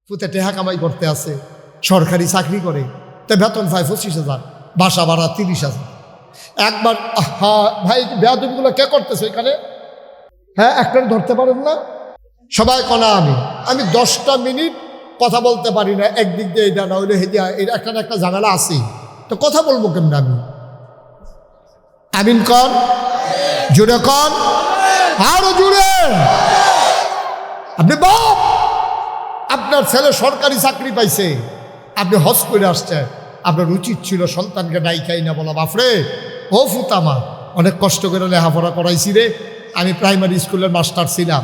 ফুতে টেহা কামাই করতে আছে, সরকারি চাকরি করে, তো বেতন পায় 25,000, বাসা ভাড়া 30,000। একবার ভাই বেয়াদবিগুলো কে করতেছে এখানে? হ্যাঁ, একটা ধরতে পারেন না? সবাই কনা আমি 10টা মিনিট কথা বলতে পারি না, একদিক দিয়ে এটা না হইলে হেদিয়া, এটা একটা ঝামেলা আছে, তো কথা বলবো কেমন আমি? আমিন কন, জুড়ে কন, আরো জুড়ে। আপনি বাপ, আপনার ছেলে সরকারি চাকরি পাইছে, আপনি হজ করে আসছেন, আপনার উচিত ছিল সন্তানকে ডাইকাই না বলা, বাপরে ও ফুতামা অনেক কষ্ট করে লেখাপড়া করাইছি রে, আমি প্রাইমারি স্কুলের মাস্টার ছিলাম,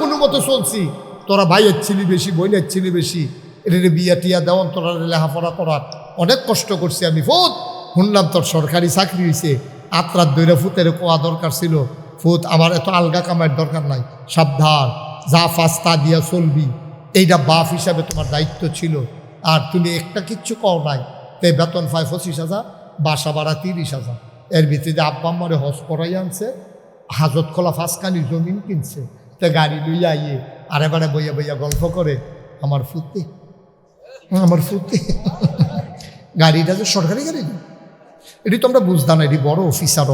কোনো মতো চলছি, তোরা ভাইয়ের ছিলি বেশি, বোনের ছিলি বেশি, এটা বিয়া টিয়া দেওয়ান, তোরা লেখাপড়া করার অনেক কষ্ট করছি আমি। ফুত শুনলাম তোর সরকারি চাকরি হয়েছে, আত্রাত দৈরা ফুতের কোয়া দরকার ছিল, ফুত আমার এত আলগা কামাইয়ের দরকার নাই, সাবধান, যা ফাস্তা দিয়া চলবি, এইটা বাপ হিসাবে তোমার দায়িত্ব ছিল, আর তুমি একটা কিচ্ছু কও নাই, তাই বেতন পায় 25,000, বাসা ভাড়া 30,000, এর ভিতরে আব্বা আম্মারে হজ করাই আনছে, হাজত খোলা ফাঁসখানি জমিন কিনছে, তা গাড়ি লইয়া আইয়ে আরে বারে বইয়া বইয়া গল্প করে, আমার ফুতে গাড়িটা যে সরকারি গাড়ি, এটি তোমরা বুঝতা না, এটি বড় অফিসার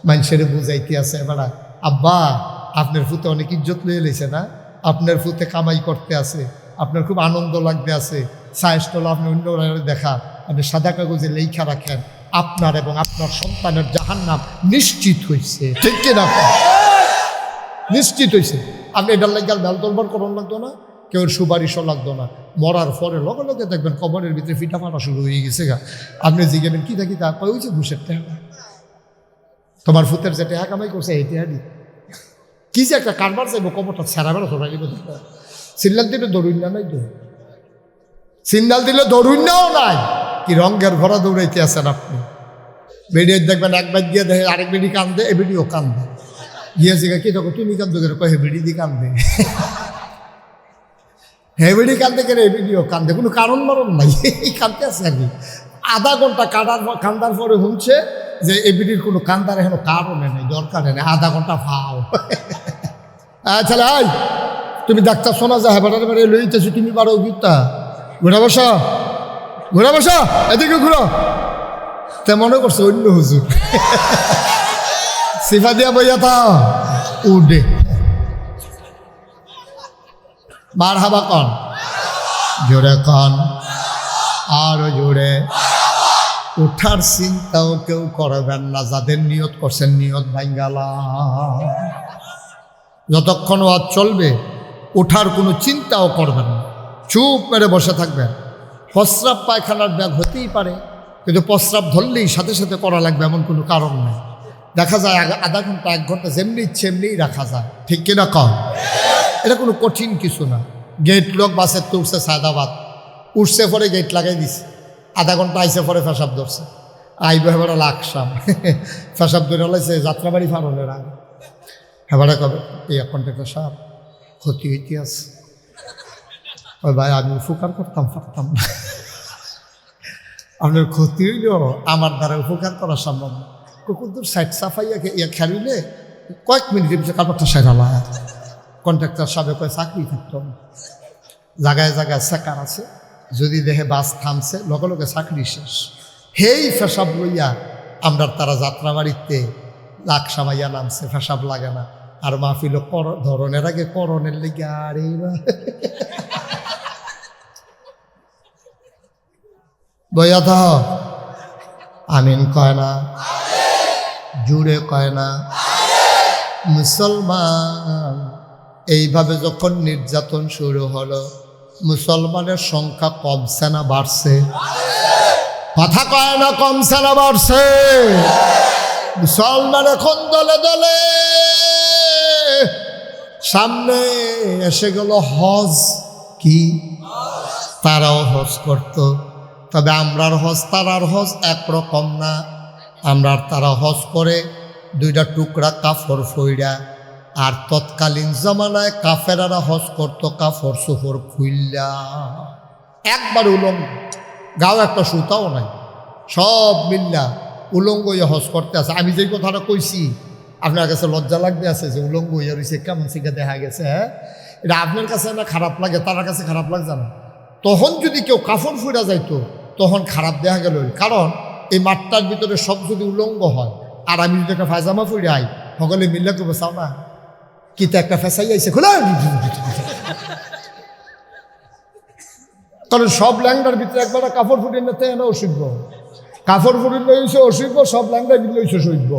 মানুষের বুঝাইতে আছে, এবারা আব্বা আপনার ফুতে অনেক ইজ্জত লইয়ে লেছে না, আপনার ফুতে কামাই করতে আছে, আপনার খুব আনন্দ লাগতে আছে, সায়েস্টল আপনি অন্য দেখা, আপনি সাদা কাগজে লেখা রাখেন, আপনার এবং আপনার সন্তানের জাহান্নাম নিশ্চিত হয়েছে, ঠিক কিনা? নিশ্চিত হয়েছে। আপনি এটার লাগাল বেল তোলবার করণ লাগতো না, কেউ সুপারিশও লাগতো না, মরার পরে লগে লগে দেখবেন কবরের ভিতরে ফিটা ফাটা শুরু হয়ে গেছে গা, আপনি জিজ্ঞাবেন কি থাকি তা কই হয়েছে ঘুষের টাকা, তোমার ফুতের যে টাকা কামাই করছে এই টাকা কি যে একটা কারবার চাইবো, কবরটা ছেঁড়া বেড়া ধরা গেল, সিগনাল দিলে দৌড়ুন না নাই, তো সিগনাল দিলে দৌড়ুন নাও নাই, কি রঙের ঘোড়া দৌড়াইতে আছেন আপনি? বেরিয়ে দেখবেন একবার গিয়ে দেখে আরেক বেড়ি কান্দে, এ বেড়িও কান্দে, গিয়েছে কি তখন তুমি কান্দো কেন, কয়ে বেড়ি দিয়ে কান্দে, হে বেড়ি কান্দে কেন, এ বেড়িও কান্দে, কোনো কারণ মারণ নাই, এই কান্দতে আছে আর কি। আধা ঘন্টা কান্দার পরে শুনছে যে এ বেড়ির কোনো কান্দার এখনো কারণে নেই, দরকারে নেই, আধা ঘন্টা ফাও। আচ্ছা ভাই তুমি ডাক্তার শোনা যায়, হেবাটার বাড়ি লইতেছি, তুমি পারো গীতা ঘোরা বসা এদিকে ঘুরো, তে মনে করছে অন্য হুজুর, সিফা দিয়া বইয়া তা উডে মার হাবা কন, জোরে কন, আরো জোরে। উঠার চিন্তাও কেউ করবেন না, যাদের নিয়ত করছেন নিয়ত ভাঙ্গালা, যতক্ষণ ওয়াজ চলবে ওঠার কোনো চিন্তাও করবেন না, চুপ মেরে বসে থাকবেন। প্রস্রাব পায়খানার ব্যাগ হতেই পারে, কিন্তু প্রস্রাব ধরলেই সাথে সাথে করা লাগবে এমন কোনো কারণ নেই। দেখা যায় আধা ঘন্টা 1 ঘন্টা যেমনি ইচ্ছে এমনিই রাখা যায়, ঠিক কিনা কম? এটা কোনো কঠিন কিছু না। গেট লোক বাসের তো উঠছে সায়দাবাদ, উঠছে পরে গেট লাগাই দিছে, আধা ঘন্টা আইসে পরে পেশাব ধরছে, আইব হেবারে লাকসাম পেশাব ধরে লাইছে যাত্রাবাড়ি ফারনের আগে, হেবারে কবে এই কন্ট্রাক্টর সাহেব ক্ষতি হইতে আছে, ওই ভাই আমি উপকার করতাম পারতাম না, আপনার ক্ষতি হইলেও আমার দ্বারা উপকার করা সম্ভব না, কুকুর সাইড সাফাইয়া খেলিলে কয়েক মিনিটের পিছিয়ে কাপড়টা সেরালা। কন্ট্রাক্টর সাহেব কয়ে চাকরি থাকতো না, জায়গায় জায়গায় সেকার আছে, যদি দেখে বাস থামছে লগে লগে চাকরি শেষ। হেই ফেসাব লইয়া আমরা তারা যাত্রাবাড়িতে লাখ সামাইয়া নামছে, ফেসাব লাগে না, আর মাহফিল ধরনের আগে করণের লেগে আরে বইয়া থাহ, আমিন কয় না, জুড়ে কয় না। মুসলমান এইভাবে যখন নির্যাতন শুরু হলো, মুসলমানের সংখ্যা কমছে না বাড়ছে? কথা কয় না, কমছে না বাড়ছে? মুসলমান এখন দলে দলে সামনে এসে গেল হজ। কি তারাও হজ করত, তবে আমরার হজ তারার হজ একরকম না। আমরার তারা হজ করে 2টা টুকরা কাফড় ফইরা, আর তৎকালীন জমানায় কাফেরারা হজ করতো কাফড় সুফর খুইল্লা, একবার উলঙ্গ, গাও একটা সুতাও নাই, সব মিল্লা উলঙ্গ হয়ে হজ করতে আছে। আমি যেই কথাটা কইছি আপনার কাছে লজ্জা লাগবে আছে যে উলঙ্গ হইয়া রয়েছে কেমন শিখে দেখা গেছে। হ্যাঁ, এটা আপনার কাছে না খারাপ লাগে, তার কাছে খারাপ লাগছে না। তখন যদি কেউ কাফন ফুরা যাইতো তখন খারাপ দেখা গেল, কারণ এই মাঠটার ভিতরে সব যদি উলঙ্গ হয় আর আমি যদি একটা ফায়জামা ফুরে আই, সকলে মিললে করবো চাও না কি তো একটা ফেসাই আইছে খোলা, কারণ সব ল্যাংটার ভিতরে একবার কাপড় ফুটিয়ে নিতে না অসুখ, কাপড় ফুটিয়ে লইছে অসুখ, সব ল্যাংটা লইছে সইব।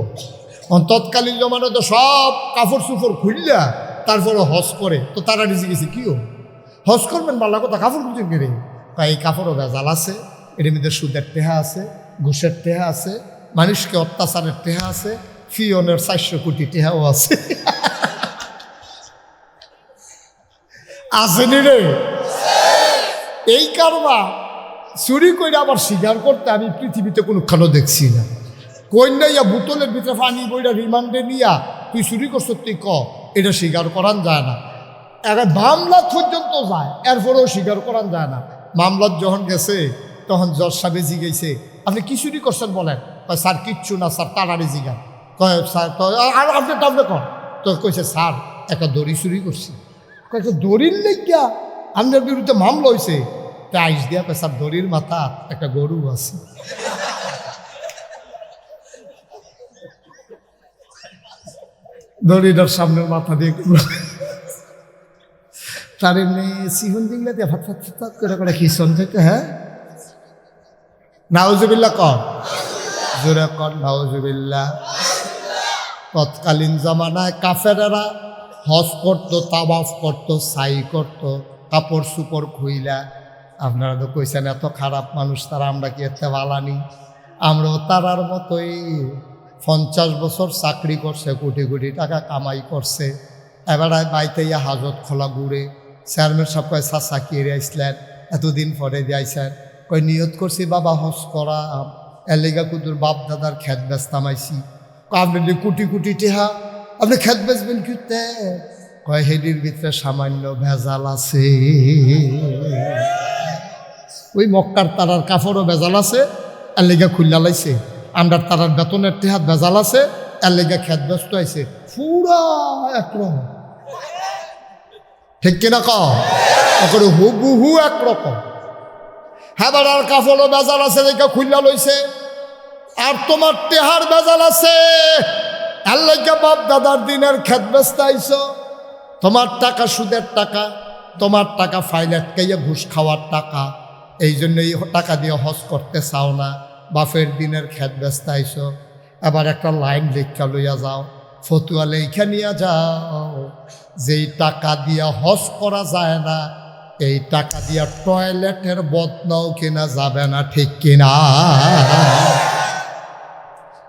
তৎকালীন জমানো তো সব কাপড় চুপড় খুললা তারপরে হজ করে, তো তারা নিজে গেছে কিও হজ করবেন বাল্লা কথা, কাপড় খুঁজে কেড়ে এই কাপড়ও ভেজাল আছে, এর মধ্যে সুদের টেহা আছে, ঘুষের টেহা আছে, মানুষকে অত্যাচারের টেহা আছে, ফিওনের 400 কোটি টেহাও আছে। আসেনি রে এই কারবা চুরি করে আবার স্বীকার করতে আমি পৃথিবীতে কোনোখানেও দেখছি না। কন্যা ইয়া বোতলের ভিতরে পানি বইটা রিমান্ডে নিয়া তুই চুরি করছ তুই ক, এটা স্বীকার করান যায় না। এবার মামলা পর্যন্ত যায়, এরপরেও স্বীকার করান যায় না। মামলার যখন গেছে তখন জজ সাহেব জিগেছে আপনি কি চুরি করছেন বলেন, কয় স্যার কিচ্ছু না স্যার, তাড়াড়ি জিগান। কয় স্যার আর আপনি টাবলে কন, তো কইছে স্যার একটা দড়ি চুরি করছি। কয়েকটা দড়ির লেগিয়া আপনার বিরুদ্ধে মামলা হয়েছে, তাই আইস দিয়া কয় স্যার দড়ির মাথা একটা গরু আছে। দড়িটার সামনের মাথা দিয়ে তার এমনি সিহন দিংলা দিয়ে ভাত ফাত ফাত করে করে খিসন থেকে। হ্যাঁ নাউজুবিল্লাহ কর, জোরে কর নাউজুবিল্লাহ। তৎকালীন জামানায় কাফেরেরা হজ করতো, তাওয়াফ করতো, সাই করতো, কাপড় চুপড় খুইলা। আপনারা তো কইছেন এত খারাপ মানুষ তারা, আমরা কি এতে বালানি? আমরাও তারার মতোই 50 বছর চাকরি করছে, কোটি কোটি টাকা কামাই করছে। এবারে বাইতে ইয়া হাজত খোলা ঘুরে চেয়ারম্যান সব কয় চাচা কি আসলেন এতদিন পরে দিয়েছেন, কয় নিয়ত করছি বাবা হজ করা, এলেগা কুদুর বাপ দাদার খেত বেচতামাইছি। আপনি কোটি কোটি টেহা আপনি খেত বেচবেন কিতে? কয় হেডির ভিতরে সামান্য ভেজাল আছে, ওই মক্কার তারার কাপড়ও ভেজাল আছে, এলেগা খুল্লা লাইছে। আমরার তারার বেতনের টেহাত ভেজাল আছে, এলেগা খেত ব্যস্ত আইছে। পুরা একরকম, ঠিক কিনা করে হুবহু একরকম। হ্যাঁ আর কাপড়ও ভেজাল আছে দেখা খুল্লা লইছে, আর তোমার টেহার ভেজাল আছে, এলেগা বাপ দাদার দিনের খেত ব্যস্ত আইছ। তোমার টাকা সুদের টাকা, তোমার টাকা ফাইল আটকাইয়া ঘুষ খাওয়ার টাকা, এই জন্য এই টাকা দিয়ে হজ করতে চাও না, বাপের দিনের খেত ব্যস্ত আইস। এবার একটা লাইন লেখা লইয়া যাও, ফতুয়া লেখা নিয়ে যাও, যেই টাকা দিয়া হজ করা যায় না এই টাকা দিয়া টয়লেটের বদনাও কেনা যাবে না, ঠিক কিনা?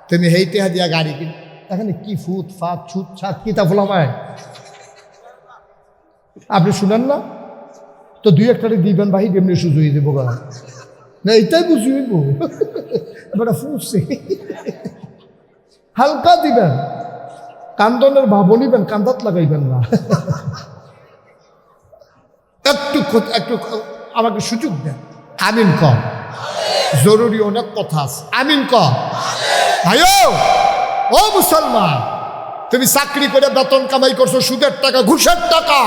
তুমি হেই টেহা দিয়া গাড়ি কিন, এখানে কি ফুট ফাট ছুট ছাট কিতা ফোলামায় আপনি শুনেন না তো, 2-1টারে দিবেন ভাই, এমনি সুযোগ দেবো গা না, এইটাই বুঝিব। এবার ফুটছে হালকা দিবেন, কান্দনের ভাবও নিবেন, কান্দাত লাগাইবেন না। একটু একটু আমাকে সুযোগ দেন। আমিন কর, জরুরি অনেক কথা আছে। আমিন কর ভাইও। ও মুসলমান, তুমি চাকরি করে বেতন কামাই করছো, সুদের টাকা ঘুষের টাকা,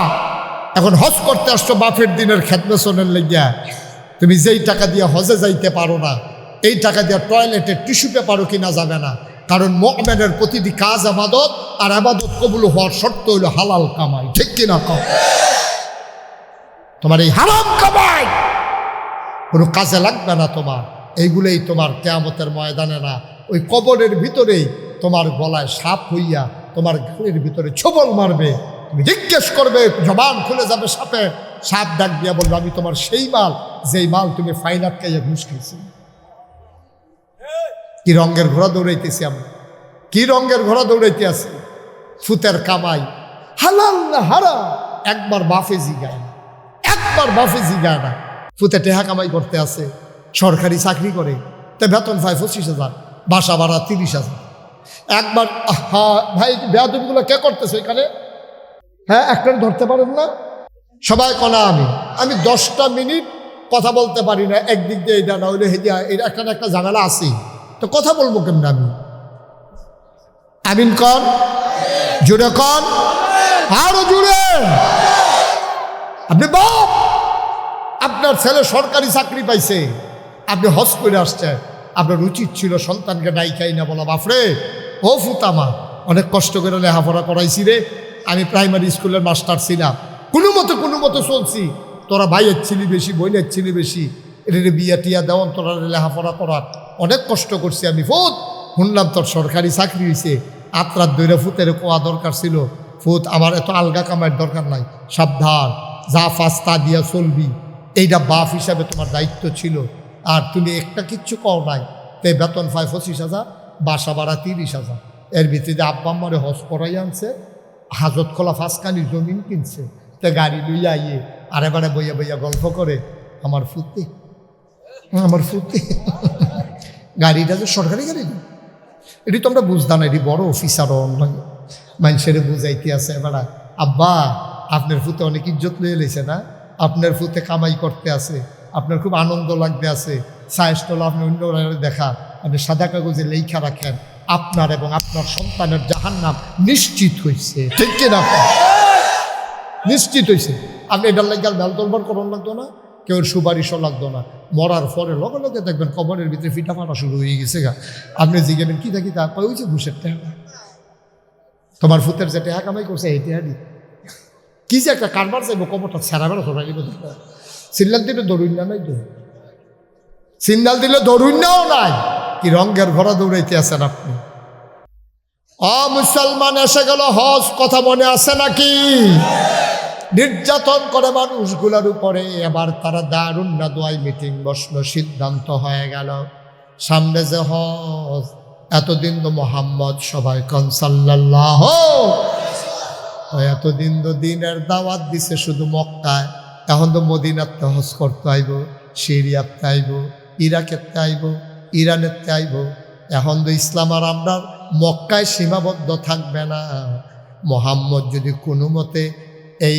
এখন হজ করতে আসছো বাপের দিনের খেত বেচনের লেগিয়া। তুমি যেই টাকা দিয়ে হজে যাইতে পারো না, এই টাকা দিয়ে টয়লেটে টিস্যু পেপারও কিনা যাবে না, কারণ মুমিনের প্রতিটি কাজ আবাদত, আর আবাদত কবুল হওয়ার শর্ত হইল হালাল কামাই, ঠিক কিনা কও? তোমার এই হারাম কামাই কোনো কাজে লাগবে না তোমার। এইগুলোই তোমার কিয়ামতের ময়দানে না, ওই কবরের ভিতরেই তোমার গলায় সাপ হইয়া তোমার গালের ভিতরে ছোবল মারবে। তুমি জিজ্ঞেস করবে, জবান খুলে যাবে সাপে, সাপ ডাক দিয়া বলবে আমি তোমার সেই মাল যেই মাল তুমি ফাইন আটকাইয়া ঘুষ খাইছি। কি রঙের ঘোড়া দৌড়াইতেছি আমরা, কি রঙের ঘোড়া দৌড়াইতে আছি? ফুতের কামাই হালাল না হারাম একবার বাফে জিগায় না, একবার বাফে জিগায় না। ফুতে টেহা কামাই করতে আছে, সরকারি চাকরি করে, তা বেতন পায় 25,000, বাসা ভাড়া 30,000। একবার ভাই বেয়াদবিগুলো কে করতেছে এখানে? হ্যাঁ, একটা ধরতে পারেন না? সবাই কনা আমি 10টা মিনিট কথা বলতে পারি না, একদিক দিয়ে এটা না হইলে হেদিয়া, এটা একটা ঝামেলা আছে, তো কথা বলবো কেমন আমি? আমিন কর, জুড়ে কর, আরো জুড়ে। আপনি বাপ, আপনার ছেলে সরকারি চাকরি পাইছে, আপনি হজ করে আসছেন, আপনার উচিত ছিল সন্তানকে ডাইকাই না বলা, বাপরে ও ফুতামা অনেক কষ্ট করে লেখাপড়া করাইছি রে, আমি প্রাইমারি স্কুলের মাস্টার ছিলাম, কোনো মতো চলছি, তোরা ভাইয়ের ছিলি বেশি, বোনের ছিলি বেশি, এটা বিয়া টিয়া দেওয়ান, তোরা লেখাপড়া করার অনেক কষ্ট করছি আমি। ফুত শুনলাম তোর সরকারি চাকরি হয়েছে, আত্রাত দৈরা ফুতের কোয়া দরকার ছিল, ফুত আমার এত আলগা কামাইয়ের দরকার নাই, সাবধান, যা ফাস্তা দিয়া চলবি, এইটা বাপ হিসাবে তোমার দায়িত্ব ছিল। আর তুমি একটা কিচ্ছু কও নাই, তাই বেতন পায় 25,000, বাসা ভাড়া 30,000, এর ভিত্তিতে আব্বা আম্মারে হজ করাই আনছে, হাজত খোলা ফাঁসকানি জমিন কিনছে, তা গাড়ি লইয়া আইয়ে আরে বারে বইয়া বইয়া গল্প করে, আমার ফুতে গাড়িটা যে সরকারি গাড়ি না, এটি তোমরা বুঝতা না, এটি বড় অফিসার লাগে, মানুষের বুঝাইতে আছে বেড়া, আব্বা আপনার ফুতে অনেক ইজ্জত লয়ে লেছে না, আপনার ফুতে কামাই করতে আছে, আপনার খুব আনন্দ লাগতে আছে, সায়েস্টল আপনি অন্য দেখা, আপনি সাদা কাগজে লেখা রাখেন, আপনার এবং আপনার সন্তানের জাহান্নাম নিশ্চিত হয়েছে, ঠিক কিনা? নিশ্চিত হয়েছে। আপনি এটার লাগে বেল তোলবার করণ লাগতো না, কেউ সুপারিশও লাগতো না, মরার পরে লগে লগে দেখবেন কবরের ভিতরে ফিটা ফাটা শুরু হয়ে গেছে গা, আপনি জিজ্ঞাবেন কি থাকি তা কই হয়েছে ঘুষের টাকা, তোমার ফুতের যে টাকা কামাই করছে এই টাকা কি যে একটা কারবার চাইবো, কবরটা ছেঁড়া বেড়া ধরা গেল, সিগনাল দিলে দৌড়ুন না নাই তো, সিগনাল দিলে দৌড়ুন নাও নাই, কি রঙের ঘোড়া দৌড়াইতে আছেন আপনি? মুসলমান এসে গেল হজ, কথা মনে আছে নাকি? নির্যাতন করে মানুষগুলোর উপরে, এবার তারা দারুন না দোয়াই মিটিং বসলো, সিদ্ধান্ত হয়ে গেল সামনে যে হজ, এতদিন তো মোহাম্মদ সবাই কন সাল্লাল্লাহু, এতদিন তো দিনের দাওয়াত দিছে শুধু মক্কায়, এখন তো মদিনাতে হজ করতে আইব, সিরিয়াতে আইব, ইরাকেতে আইব, ইরানেতে আইব, এখন তো ইসলাম আর আমরা মক্কায় সীমাবদ্ধ থাকবে না। মোহাম্মদ যদি কোনো মতে এই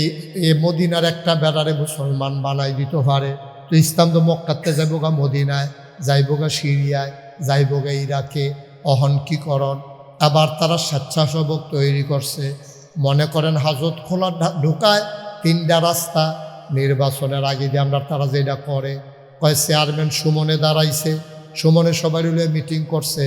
মদিনার একটা বেড়ারে মুসলমান বানাই দিতে পারে, তো ইসলাম তো মক্কাতে যাইব গা মদিনায়, যাইব গা সিরিয়ায়, যাইব গা ইরাকে, অহন কি করণ, আবার তারা স্বেচ্ছাসেবক তৈরি করছে, মনে করেন হাজত খোলা ঢুকায় 3টা রাস্তা, নির্বাচনের আগে দিয়ে আমরা তারা যেটা করে, কয় চেয়ারম্যান সুমনে দাঁড়াইছে, সুমনে সবাই মিলে মিটিং করছে,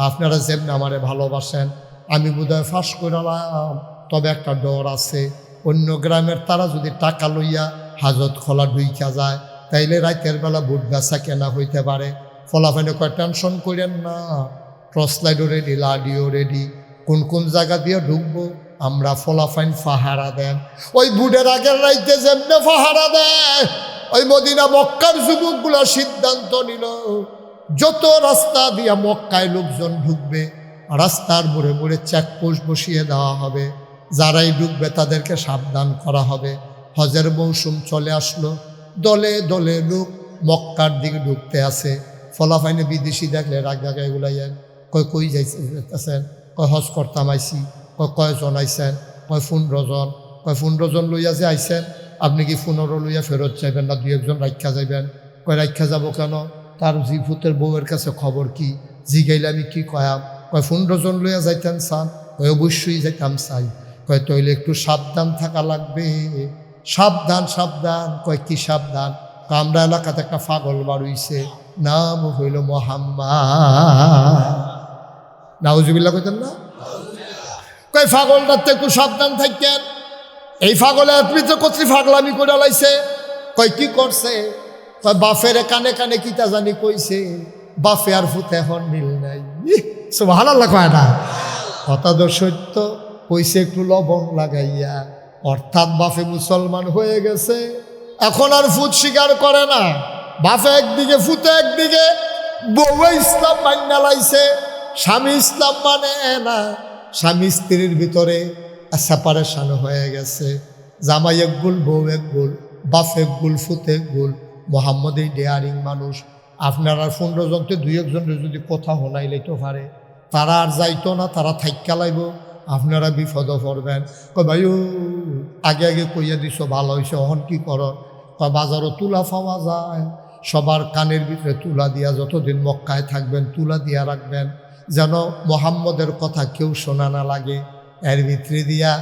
আপনারা যেমনি আমারে ভালোবাসেন, আমি বোধহয় ফাঁস করলাম, তবে একটা ডর আছে, অন্য গ্রামের তারা যদি টাকা লইয়া হাজত খোলা ঢুইকা যায়, তাইলে রাতের বেলা ভোট বেচা কেনা হইতে পারে, ফলাফলে কয় টেনশন করেন না, টর্চ লাইটও রেডি, লাডিও রেডি, কোন কোন জায়গা দিয়ে ঢুকবো আমরা, ফলাফাইন ফাহারা দেন, ওই বুটের আগের রাইতে যেমনে ফাহারা দেয়, ওই মদিনা মক্কার যুবকগুলো সিদ্ধান্ত নিল যত রাস্তা দিয়া মক্কায় লোকজন ঢুকবে, রাস্তার মোড়ে মোড়ে চেকপোস্ট বসিয়ে দেওয়া হবে, যারাই ঢুকবে তাদেরকে সাবধান করা হবে। হজের মৌসুম চলে আসলো, দলে দলে লোক মক্কার দিকে ঢুকতে আসে, ফলাফাইনে বিদেশি দেখলে রাগ জায়গায় এগুলাইয়েন, কই যাইতেছেন, কয় হজ করতাম আইসি, কয়জন আইসেন, কয় 15 জন, কয় 15 জন লইয়া যে আইসেন, আপনি কি 15 লইয়া ফেরত যাইবেন না 2-1 রাখা যাইবেন? কয় রাখা যাবো কেন, তার জিফুতের বউয়ের কাছে খবর কি, জিগাইলে আমি কি কয়াম, কয় 15 জন লইয়া যাইতেন চান, কয় অবশ্যই যাইতাম চাই, কয় তইলে একটু সাবধান থাকা লাগবে, সাবধান সাবধান, কয় কি সাবধান, আমরা এলাকাতে একটা পাগল বাড়ুইছে, নাম হইল মোহাম্মদ, নাউজুবিল্লাহ কইতেন না, কয় পাগলটার তো একটু সাবধান থাকেন, এই পাগলে আপনি তো কতরি পাগলামি করে লাইছে, কয় কি করছে, কয় বাফের কানে কানে কিতা জানি কইছে, বাফে আর ফুতে এখন মিল নাই, সুবহানাল্লাহ কয় না, কথা তো সত্য, কইছে একটু লবণ লাগাইয়া, অর্থাৎ বাফে মুসলমান হয়ে গেছে, এখন আর ফুত স্বীকার করে না, বাফে একদিকে ফুতে একদিকে, বউ ইসলাম মান্না লাইছে, স্বামী ইসলাম মানে না, স্বামী স্ত্রীর ভিতরে সেপারেশন হয়ে গেছে, জামাই এক গুল, বউ এক গুল, বাপ এক গুল, ফুত এক গুল, মোহাম্মদ এই ডেয়ারিং মানুষ, আপনারা 15 জনতে 2-1 জনের যদি কথা হনাই লাইতে পারে, তারা আর যাইতো না, তারা থাইকা লাইব, আপনারা বিপদ পড়বেন, কয় ভাই আগে আগে কইয়া দিছ ভালো হয়েছে, অহন কি কর, কয় বাজারও তুলা পাওয়া যায়, সবার কানের ভিতরে তুলা দিয়া, যতদিন মক্কায় থাকবেন তুলা দিয়া রাখবেন, যেন মোহাম্মদের কথা কেউ শোনা না লাগে, এর ভিতরে দিয়া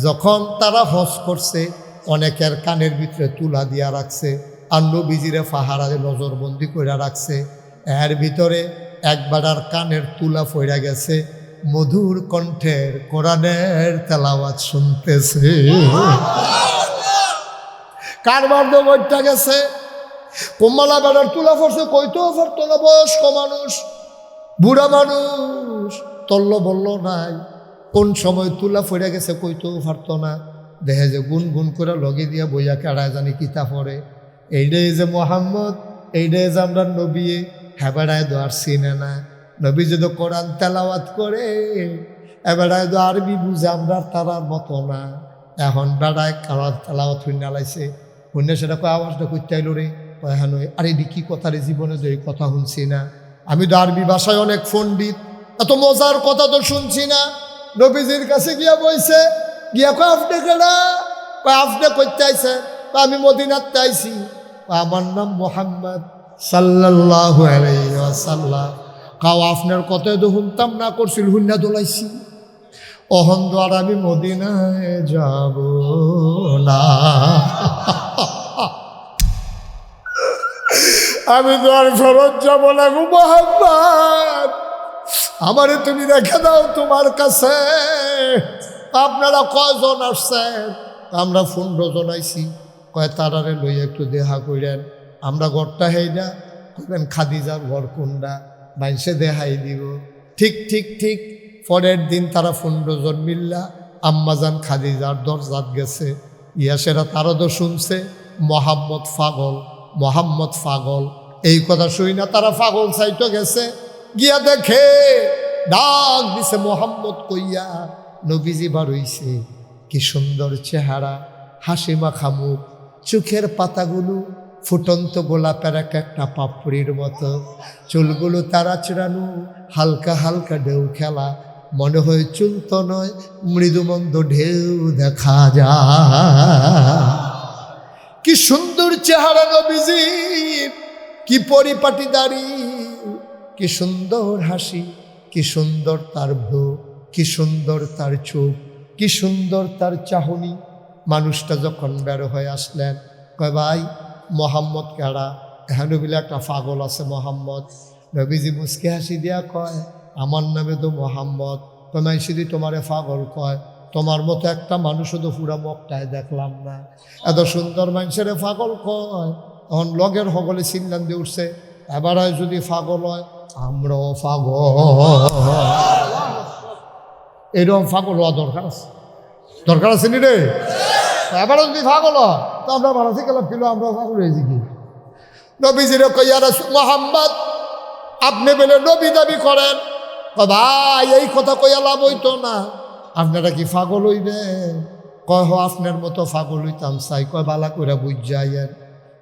যখন তারা হজ করছে অনেকের কানের ভিতরে তুলা দিয়া রাখছে, আর নবীজিরে ফাহারারে নজরবন্দি করে রাখছে। এর ভিতরে একবারার কানের তুলা ফইরা গেছে, মধুর কণ্ঠের কোরআনের তেলাওয়াত শুনতেছে। কারবার তো বইটা গেছে, কোমলা বেড়ার তুলা পড়ছে, কইতেও পারতো না, বয়স্ক মানুষ, বুড়া মানুষ, তল্ল বলল নাই, কোন সময় তুলা ফইরা গেছে কইতেও পারতো না। দেখে যে গুনগুন করে লগে দিয়া বইয়া কেড়ায় জানি কিতা পড়ে, এইটাই যে মোহাম্মদ, এইটাই যে আমরা নবী, হেবেড়ায় তো আর চিনে না। নবী যদি কোরআন তেলাওয়াত করে এবেড়ায় তো আরবি বুঝে আমরা তারার মতো না। এখন বেড়ায় কোরআন তেলাওয়াত হইনা লাইছে, হইনা সেটা কয় আওয়াজটা করতে আইলো রে, কয় হ্যাঁ নয়, আরে এটি কি কথা রে, জীবনে তো এই কথা শুনছি না, আমি তো আরবি ভাষায় অনেক পণ্ডিত, এত মজার কথা তো শুনছি না। নবীজির কাছে গিয়া বইছে, গিয়া কয় আপনি কেনা, কয় আপনি করতে আইছে, আমি মদিনাতে আইছি, আমার নাম মোহাম্মদ সাল্লাল্লাহু আলাইহি ওয়াসাল্লাম। কাও আপনার কথাই তো শুনতাম না, করছিল হুন্না দোলাইছি, অহন দ্বার আমি মদিনায় যাব না, আমি তো আর ফেরত যাব না গো মোহাম্মদ, আমারে তুমি রেখে দাও তোমার কাছে। আপনারা কয়জন আসছেন? আমরা 15 জন আইছি। কয় তারারে লই একটু দেখা কইরেন, আমরা ঘরটা হেই না, কইবেন খাদিজার ঘর কোনটা, বাইসে দেখাই দিব। ঠিক ঠিক ঠিক পরের দিন তারা 15 জন মিল্লা আম্মাজান খাদিজার দরজাত গেছে, ইয়াসেরা তারা তো শুনছে মোহাম্মদ পাগল, মোহাম্মদ পাগল, এই কথা শুই না তারা পাগল চাইতো গেছে, গিয়া দেখে ডাক দিছে মোহাম্মদ কইয়া, নবীজি বার হইছে, কি সুন্দর চেহারা, হাসি মাখা মুখ, চোখের পাতাগুলো ফুটন্ত গোলাপের একটা পাপড়ির মতো, চুলগুলো তারা চড়ানো, হালকা হালকা ঢেউ খেলা, মনে হয় চুল তো নয়, মৃদুমন্দ ঢেউ দেখা যায়। কি সুন্দর চেহারা নবীজির, কি পরিপাটি দাড়ি, কি সুন্দর হাসি, কি সুন্দর তার ভ্রু, কি সুন্দর তার চোখ, কি সুন্দর তার চাহনি। মানুষটা যখন বের হয়ে আসলেন, কয় ভাই মোহাম্মদ কেডা? এখানে বলে একটা পাগল আছে মোহাম্মদ। নবীজি মুসকে হাসি দিয়া কয়, আমার নামে তো মোহাম্মদ, তোমায় শুধু তোমারে পাগল কয়, তোমার মতো একটা মানুষও তো পুরা মক্কায় দেখলাম না, এত সুন্দর মানুষের পাগল কয়। তখন লগের সকলে চিল্লান দিয়ে উঠছে, এবার যদি পাগল হয় আমরাও পাগল। এরকম পাগল হওয়া দরকার আছে, দরকার আছে নি রে? এবার যদি পাগল হয় তো আমরা বাড়াতে গেলাম, কিলো আমরাও পাগল হয়েছি কি? নবীজিরে কইয়া মোহাম্মদ আপনি বেলে নবী দাবি করেন, ভাই এই কথা কইয়া লাভ হইতো না, আপনারা কি পাগল হইবেন? কয় হ আপনার মতো পাগল হইতাম চাই, কয় বালা কইরা বুঝ যাইয়েন।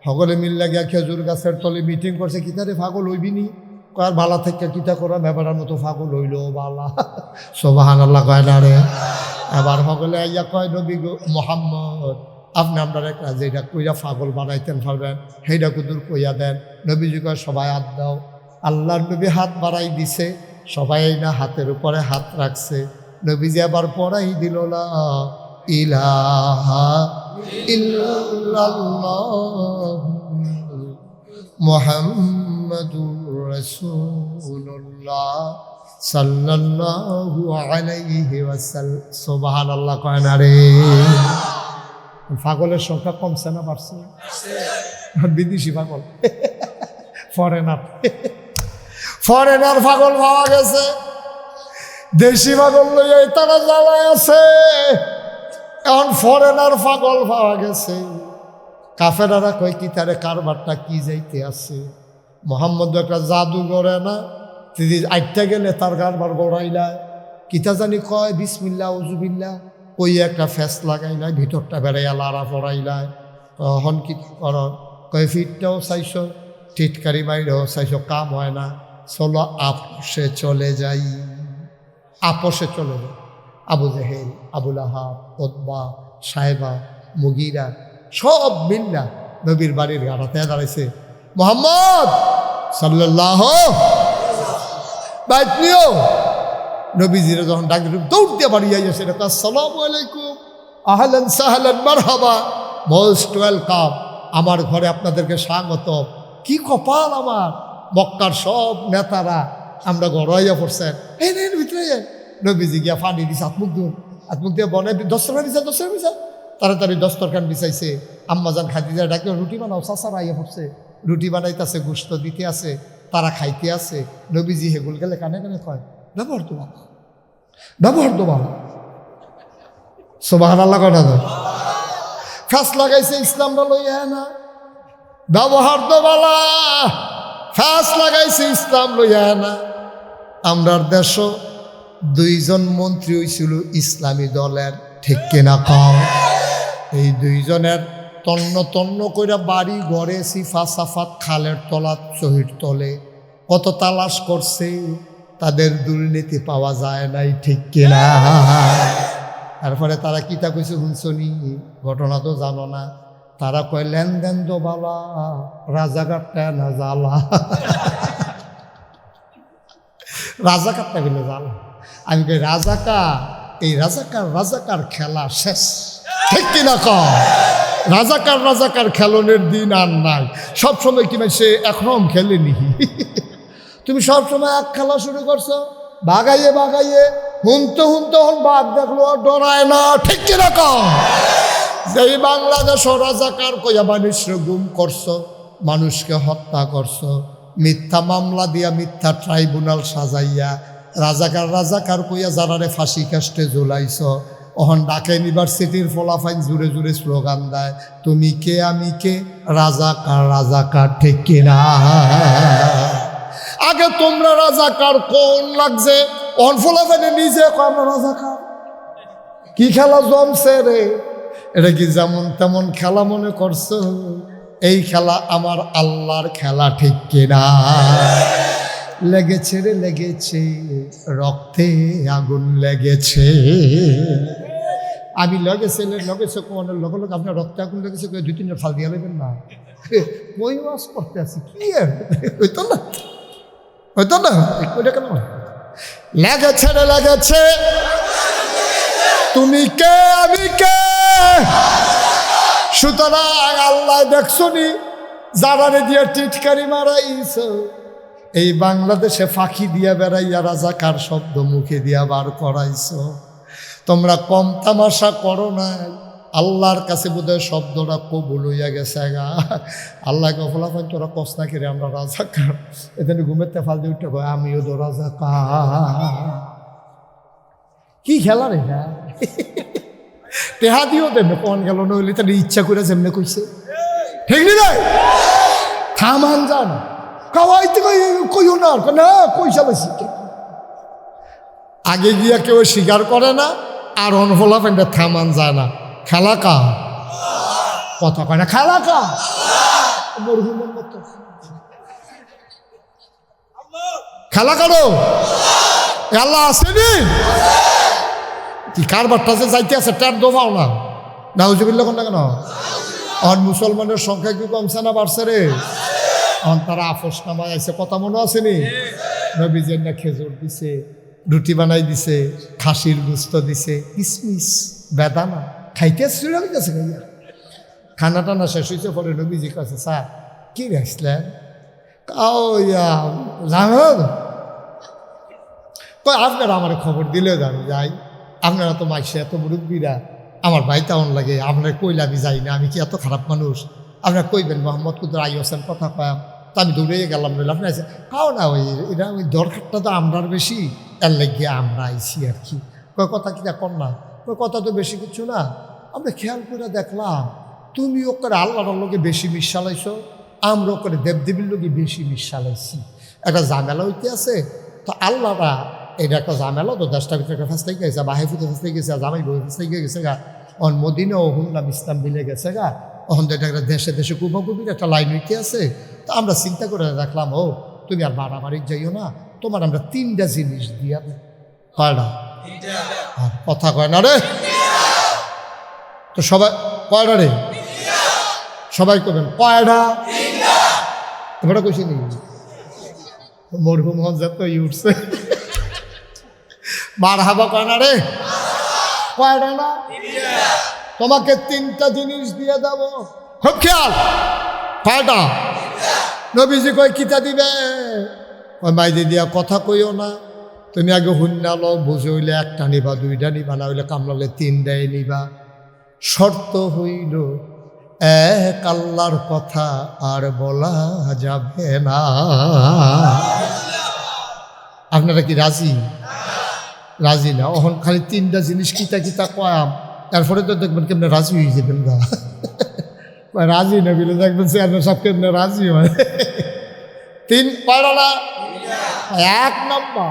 সকলে মিল্লা গিয়া খেজুর গাছের তলে মিটিং করছে, কিতারে পাগল হইবিনি? কয় আর বালা থেকে কিতা করা, মেবারার মতো পাগল হইল বালা। সুবহানাল্লাহ কয় না রে? এবার সকলে আইয়া কয় নবী গো মোহাম্মদ আপনি আপনার একটা যেটা কইরা পাগল বানাইতেন পারবেন সেইটা কুদুর কইয়া দেন। নবীজি কয় সবাই হাত দাও। আল্লাহর নবী হাত বাড়াই দিছে, সবাই না হাতের উপরে হাত রাখছে। নবীজি আবার পড়াই দিল লা ইলাহা ইল্লাল্লাহ মুহাম্মাদুর রাসূলুল্লাহ সাল্লাল্লাহু আলাইহি ওয়াসাল্লাম। সুবহানাল্লাহ কয় না রে? পাগলের সংখ্যা কমছে না বাড়ছে? বিদেশি পাগল, ফরেনার ফরেনার পাগল পাওয়া গেছে, দেশি পাগল লইয়া তারা জ্বালায় আছে। এখন ফরেনার পাগল পাওয়া গেছে। কাফেরারা কয় কি তারে কারবারটা কি যাইতে আছে? মোহাম্মদ একটা জাদু করে না, তিনি আইটা গেলে তার কারবার গড়াইলায় কিতা জানি কয় বিসমিল্লাহ উজুবিল্লাহ কই একটা ফ্যাস লাগাইলায়, ভিতরটা বেড়াইয়া লাড়া পড়াইলায়। তখন কি কর? কয় ফিটটাও চাইছ, টিটকারি বাইরেও চাইছ, কাম হয় না, চলো আপোষে চলে যাই। আপোষে চলে যাই। আবু জেহেল, আবুল আহাব, উতবা, সাহেবা, মুগিরা সব মিল্লা নবীর বাড়ির গাড়াতে দাঁড়াইছে। মোহাম্মদ সাল্লাল্লাহু বাইতনিও নবীজিরা যখন ডাক দিল দৌড় দিয়ে বাড়ি যাইছে, আসসালামু আলাইকুম, আহলান সাহলান মারহাবা। মোস্ট ওয়েলকাম, আমার ঘরে আপনাদেরকে স্বাগত। কি কপাল আমার, মক্কার সব নেতারা আমরা ঘরাইয়া পড়ছেন, এই নেন ভিতরে নবীজি গিয়া ফানি দিছে, হাতমুখ দিয়ে বনে দস্তরখান বিছা তাড়াতাড়ি দস্তরখান বিছাইছে। আম্মাজান খাদিজা ডাকে রুটি বানাও, চাচারা আইয়া পড়ছে, রুটি বানাইতেছে, গোস্ত দিতে আছে, তারা খাইতে আছে। নবীজি হেগুল গেলে কানে কানে কয়, ব্যবহার তো ভালো, ব্যবহার তো ভালো। সুবহানাল্লাহ কয় না? ফ্যাস লাগাইছে ইসলামটা লইয়া না, ব্যবহার তো ভালো, ফ্যাস লাগাইছে ইসলাম লইয়া না। আমরার দেশ 2জন মন্ত্রী হয়েছিল ইসলামী দলের, ঠিক কিনা কম? এই 2জনের তন্ন তন্ন করে বাড়ি ঘরে সিফা সাফাত খালের তলা শহীদ তলে কত তালাশ করছে, তাদের দুর্নীতি পাওয়া যায় নাই, ঠিক কিনা? তারপরে তারা কিতা কইছে শুনছনি? ঘটনা তো জানো না। তারা কয় লেনদেন তো বালা, রাজাঘাটটা না জ্বালা। রাজাকারটা গেলে জ্বালা। আমি কই রাজাকার, এই রাজাকার খেলা শেষ, ঠিক কিনা কম? রাজাকার খেলনের দিন আর নাই। সবসময় কি সে একরকম খেলেনি। তুমি সবসময় এক খেলা শুরু করছো, বাগাইয়ে হুনতে হন বাঘ দেখলো ডরায় না, ঠিক কিনা কম? যেই বাংলাদেশ রাজাকার কইয়া মানুষকে গুম করছো, মানুষকে হত্যা করছো, মিথ্যা মামলা দিয়া মিথ্যা ট্রাইব্যুনাল সাজাইয়া রাজাকার কইয়া যারারে ফাঁসি কাস্টে ঝুলাইছ। ওহন ঢাকা ইউনিভার্সিটির ফলাফাইন জুড়ে জুড়ে স্লোগান দেয়, তুমি কে আমি কে, রাজাকার, ঠিক কিনা? আগে তোমরা রাজাকার কোন লাগছে, ওহন ফলাফাইনে নিজে কয় আমরা রাজাকার। কি খেলা জমছে রে? এটা কি যেমন তেমন খেলা মনে করছো? এই খেলা আমার আল্লাহর খেলা, ঠিক কিনা? লেগেছে রে লেগেছে, রক্তে আগুন লেগেছে। আমি লেগেছে কোন লগে লগে আপনার রক্তে আগুন লেগেছে, 2-3 ফাল দিয়ে নেবেন না। কই ওয়াজ করতে আছি কি হইতো না ওইটা কেন? লেগেছে রে লেগেছে, তুমি কে আমি কে। সুতরাং আল্লাহ দেখছনি যারারে দিয়ে টিটকারি মারাইছ, এই বাংলাদেশে ফাঁকি দিয়া বেড়াইয়া রাজাকার শব্দ মুখে দিয়া বার করাইছ। তোমরা কম তামাশা করো না, আল্লাহর কাছে বোধহয় শব্দটা কবুল হইয়া গেছে গা। আল্লাহকে ফলাফল তোরা কষ্ট করে আমরা রাজাকার, এখানে ঘুমেতে ফাল দিয়ে উঠে কয় আমিও তো রাজাকার। কি খেলা রে? হ্যাঁ, টেহা দিও দেবে কোন গেল নইলে তার ইচ্ছা করে যেমনে কইছে, ঠিক না? থামান যান কাওয়াইতে কইও না, কই চালাইছি। আগে গিয়া কেউ স্বীকার করে না, আর অনফলা ফেন্ডে থামান যায় না। খেলা কা কথা কয় না, খেলা কা মরহুমের মতো খেলা কারো আল্লাহ আসেনি। কি কারবারটা যে যাইতে আছে ট্যাপ দোফাও না, নাউজুবিল্লাহ কোন না কেন? আর মুসলমানের সংখ্যা কি কমছে না বাড়ছে রে? তারা আপোষ নামায় আছে, কথা মনে আসেনি? নবীজের না খেজুর দিছে, রুটি বানাই দিছে, খাসির গুস্ত দিছে, কিসমিস বেদানা খাইতে শুরু গেছে। খানা টানা শেষ হয়েছে, পরে নবীজি কাছে স্যার কি রাখছিলেন? জানো কই আপনারা আমার খবর দিলেও জানি যাই, আপনারা তো মাইসে এত মুরব্বীরা, আমার ভাই তেমন লাগে, আপনার কইলে আমি যাই না, আমি কি এত খারাপ মানুষ? আপনারা কইবেন মোহাম্মদ কুদুর আইসেন কথা কয়াম, তা আমি দৌড়ে গেলাম রইল। আপনি আছে কাও না, এটা ওই দরকারটা তো আমরার বেশি, এর লাগিয়ে আমরা আইসি আর কি। কয় কথা কি কর না, কয় কথা তো বেশি কিছু না, আমরা খেয়াল করে দেখলাম তুমি ওকে আল্লাহর লোকে বেশি মিশালাইছ, আমরা ওকে দেবদেবীর লোকে বেশি মিশালাইছি। একটা ঝামেলা হইতে আছে, তো আল্লাহরা এটা একটা ঝামেলা তো দেশটার ভিতরে একটা ফাঁসতে গেছে, বাহিফুতে ফাঁসতে গেছে, জামাই বই ফাঁসতে গেছে গা, অন মদিনা ও হুল্লাম ইসলাম মিলে গেছে গা, তখন তো এটা একটা দেশে দেশে কুবাকুবির একটা লাইন হইতে আছে। তো আমরা চিন্তা করে রাখলাম, ও তুমি আর বাড়াবাড়ি যাইও না, তোমার আমরা 3টা জিনিস দিয়া দেব। কয়টা? কথা কয় না রে? তো সবাই কয়টা রে? সবাই করবেন কয়টা? এবারে কইছি নি মরহুম হজরত তো উঠছে, মার হাবা কয় না রে? কয়টা না? তো তোমাকে 3টা জিনিস দিয়ে দেব, খুব খেয়াল। কয়টা? নবীজি কয় কিতা দিবে? ওই মাইদি দিয়া কথা কইও না, তুমি আগে হুন্না লো, বুঝে হইলে 1টা নিবা, 2টা নিবা, না হইলে কামলালে 3টাই নিবা। শর্ত হইল এক আল্লাহর কথা আর বলা যাবে না। আপনারা কি রাজি? রাজি না? ওখান খালি 3টা জিনিস কিতা কিতা কয়াম, তারপরে তো দেখবেন কেমনে রাজি হয়ে যাবেন গা। রাজি না বলে দেখবেন চেয়ারম্যান সব কেমনে রাজি হয়। 3 কয়টা না? 1 নম্বর,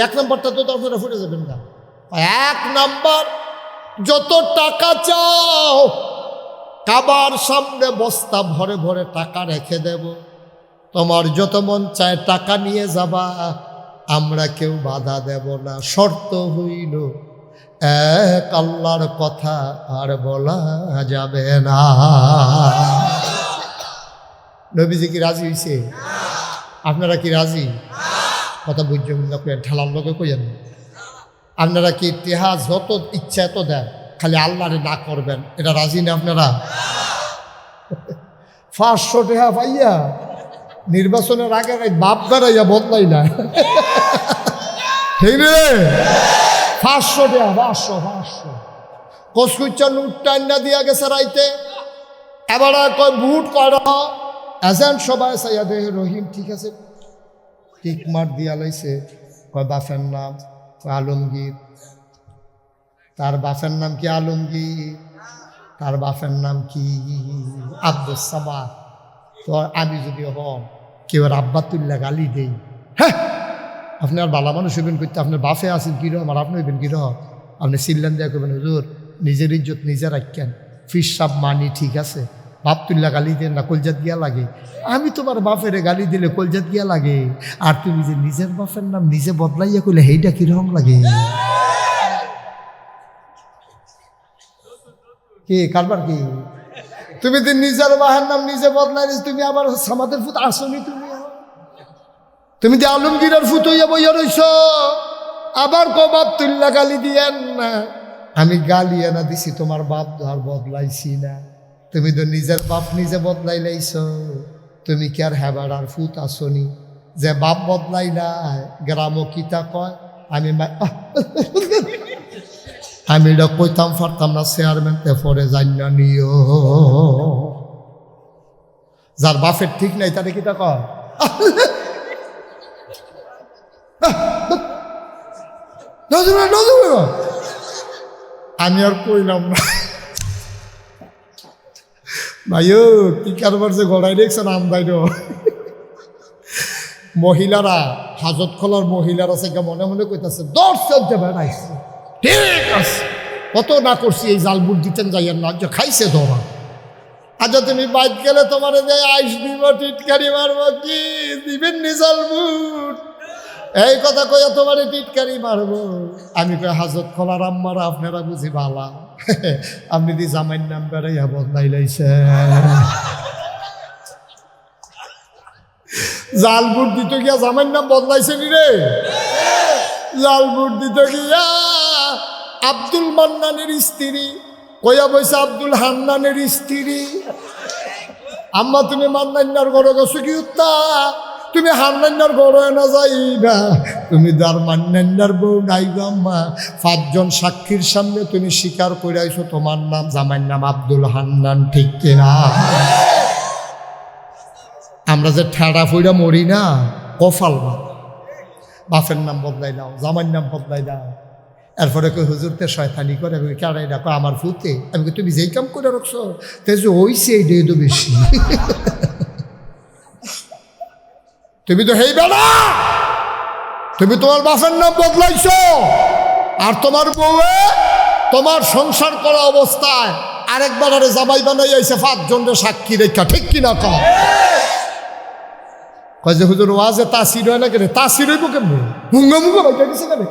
1 নম্বরটা তো আপনারা ফুটে যাবেন না। 1 নম্বর, যত টাকা চাও কাবার সামনে বস্তা ভরে ভরে টাকা রেখে দেব, তোমার যত মন চায় টাকা নিয়ে যাবা, আমরা কেউ বাধা দেব না। শর্ত হইল এক আল্লাহর কথা আর বলা যাবে না। নবীজি কি রাজি হইছে? আপনারা কি রাজি? কথা বুঝছেন না? কইেন ঠেলার লোকে কইেন। আপনারা কি টেহা যত ইচ্ছা এত দেন, খালি আল্লাহরে না করবেন, এটা রাজি না আপনারা? 500 টাকা পাইয়া নির্বাচনের আগে বাপ বেড়াইয়া বদলাই না, ঠিক রে? 500 টাকা, 500 কসকুচ্চা নোট টান্না দিয়া গেছে রাইতে। এবার কয় বুট করা এজেন্ট সবাই চাইয়া দেহে রহিম ঠিক আছে, টিক মার দিয়া লাইছে। কয় বাপের নাম আলমগীর। তার বাপের নাম কি আলমগীর? তার বাপের নাম কি আব্দুস সামাদ। তো আমি যদি হন কেউ আব্বাতুল্লাহ গালি দেই, হ্যাঁ আপনি আর বালা মানুষ হইবেন করতে, আপনার বাপে আছেন কিরকম আর আপনি হইবেন কিরকম? আপনি সিল্লান দিয়া করবেন হুজুর নিজের ইজ্জত নিজে রাখেন, ফিস সাপ মানি ঠিক আছে, বাপ তুল্লা গালি দেন না, কলজাত গিয়া লাগে। আমি তোমার বাপের গালি দিলে কলজাত গিয়া লাগে, আর তুমি যে নিজের বাপের নাম নিজে বদলাইয়া করলে সেইটা কিরকম লাগে? কি কারবার কি? তুমি তো নিজের বাহের নাম নিজে বদলাই, তুমি আবার সামাদের ফুট আসনি, তুমি তো আলমগীরের ফুট হইয়া বইয়া রইছ, আবার কো বাপ তুল্লা গালি দিয়েন না। আমি গালি এনা দিছি, তোমার বাপ ধর বদলাইছি না, তুমি তো নিজের বাপ নিজে বদলাই লাইছ। তুমি কি আর হেবার আর ফুট আসনি যে বাপ বদলাই নাই? গ্রামও কিতা কয়, আমি এটা কইতাম পারতাম না, চেয়ারম্যান পরে জান্না নিও। যার বাপের ঠিক নাই তারে কিতা কয়? আমি আর কইলাম না। ভাইও কি কারবার যে গড়াই দেখছেন আমদাইর মহিলারা, হাজত খোলার মহিলারা থেকে মনে মনে কইতাছে 10 চলতে বেড়াইছে, ঠিক আছে কত না করছি, এই জাল বুট দিতেন যাইয়ার না, খাইছে ধরা। আচ্ছা তুমি বাইক গেলে তোমার যে আইস দিব, টিটকারি মারবো, কি দিবেন নি জাল বুট? এই কথা কইয়া তোমার টিটকারি মারবো। আমি কই হাজত খোলার আম্মারা আপনারা বুঝি বালা, আপনি দি জামাইর নাম বেড়াইয়া বদলাই লাইছে। জাল বুট দিতে গিয়া জামাইর নাম বদলাইছে নি রে? জাল বুট দিতে গিয়া আব্দুল মান্নানের স্ত্রী কইয়া বইছে আব্দুল হান্নানের স্ত্রী। আম্মা তুমি মান্নান্নার ঘরে গেছো কি উত্তা? তুমি হান্নান্নার ঘরে না যাইবা, তুমি তার মান্নান্নার বউ নাইবা। আম্মা 5 জন সাক্ষীর সামনে তুমি স্বীকার করে আইছো তোমার নাম জামাইর নাম আব্দুল হান্নান, ঠিক কিনা? আমরা যে ঠেড়া ফইরা মরি না, কফাল বাপের নাম বদলাই দাও, জামাইর নাম বদলাই দাও। এরপরে কই হুজুরতে শয়তানি করে কেড়াই ডাকো আমার ফুতে। আমি কই তুমি যেই কাম করে রাখছো তেজো হইছে এইটাই তো বেশি। তুমি তো হেই বেড়া, তুমি তোমার বাপের নাম বদলাইছো, আর তোমার বউয়ে তোমার সংসার করা অবস্থায় আরেকবার আরে জামাই বানাই আইছে 5 জনের সাক্ষী রেখা, ঠিক কিনা? কয় যে হুজুর ওয়াজে তাসির হয় না কেন? তাসির হইব কেমন? মুঙ্গা মুঙ্গা বাইটা গেছে কেন?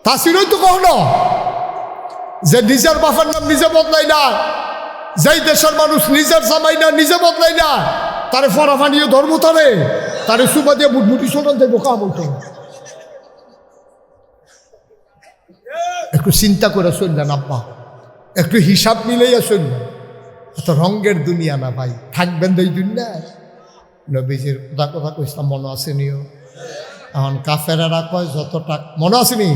তাসির হইতো কখনো যে নিজের বাপের নাম নিজে বদলাই না, যেই দেশের মানুষ নিজের জামাই না নিজে বদলাই না, তারে ফরাফানিও ধর্ম, তারে সুবা দিয়ে বুটবুটি শোনান দেবো কাম হইতো। একটু চিন্তা করে চললেন আব্বা, একটু হিসাব মিলেই আসুন, এত রঙ্গের দুনিয়া না ভাই, থাকবেন তো এই দুনিয়ায়। নবীজির কথা কইসলাম মনে আসেনিও, এখন কাফেরারা কয় যত টাকা, মনে আসেনি,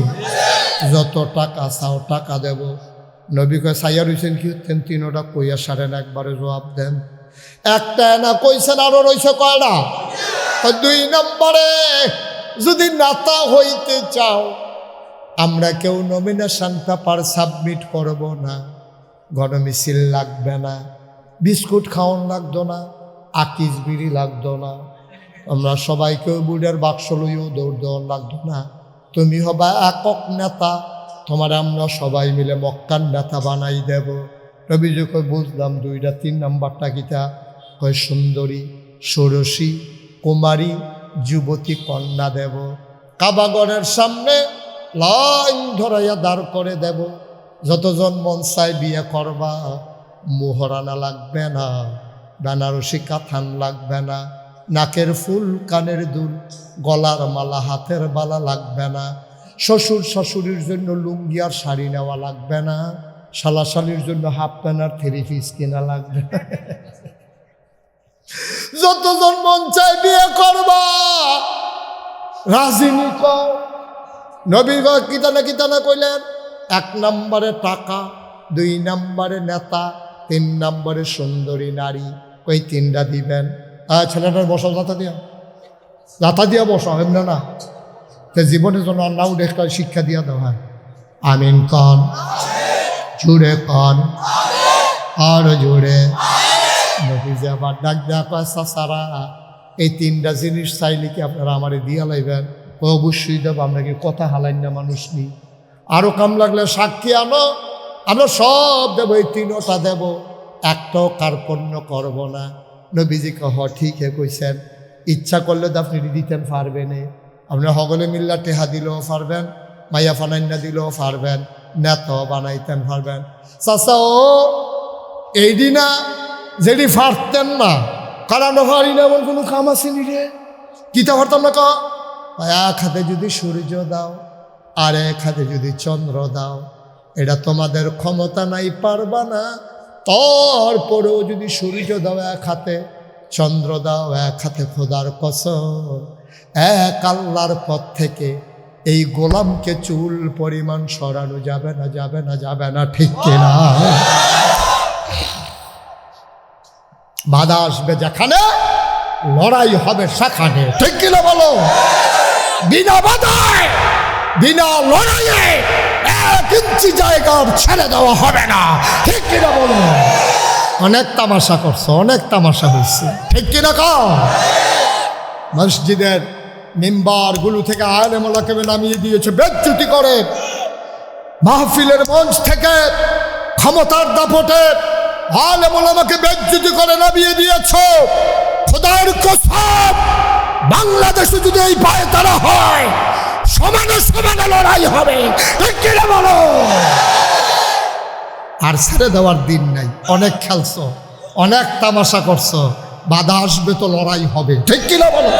যত টাকা চাও টাকা দেব। নবী কয় সাইয়া রয়েছেন কি হচ্ছেন, তিনোটা কইয়া সারেন, একবারে জবাব দেন। একটা না কইছেন, আরো রয়েছে কয়টা? 2 নম্বরে যদি নেতা হইতে চাও, আমরা কেউ নমিনেশন পেপার সাবমিট করব না, গণমিছিল লাগবে না, বিস্কুট খাওয়ান লাগতো না, আকিস বিড়ি লাগতো না, আমরা সবাইকেও বুড়ের বাক্স লইও দৌড় দেওয়ান লাগতো না। তুমি হবা একক নেতা, তোমার আমরা সবাই মিলে মক্কার নেতা বানাই দেব। নবীজি কই বুঝলাম 2টা, 3 নাম্বারটা কিতা? কয় সুন্দরী, ষোড়শী, কুমারী, যুবতী কন্যা দেব, কাবাগরের সামনে লাইন ধরাইয়া দাঁড় করে দেব, যতজন মন চায় বিয়ে করবা, মোহরানা লাগবে না, বেনারসি কাথান লাগবে না, নাকের ফুল, কানের দুল, গলার মালা, হাতের বালা লাগবে না, শ্বশুর শাশুড়ির জন্য লুঙ্গি আর শাড়ি নেওয়া লাগবে না, শালাশালির জন্য হাফ প্যান্ট আর 3 পিস কেনা লাগবে না, যতজন মন চায় বিয়ে করবা রাজিনী কও। নবী কিতানা কইলেন, 1 নম্বরে টাকা, 2 নম্বরে নেতা, 3 নম্বরে সুন্দরী নারী। কই 3টা দিবেন? ছেলেটার বসাও লাতা দিয়া বসাও, এমনি না, জীবনের জন্য আল্লাহ শিক্ষা দিয়া দেওয়া হয়। আমিন কন, জুড়ে কন, আর জুড়ে। নবীজি আবার ডাক দেওয়া সারা, এই 3টা জিনিস চাইলে কি আপনারা আমারে দিয়া লাইবেন? অবশ্যই দেব, আমরা কি কথা হালাইন না মানুষ নি। আরো কাম লাগলে সাক্ষী আনো, আমরা সব দেব, এই 3টা দেব, একটাও কার্পণ্য করব না। নবীজি কহ ঠিক কইছেন, ইচ্ছা করলে তো আপনি দিতেন পারবেন, আপনি হগলে মিল্লা টেহা দিলেও পারবেন, মাইয়া ফানাইনা দিলেও পারবেন, নেতাও বানাইতেন পারবেন। চাচা ও এই দিনা যেটি পারতেন না, কারণ পারি না এমন কোনো কাম আসেনি রে, কিতা পারতাম না? এক হাতে যদি সূর্য দাও, আর এক হাতে যদি চন্দ্র দাও, এটা তোমাদের ক্ষমতা নাই, পারবা না। তারপরেও যদি সূর্য দাও এক হাতে, চন্দ্র দাও এক হাতে, খোদার কসম এক আল্লাহর পথ থেকে এই গোলামকে চুল পরিমাণ সরানো যাবে না, যাবে না, যাবে না, ঠিক কিনা? বাধা আসবে যেখানে, লড়াই হবে সেখানে, ঠিক কিনা বলো? বিনা বাধায়, বিনা লড়াইয়ে 1 ইঞ্চি জায়গা ছেড়ে দেওয়া হবে না, ঠিক কিনা বলো? অনেক তামাশা করছো, অনেক তামাশা হয়েছে, ঠিক কিনা কও? মসজিদের মিম্বারগুলো থেকে আলেম ওলামাকে নামিয়ে দিয়েছে, বেজ্জতি করে। মাহফিলের মঞ্চ থেকে ক্ষমতার দাপটে আলেম ওলামাকে বেজ্জতি করে নামিয়ে দিয়েছো। খোদার কসম, বাংলাদেশে যদি এই পায়ে তারা হয়, সমানে সমানে লড়াই হবে, ঠিক কিনা বলো? আর ছেড়ে দেওয়ার দিন নাই। অনেক খেলছো, অনেক তামাশা করছো, বাধা আসবে তো লড়াই হবে, ঠিক কিনা বলো?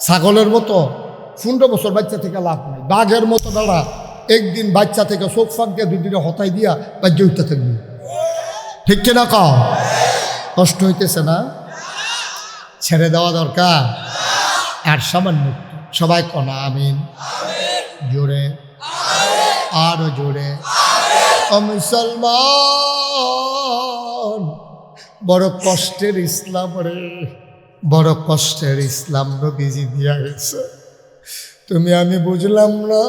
ছাগলের মতো 15 বছর বাচ্চা থেকে লাভ নেই, বাঘের মতো দাঁড়া, একদিন বাচ্চা থেকে চোখ ফাঁক দিয়ে 2 দিনে হতাই দিয়া বাচ্চা উঠতে থাকবি, ঠিক কিনা কও? কষ্ট হইতেছে না? ছেড়ে দেওয়া দরকার। আর সামান্য সবাই কনা আমিন, জোরে, আরো জোরে। ও মুসলমান, বড় কষ্টের ইসলাম রে, বড় কষ্টের ইসলাম নবীজি দিয়া গেছে। তুমি আমি বুঝলাম না,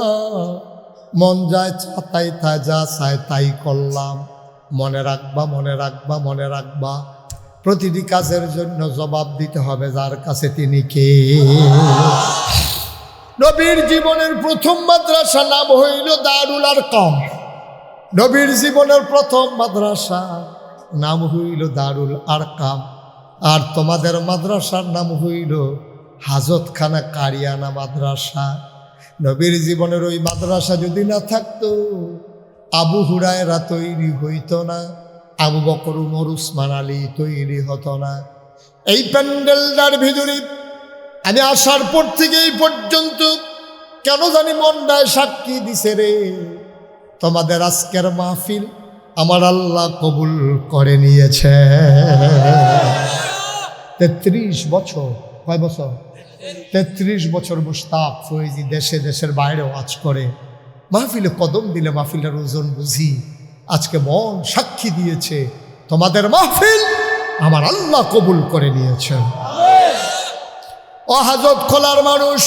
মন যায় চাতাই তা যা চায় তাই করলাম। মনে রাখবা, মনে রাখবা, মনে রাখবা, প্রতিটি কাজের জন্য জবাব দিতে হবে যার কাছে, তিনি কে? নবীর জীবনের প্রথম মাদ্রাসা নাম হইল দারুল আরকাম। নবীর জীবনের প্রথম মাদ্রাসা নাম হইল দারুল আরকাম। আর তোমাদের মাদ্রাসার নাম হইল হাজতখানা কারিয়ানা মাদ্রাসা। নবীর জীবনের ওই মাদ্রাসা যদি না থাকতো, আবু হুরায়রা তৈরি হইত না, আবু বকর, উমর, উসমান, আলী তৈরি হতো না। এই প্যান্ডেলটার ভিতরে আমি আসার পর থেকে এই পর্যন্ত কেন জানি মনটায় সাক্ষী দিছে রে, তোমাদের আজকের মাহফিল আমার আল্লাহ কবুল করে নিয়েছে। 33 বছর, কয় বছর? 33 বছর মুশতাক ফয়েজি দেশে দেশের বাইরে ওয়াজ করে, মাহফিলে কদম দিলে মাহফিলের ওজন বুঝি। আজকে মন সাক্ষী দিয়েছে তোমাদের মাহফিল আমার আল্লাহ কবুল করে নিয়েছেন। ও হাজত খোলার মানুষ,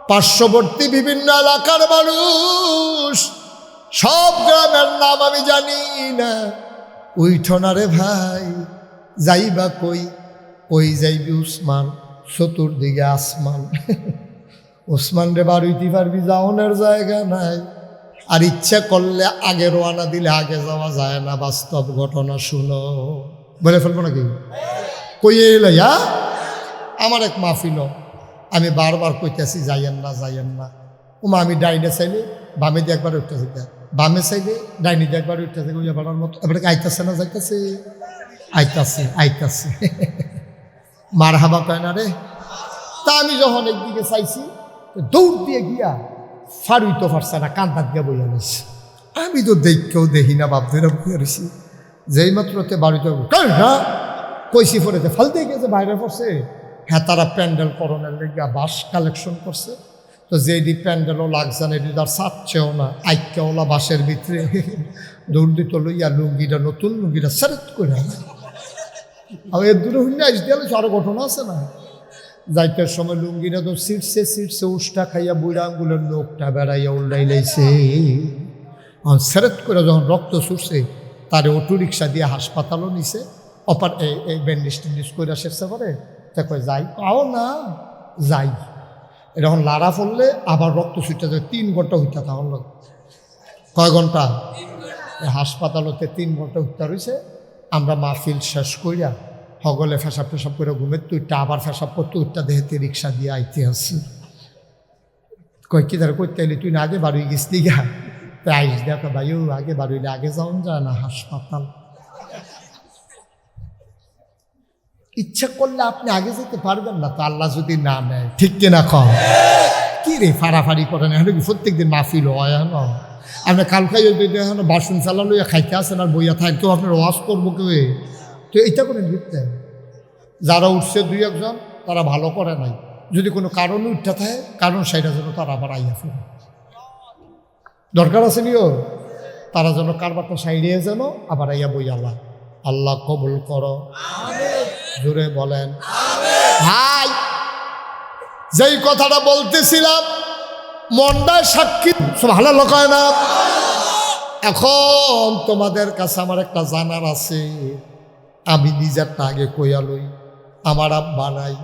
পার্শ্ববর্তী বিভিন্ন এলাকার মানুষ, সব গ্রামের নাম আমি জানি না। উইঠনা রে ভাই, যাইবা কই? কই যাইবি উসমান, চতুর্দিকে আসমান। ওসমান রে বাড়িতে পারবি, যাওনের জায়গা নাই। আর ইচ্ছা করলে আগে রোয়ানা দিলে আগে যাওয়া যায় না। বাস্তব ঘটনা শুনো, বলে ফেলবো নাকি? কই এলাইয়া আমার এক মাহফিল, আমি বারবার কইতেছি যাইয়েন না যাইয়েন না। ওমা আমি ডাইনে চাইলে বামে দিয়ে একবার উঠতেছে, বামে চাইলে ডাইনে দিয়ে একবার উঠতেছে, ওই এবার মতো এবার আইতাছে না যাইতেছে, আইতাছে আইতাছে। মার হাবা কয় না রে। তা আমি যখন একদিকে চাইছি, দৌড় দিয়ে গিয়া ফারুই তো পারছে না, কান্দার দিয়ে বইয়া নিছি। আমি তো দেখকেও দেখি না, বাপ ধরে বইয়া রয়েছি। যেই মাত্রতে বাড়িতে না কইসি ফোরেতে ফালতে গেছে, বাইরে পড়ছে। হ্যাঁ, তারা প্যান্ডেল করণের লেগিয়া বাস কালেকশন করছে। তো যেডি প্যান্ডেলও লাগছে না, এটি তার চাচ্ছেও না, আইক্যাওলা বাসের ভিতরে দৌড় দিত লইয়া লুঙ্গিটা, নতুন লুঙ্গিটা সেরেট করে। আর এর দূরে হইলে আইস দিয়ে আরো ঘটনা আছে না। যাইতের সময় লুঙ্গিটা তো সিটছে সিটছে, উষ্টা খাইয়া বুড়া আঙ্গুলের লোকটা বেড়াইয়া উল্টাই লাইছে। সেরেট করে যখন রক্ত ছুটছে, তারে অটো রিক্সা দিয়ে হাসপাতালও নিছে। অপার এই ব্যান্ডেজ টেন্ডেজ করে শেষে করে কয় যাই, পাও না যাই। এরকম লাড়া পড়লে আবার রক্ত ছুটতে যায়। 3 ঘন্টা হইতে তখন কয় ঘন্টা হাসপাতালতে 3 ঘন্টা হইতে রয়েছে। আমরা মাহফিল শেষ করিয়া হগলে ফেসাব টেসাব করে ঘুমের তুইটা আবার ফেসাব করতে উঠটা দেহেতে রিক্সা দিয়ে আইতে আসি। কয় কি ধরে করতে এলি, তুই না আগে বাড়ি গেছিলি গা? তো আইস দেখো ভাই, ও আগে বাড়িলে আগে যাওন যায় না হাসপাতাল। ইচ্ছা করলে আপনি আগে যেতে পারবেন না, তো আল্লাহ যদি না নেয়, ঠিক কিনা কম? কি রে ফাড়াফাড়ি করেন? এখন কি প্রত্যেকদিন মাহফিল হয়? না আপনার কাল খাই এখন বাসন চালা লইয়া খাইতে আসেন আর বইয়া থাকতেও আপনার ওয়াজ করবো কেউ? তো এইটা করে লিখতে যারা উঠছে 2-1 জন, তারা ভালো করে নাই। যদি কোনো কারণে উঠতে থাকে, কারণ সেটা যেন তারা আবার আইয়া ফেরে দরকার আছে নিও, তারা যেন কারবারটা সাইডে যেন আবার আইয়া বই। আল্লাহ আল্লাহ কবুল করো, জোরে বলেন ভাই। যেই কথাটা বলতেছিলাম, মনটায় সাক্ষী ভালো লোকায় না। এখন তোমাদের কাছে আমার একটা জানার আছে, আমি নিজেরটা আগে কইয়া লই। আমার আব্বা নাই,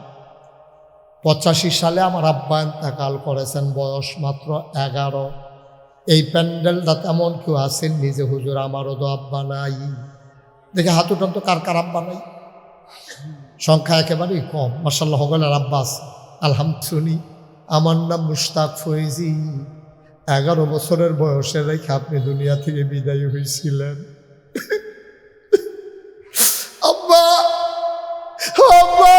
85 সালে আমার আব্বা ইন্তেকাল করেছেন, বয়স মাত্র 11। এই প্যান্ডেলটা তেমন কেউ আছেন নিজে, হুজুর আমারও তো আব্বা নাই। দেখে হাত উঠান তো, কার কার আব্বা নাই? সংখ্যা একেবারেই কম। মাশাআল্লাহ হগলের আব্বা আছে, আলহামদুলিল্লাহ। আমার নাম মুশতাক ফয়েজি। 11 বছরের বয়সে রেখে আপনি দুনিয়া থেকে বিদায় হয়েছিলেন। আব্বা আব্বা,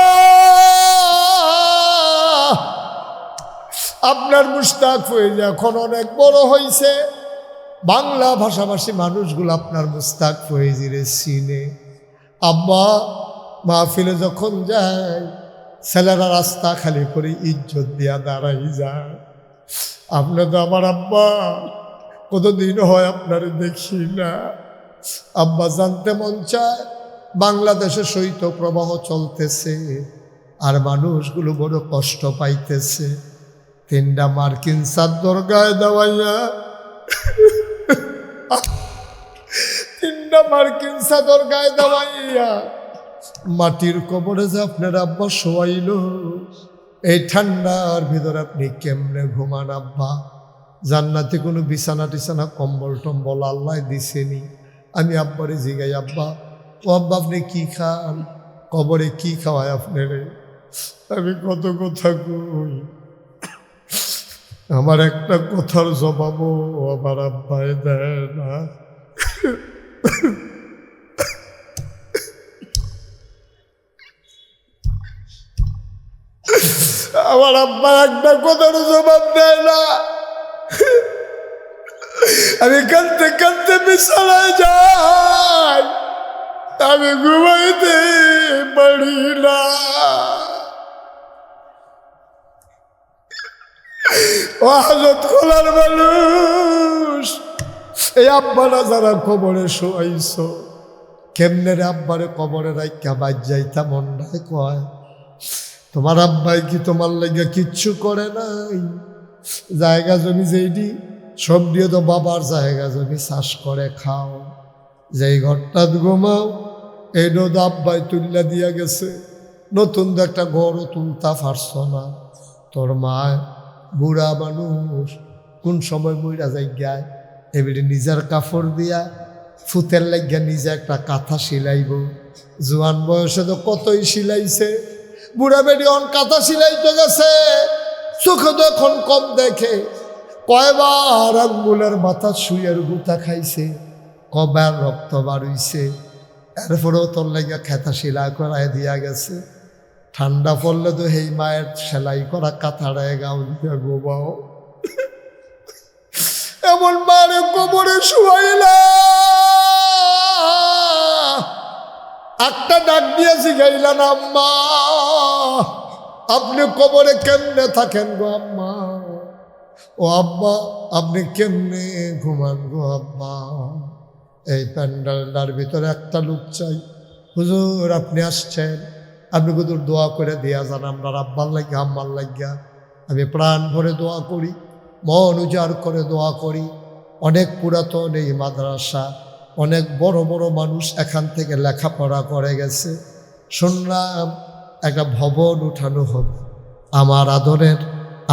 আপনার মুশতাক ফয়েজি এখন অনেক বড় হয়েছে। বাংলা ভাষাভাষী মানুষগুলো আপনার মুশতাক ফয়েজিরে চিনে। আব্বা মাহফিলে যখন যায়, ছেলেরা রাস্তা খালি করে ইজ্জত দিয়া দাঁড়াই যায়। আপনি তো আমার আব্বা, কতদিন হয় আপনার দেখি না। আব্বা জানতে মন চায়, বাংলাদেশে শৈত্য প্রবাহ চলতেছে আর মানুষগুলো বড় কষ্ট পাইতেছে। 3টা মার্কিন চাদর গায়ে দেওয়াইয়া, 3টা মার্কিন চাদর গায়ে দেওয়াইয়া মাটির কবরে যে আপনার আব্বা শোয়াইল, এই ঠান্ডার ভিতরে আপনি কেমনে ঘুমান আব্বা? জান্নাতে কোনো বিছানা টিছানা কম্বল টম্বল আল্লাহ দিছেনি? আমি আব্বারে জিগাই, আব্বা ও আব্বা আপনি কি খান? কবরে কি খাওয়ায় আপনারে? আমি কত কথা কই, আমার একটা কথার জবাবও আমার আব্বায় দেয় না। আমার আব্বা একটা কথার জবাব দেয় না। আমি কাঁদতে কাঁদতে বিছানায় যাই, আমি ঘুমাইতে পারি না। ও হাজত খোলার মানুষ, এই আব্বারা যারা কবরে শোয়াইছ, কেমনে রে আব্বারে কবরে রাইখা বাজ যাইতা মনটায় কয়, তোমার আব্বাই কি তোমার লাগে কিচ্ছু করে নাই? জায়গা জমি যেইটি সব দিয়ে তো বাবার জায়গা জমি চাষ করে খাও, যেই ঘরটা ঘুমাও এই রোদ আব্বাই তুল্লা দিয়া গেছে, নতুন একটা ঘরও তুলতা পারছ না। তোর মা বুড়া মানুষ, কোন সময় মইরা যাই গায়, এবারে নিজের কাপড় দিয়া ফুতের লাগিয়া নিজে একটা কাঁথা সিলাইব। জোয়ান বয়সে তো কতই সিলাইছে, বুড়া বেড়ি অন কাঁথা সিলাইতে গেছে, চোখে তো এখন কম দেখে, কয়বার আঙ্গুলের মাথা শুয়ের গুতা খাইছে, কবার রক্ত বাড়ইছে, এরপরেও তোর লাগিয়া খেতা সিলাই করায় দিয়া গেছে। ঠান্ডা পড়লে তো সেই মায়ের সেলাই করা কাঁথাড়ায় গাও দিয়া গোবাও। এমন মারে কবরে শুয়াইলা, একটা ডাক দিয়ে শিখাইলেন, আম্মা আপনি কবরে কেমনে থাকেন গো আম্মা? ও আব্বা আপনি কেমনে ঘুমান গো আব্বা? এই প্যান্ডেলটার ভিতরে একটা লোক চাই, হুজুর আপনি আসছেন, আপনি হুজুর দোয়া করে দিয়া যান আপনার আব্বার লাগিয়া আম্মার লাগিয়া। আমি প্রাণ ভরে দোয়া করি, মন উজাড় করে দোয়া করি। অনেক পুরাতন এই মাদ্রাসা, অনেক বড় বড় মানুষ এখান থেকে লেখাপড়া করে গেছে। শুনলাম একটা ভবন উঠানো হবে।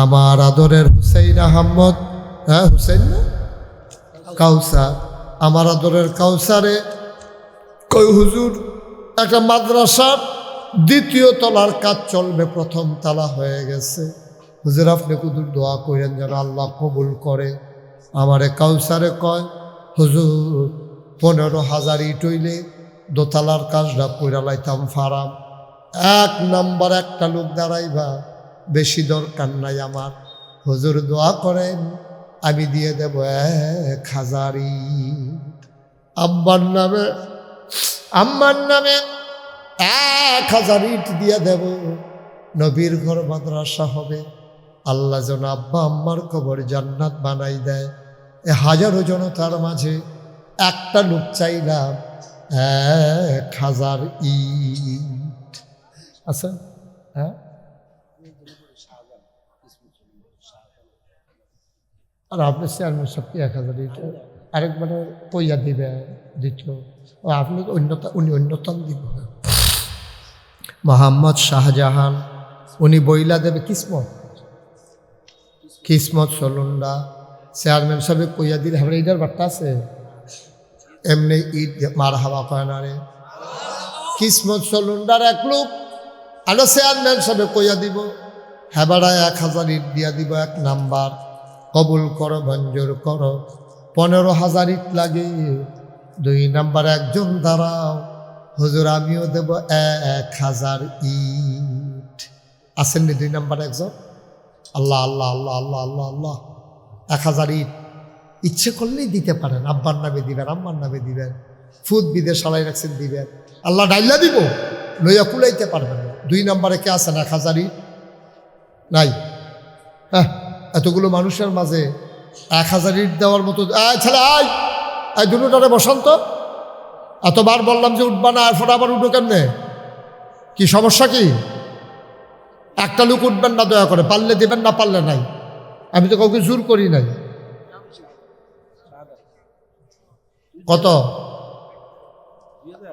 আমার আদরের হুসেইন আহমদ, হ্যাঁ হুসেইন না কাউসার, আমার আদরের কাউসারে কই হুজুর একটা মাদ্রাসার দ্বিতীয় তলার কাজ চলবে, প্রথম তলা হয়ে গেছে। হুজুর আপনি কুদুর দোয়া করেন যেন আল্লাহ কবুল করে। আমারে কাউসারে কয়, হুজুর 15,000 ইট হইলে দোতলার কাজটা কইরা লাইতাম ফারাম। 1 নাম্বার একটা লোক দাঁড়াইবা, বেশি দরকার নাই আমার। হুজুর দোয়া করেন আমি দিয়ে দেব 1,000 ইট। আম্মার নামে 1,000 ইট দিয়ে দেব, নবীর ঘর মাদ্রাসা হবে। আল্লাহ যেন আব্বা আম্মার কবর জান্নাত বানাই দেয়। হাজারো জনতার মাঝে একটা লোক চাইলাম 1,000 ইট। আচ্ছা হ্যাঁ, আর আপনি চেয়ারম্যান সবকে 1,000 ইট আরেকবারে কইয়া দিবে দিত, আপনি উনি অন্যতম দিব। মোহাম্মদ শাহজাহান উনি বইলা দেবে কিসমত সলুন্ডা চেয়ারম্যান সাহেব কইয়া দিলে আমরা ইটার বার্তা আছে, এমনি ঈদ মার হাওয়া কয় না রে। কিসমত সলুন্ডার এক লোক আর চেয়ারম্যান সাহেব কইয়া দিব, হেবাড়া 1,000 ইট দিয়া দিব। 1 নাম্বার কবুল করো, মঞ্জুর করো। 15,000 ইট লাগে। 2 নাম্বার একজন দাঁড়াও, হুজুর আমিও দেব 1,000 ইট। আসেননি 2 নাম্বার একজন? আল্লাহ আল্লাহ আল্লাহ আল্লাহ আল্লাহ আল্লাহ। 1,000 ইট ইচ্ছে করলেই দিতে পারেন, আব্বার নামে দিবেন, আম্মার নামে দিবেন, ফুদ বিদেশ সালাই রাখছেন দিবেন, আল্লাহ ডাইলা দিব, লইয়া কুলাইতে পারবেন না। 2 নাম্বারে কে আছেন 1,000 ইট? নাই। হ্যাঁ, এতগুলো মানুষের মাঝে 1,000 ইট দেওয়ার মতো ছেলে আয় দুটোটারে বসন্ত। এতবার বললাম যে উঠবা না, এরপর আবার উঠো কেমনে? কি সমস্যা কি? একটা লোক উঠবেন না দয়া করে, পারলে দেবেন না পারলে নাই। আমি তো কাউকে জোর করি নাই। কত?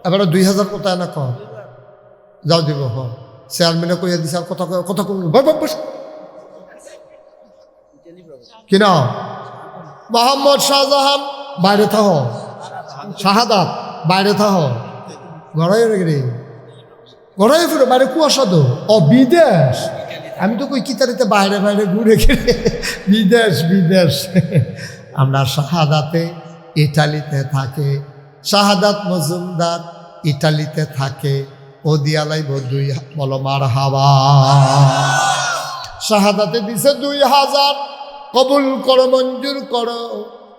এবারে 2,000 কোথায় না কম যাও দিব। হ চেয়ারম্যানে কইয়া দিছে, আর কথা কম কিনা। মোহাম্মদ শাহজাহান বাইরে থাহ, শাহাদাত বাইরে থাহ, গড়াই রে গড়াই ফিরে বাইরে কুয়াশা দো। বিদেশ, আমি তো কই কিতারিতে বাইরে বাইরে ঘুরে গেলে বিদেশ। আমরা শাহাদাতে ইটালিতে থাকে, শাহাদাত মজুমদার ইটালিতে থাকে। ও দিয়ালাইব 2 বলো মার হাওয়া। শাহাদাতে দিছে 2,000, কবুল করো মঞ্জুর করো।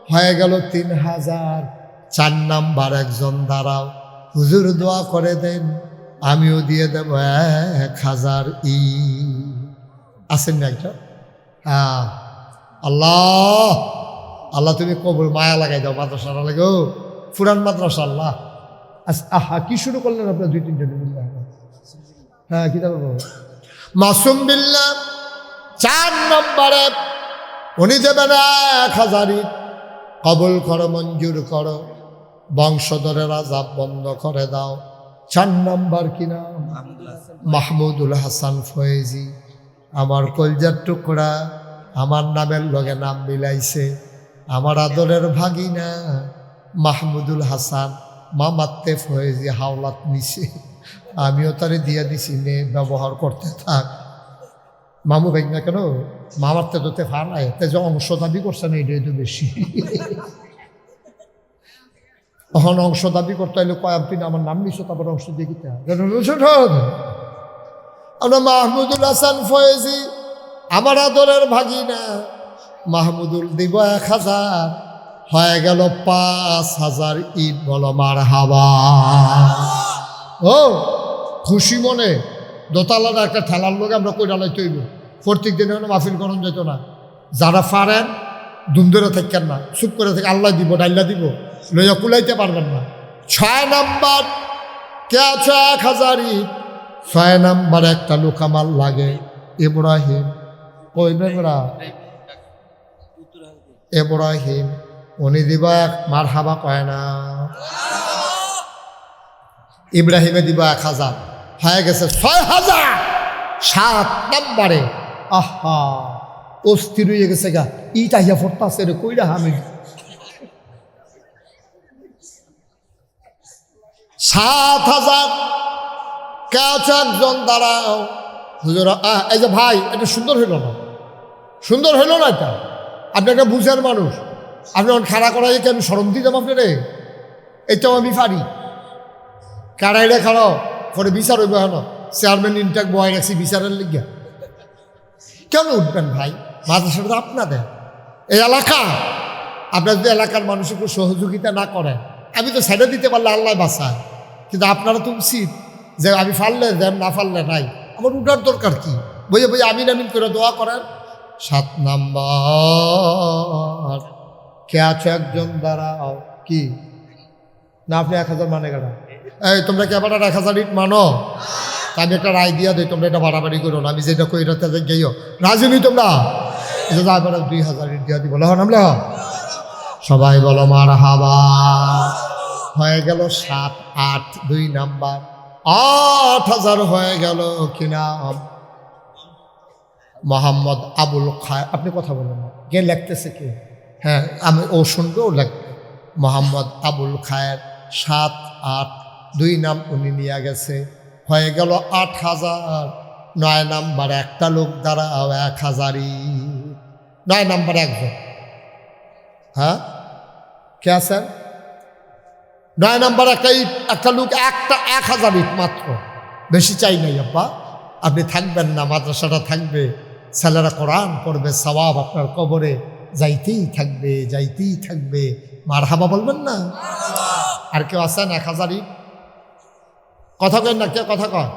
হয়ে গেল 3000। 4 নাম্বার একজন দাঁড়াও, হুজুর দোয়া করে দেন, আমিও দিয়ে দেব 1000 আসেন না একজন? হ্যাঁ, আল্লাহ আল্লাহ তুমি কবুল মায়া লাগাই দাও মাদ্রাসা লাগে, ফুরান মাদ্রাসা আল্লাহ। আহা কি শুরু করলেন আপনার 2-3 জন? হ্যাঁ কি দেবো মাসুম বিল্লাহ। 4 নম্বরে উনি দেবেন 1000। কবুল করো, মঞ্জুর করো, বংশধরের আযাব বন্ধ করে দাও। 4 নম্বর কি নাম? মাহমুদুল হাসান ফয়েজি। আমার কলজার টুকরা, আমার নামের লগে নাম মিলাইছে, আমার আদরের ভাগিনা মাহমুদুল হাসান মামাত্তে ফয়েজি হাওলাত নিছে, আমিও তারে দিয়ে দিছি, নে ব্যবহার করতে থাক। মামু ভাই না কেন মামারতে তোতে ফানায়, তে যে অংশ দাবি করছে না এটাই তো বেশি। তখন অংশ দাবি করতে হলে কয়েকদিন আমার নাম নিছো, তারপর অংশ দিয়ে দিতে আমরা মাহমুদুল হাসান ফয়েজি আমার আদরের ভাগিনা মাহমুদুল দিব 1000। হয়ে গেল 5000 ঈদ। বলো মারহাবা। ও খুশি মনে দোতলার একটা ঠেলার লোক আমরা কইরালাই তৈব, প্রত্যেক দিনে মাহফিল করণ যেত না। যারা পারেন দুম ধরে থাকেন না, চুপ করে থেকে আল্লাহ দিব ডাইল্লা দিব, লইয়া কুলাইতে পারবেন না। 6 নাম্বার কে আছে 1000 ঈদ। 6 নাম্বার একটা লোক আমার লাগে, ইব্রাহিম। কই বেগরা ইব্রাহিম, উনি দিবা মারহাবা কয় না? ইব্রাহিমে দিবা 1000। হয়ে গেছে 6000। 7 নাম্বারে আহা অস্থির হয়ে গেছে গা, ইটা হিয়া ফোরতাছে রে কইরা আমি। 7000। কাছে একজন দাঁড়াও, হুজুর এই যে ভাই এটা সুন্দর হইল না, সুন্দর হইল না এটা, আপনি একটা বুঝার মানুষ, আপনি খাড়া করাই কি আমি সরম দিতাম আপনারে? এটাও আমি পারি। কারাইলে খাড়ো পরে বিচার হইবে, হলো চেয়ারম্যান ইনটাক বয় রাখছি বিচারের লিগা। কেন উঠবেন ভাই? মাদ্রাসাটা আপনাদের এই এলাকা, আপনার যদি এলাকার মানুষ একটু সহযোগিতা না করেন, আমি তো সাইডে দিতে পারলে আল্লাহ বাঁচায়, কিন্তু আপনারা তো উচিত যে আমি ফাললে দেন, না ফাললে নাই, আমার উঠার দরকার কি? বইয়ে বইয়ে আমিন আমিন করে দোয়া করেন। 7 নাম্বার কে আছে একজন দাঁড়াও। কি না আপনি 1000 মানে কাটা? এই তোমরা কে আবার 1000 ইট মানো? আমি একটা রায় দিয়া দিই, তোমরা এটা বাড়াবাড়ি করো না, আমি যেটা কই এটাতে গেইও রাজি নি তোমরা? এটা যা এবার 2000 ইট দিয়া দিব, আমরা সবাই বলো মারহাবা। হয়ে গেল 7, 8। 2 নাম্বার 8000 হয়ে গেল। কি নাম? মোহাম্মদ আবুল খায়। আপনি কথা বলেন না, কে লিখতেছে কে? হ্যাঁ আমি ও শুনবে, ও লিখবে। মোহাম্মদ আবুল খায়ের 7, 8। 2 নাম উনি নিয়ে গেছে। হয়ে গেল 8000। 9 নাম্বার একটা লোক দাঁড়াও 1000। 9 নাম্বার একজন। হ্যাঁ কে আছেন? 9 নাম্বার একটা লোক, একটা 1000 ইট মাত্র, বেশি চাই নাই আব্বা। আপনি থাকবেন না, মাদ্রাসাটা থাকবে, ছেলেরা কোরআন পড়বে, সওয়াব আপনার কবরে যাইতেই থাকবে, যাইতেই থাকবে। মারহাবা বলবেন না? আর কেউ আছেন 1000 ইট? কথা কেন না, কে কথা কয়?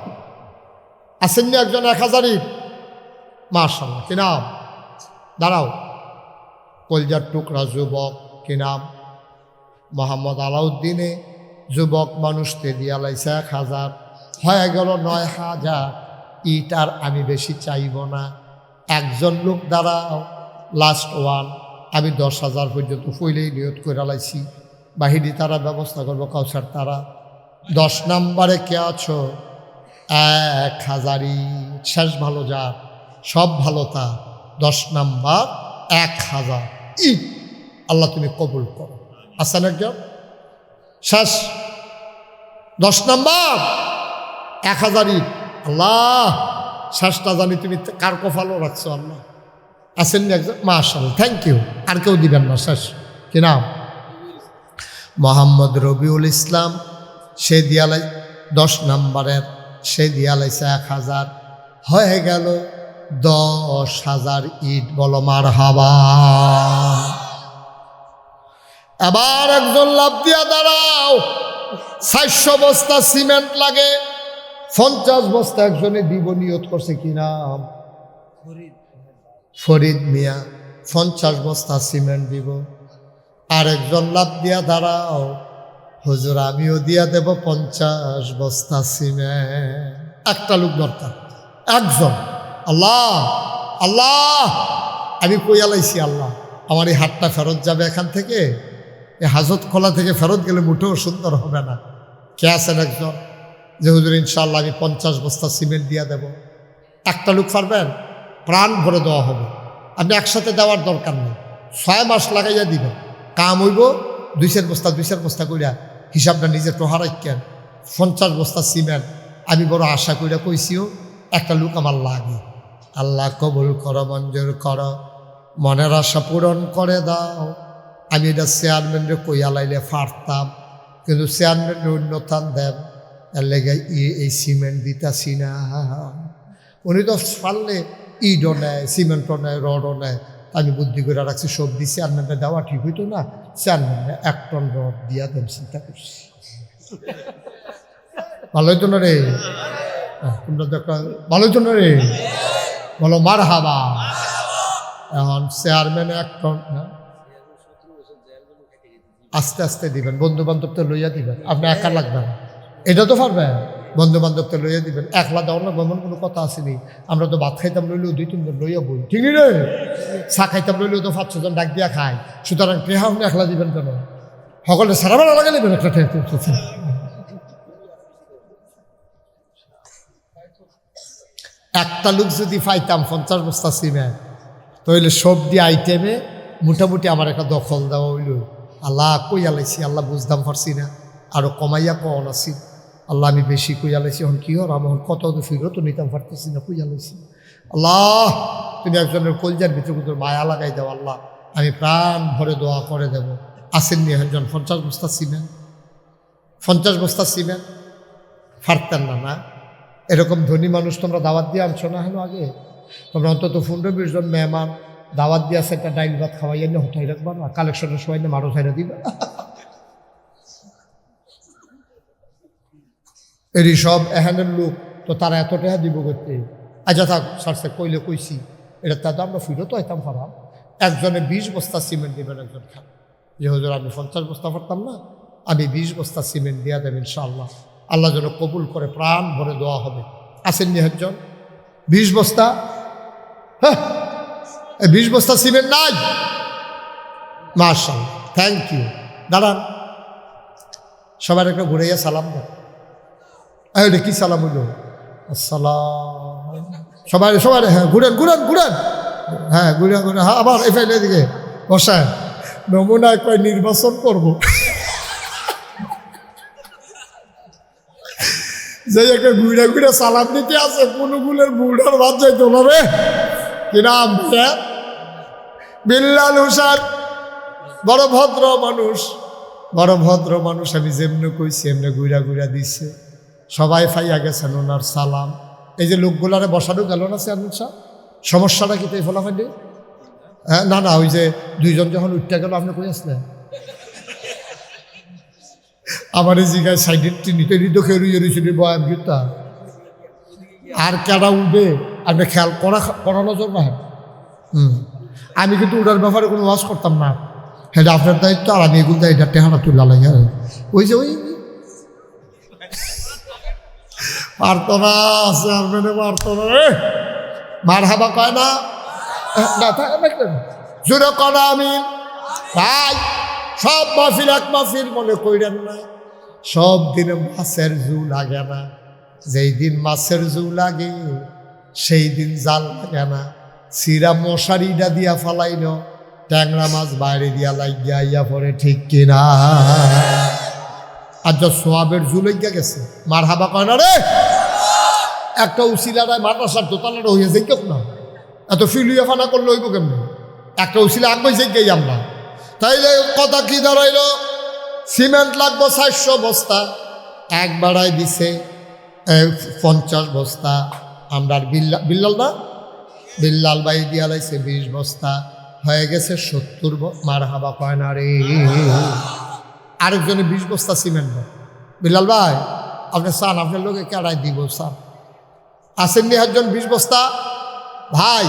আসেননি একজন 1000 ইট? মাশাআল্লাহ। কি নাম? দাঁড়াও। কলজার টুকরা যুবক। কি নাম? মোহাম্মদ আলাউদ্দিনে যুবক মানুষকে দিয়া লাইছে 1000। হয়ে গেল 9000 ইট। আর আমি বেশি চাইব না, একজন লোক দাঁড়াও, লাস্ট 1। আমি 10,000 পর্যন্ত ফইলেই নিয়ত করে লাইছি, বাহিনী তারা ব্যবস্থা করবো, কাউসার তারা। 10 নাম্বারে কে আছো? 1000 ইট। শেষ ভালো যা, সব ভালো তা। 10 নাম্বার 1000 ইট। আল্লাহ তুমি কবুল করো। আসেন একজন শেষ 10 নাম্বার 1000 ইট। আল্লাহ শেষটা জানি তুমি কার কপালও রাখছো আল্লাহ। আসেননি একজন? মাশাআল্লাহ, থ্যাংক ইউ। আর কেউ দিবেন না? শেষ। কি নাম? মোহাম্মদ রবিউল ইসলাম। সে দিয়ালাই 10 নাম্বারের, সে দিয়ালাইছে 1000। হয়ে গেল 10,000 ইট। বলো মারহাবা। আবার একজন লাভ দিয়া দাঁড়াও, 400 বস্তা সিমেন্ট লাগে, 50 বস্তা একজনে দিব নিয়ত করছে, কি নাম? ফরিদ মিয়া। 50 বস্তা সিমেন্ট দিব। আর একজন লাভ দিয়া দাঁড়াও, হুজুর আমিও দিয়া দেব 50 বস্তা সিমেন্ট। একটা লোক দরকার, একজন। আল্লাহ আল্লাহ, আমি কইয়া লাইছি, আল্লাহ আমার এই হাতটা ফেরত যাবে এখান থেকে, এই হাজত খোলা থেকে ফেরত গেলে মুঠেও সুন্দর হবে না। কে আছেন একজন যে হুজুর ইনশাআল্লাহ আমি 50 বস্তা সিমেন্ট দিয়া দেব? একটা লোক পারবেন? প্রাণ ভরে দেওয়া হবে। আপনি একসাথে দেওয়ার দরকার নেই, 6 মাস লাগাইয়া দিবেন, কাম হইব। 2 বস্তা কইরা হিসাবটা নিজে টোহারাই কেন 50 বস্তা সিমেন্ট আমি বড় আশা কইরা কইছিও, একটা লোক আমার লাগে। আল্লাহ কবুল করো, মঞ্জুর করো, মনের আশা পূরণ করে দাও। আমি এটা চেয়ারম্যানরে কইয়া লাইলে পারতাম, কিন্তু চেয়ারম্যান অন্যথান দেন, এর লেগে এই সিমেন্ট দিতাছি না। উনি তো পারলে ইটও নেয়, সিমেন্টও নেয়, রডও নেয়। আমি বুদ্ধি করে রাখছি, সব দিয়ে চেয়ারম্যানটা দেওয়া ঠিক হইতো না, চেয়ারম্যানে 1 টন রড দিয়া দেন, চিন্তা করছি। ভালো হইতো না রে? তোমরা দেখা ভালো হইতো না রে? বলো মার হাবা। এখন চেয়ারম্যানে 1 টন, আস্তে আস্তে দিবেন, বন্ধু বান্ধব তো লইয়া দিবেন, আপনি একা লাগবেন, এটা তো পারবেন। বন্ধু বান্ধব তো লইয়া দিবেন, একলা দেওয়ার না এমন কোনো কথা আসেনি। আমরা তো ভাত খাইতাম লইলেও 2-3 জন লইয়া বই, ঠিক রে? চা খাইতাম লইলেও তো 5-6 জন ডাক দিয়া খায়। সুতরাং টেহা আপনি একলা দিবেন কেন? সকলে সারা বেলা লাগাই নেবেন একটা টেহা। একটা লোক যদি পাইতাম 50 বস্তা সিমেন্ট, তাহলে সবজি আইটেমে মোটামুটি আমার একটা দখল দেওয়া হইল। আল্লাহ কইয়া লাইছি, আল্লাহ বুঝতাম পারছি না, আরো কমাইয়া কন আছি। আল্লাহ আমি বেশি কইয়া লাইছি, এখন কি হর আমার কত ফিরত নিতাম পারতেছি না, কইয়া লাইছি। আল্লাহ তুমি একজনের কলজার ভিতরে ভিতরে মায়া লাগাই দাও। আল্লাহ আমি প্রাণ ভরে দোয়া করে দেব। আসেননি একজন 50 বস্তা সিমেন্ট, 50 বস্তা সিমেন্ট ফারতেন না? না, এরকম ধনী মানুষ তোমরা দাওয়াত দিয়ে আনছো না? হেন আগে তোমরা অন্তত 15-20 জন মেহমান দাওয়াত দিয়ে আছে, একটা ডাইল ভাত খাওয়াইয়া নিয়ে হতাই রাখবা না, কালেকশনের সময় নিয়ে মারো ছাইরা দিবা। এরই সব এখানের লোক তো, তারা এত টাকা দিব করতে। আচ্ছা থাক, সারসে কইলে কইছি, এটা তাদের আমরা ফিরত হইতাম খারাপ। একজনে 20 বস্তা সিমেন্ট দেবেন, একজন খান যে হুজুর আমি 50 বস্তা পারতাম না, আমি 20 বস্তা সিমেন্ট দিয়া দেবেন ইনশাআল্লাহ। আল্লাহ যেন কবুল করে, প্রাণ ভরে দেওয়া হবে। আসেননি একজন 20 বস্তা? হ্যাঁ, 20 বস্তা সিমেন্ট নাই? মাশাআল্লাহ, থ্যাংক ইউ। দাঁড়ান, সবার একটা ঘুরাইয়া সালাম দেন। এটা কি সালাম হইল? আসসালাম। সবাই সবাই হ্যাঁ ঘুরেন ঘুরেন ঘুরেন, হ্যাঁ ঘুরেন ঘুরেন, হ্যাঁ আবার এই ফাইলে দিকে বসায়। নমুনায় কয় নির্বাচন করব, যে একটা ঘুরে ঘুরে সালাম দিতে আছে, কোনো গুলের বুড়ার ভাত যাইতো না রে। কি নাম? বিল্লাল হোসেন। বড় ভদ্র মানুষ, বড় ভদ্র মানুষ। আমি যেমনি কইছি এমনি ঘুরা ঘুরা দিচ্ছে, সবাই ফাইয়া গেছেন ওনার সালাম। এই যে লোকগুলারে বসানো গেল না চেয়ারম্যান সাহেব, সমস্যাটা কি তাই ফলা ফাইলে? হ্যাঁ না না, ওই যে 2 জন যখন উঠতে গেল, আপনি কই আসলেন? আমার এই জায়গায় সাইডের টিনিতে হৃদয় রয়েছিল বয়াম গীতা, আর কেডা উঠবে আপনি খেয়াল করা নজর রাখেন। আমি কিন্তু ওটার ব্যাপারে কোনো ওয়াজ করতাম না, হ্যাঁ আপনার দায়িত্ব। আর আমি এগুলো এটা টেহানা তুলে লাগে, ওই যে ওই পারতো না, চেয়ারম্যানে পারতো না রে। মার হাবা কয় না, জুড়ে করা আমি ভাই। সব মাহফিল এক মাহফিল মনে কইরেন না, সব দিনে মাছের জু লাগে না। যেই দিন মাছের জু লাগে সেই দিন জাল লাগে না। সিরা মশারিটা দিয়া ফালাইল, ট্যাংরা মাছ বাইরে দিয়া লাগিয়া ইয়া পরে, ঠিক কিনা? আর যা সোয়াবের জু লাগিয়া গেছে, মার হাবা কয় না রে। একটা উসিলারায় মাদ্রাসার দোতলাটা হইয়া যাই কেউ না, এত ফিলুয়া ফানা করলে হইব কেমনি? একটা উসিলা আগে যাই আমরা। তাইলে কথা কি দাঁড়াইল? সিমেন্ট লাগবো 400 বস্তা, এক বাড়াই দিছে 50 বস্তা। আমরা বিল্লাল না, বিল্লাল ভাই দিয়া লাইছে 20 বস্তা। হয়ে গেছে 70 মারহাবা কয় না রে। আরেকজনে 20 বস্তা সিমেন্ট দেয়। বিলাল ভাই আপনি চান আপনার লোকে কেড়াই দিব চান আসেননি একজন 20 বস্তা ভাই?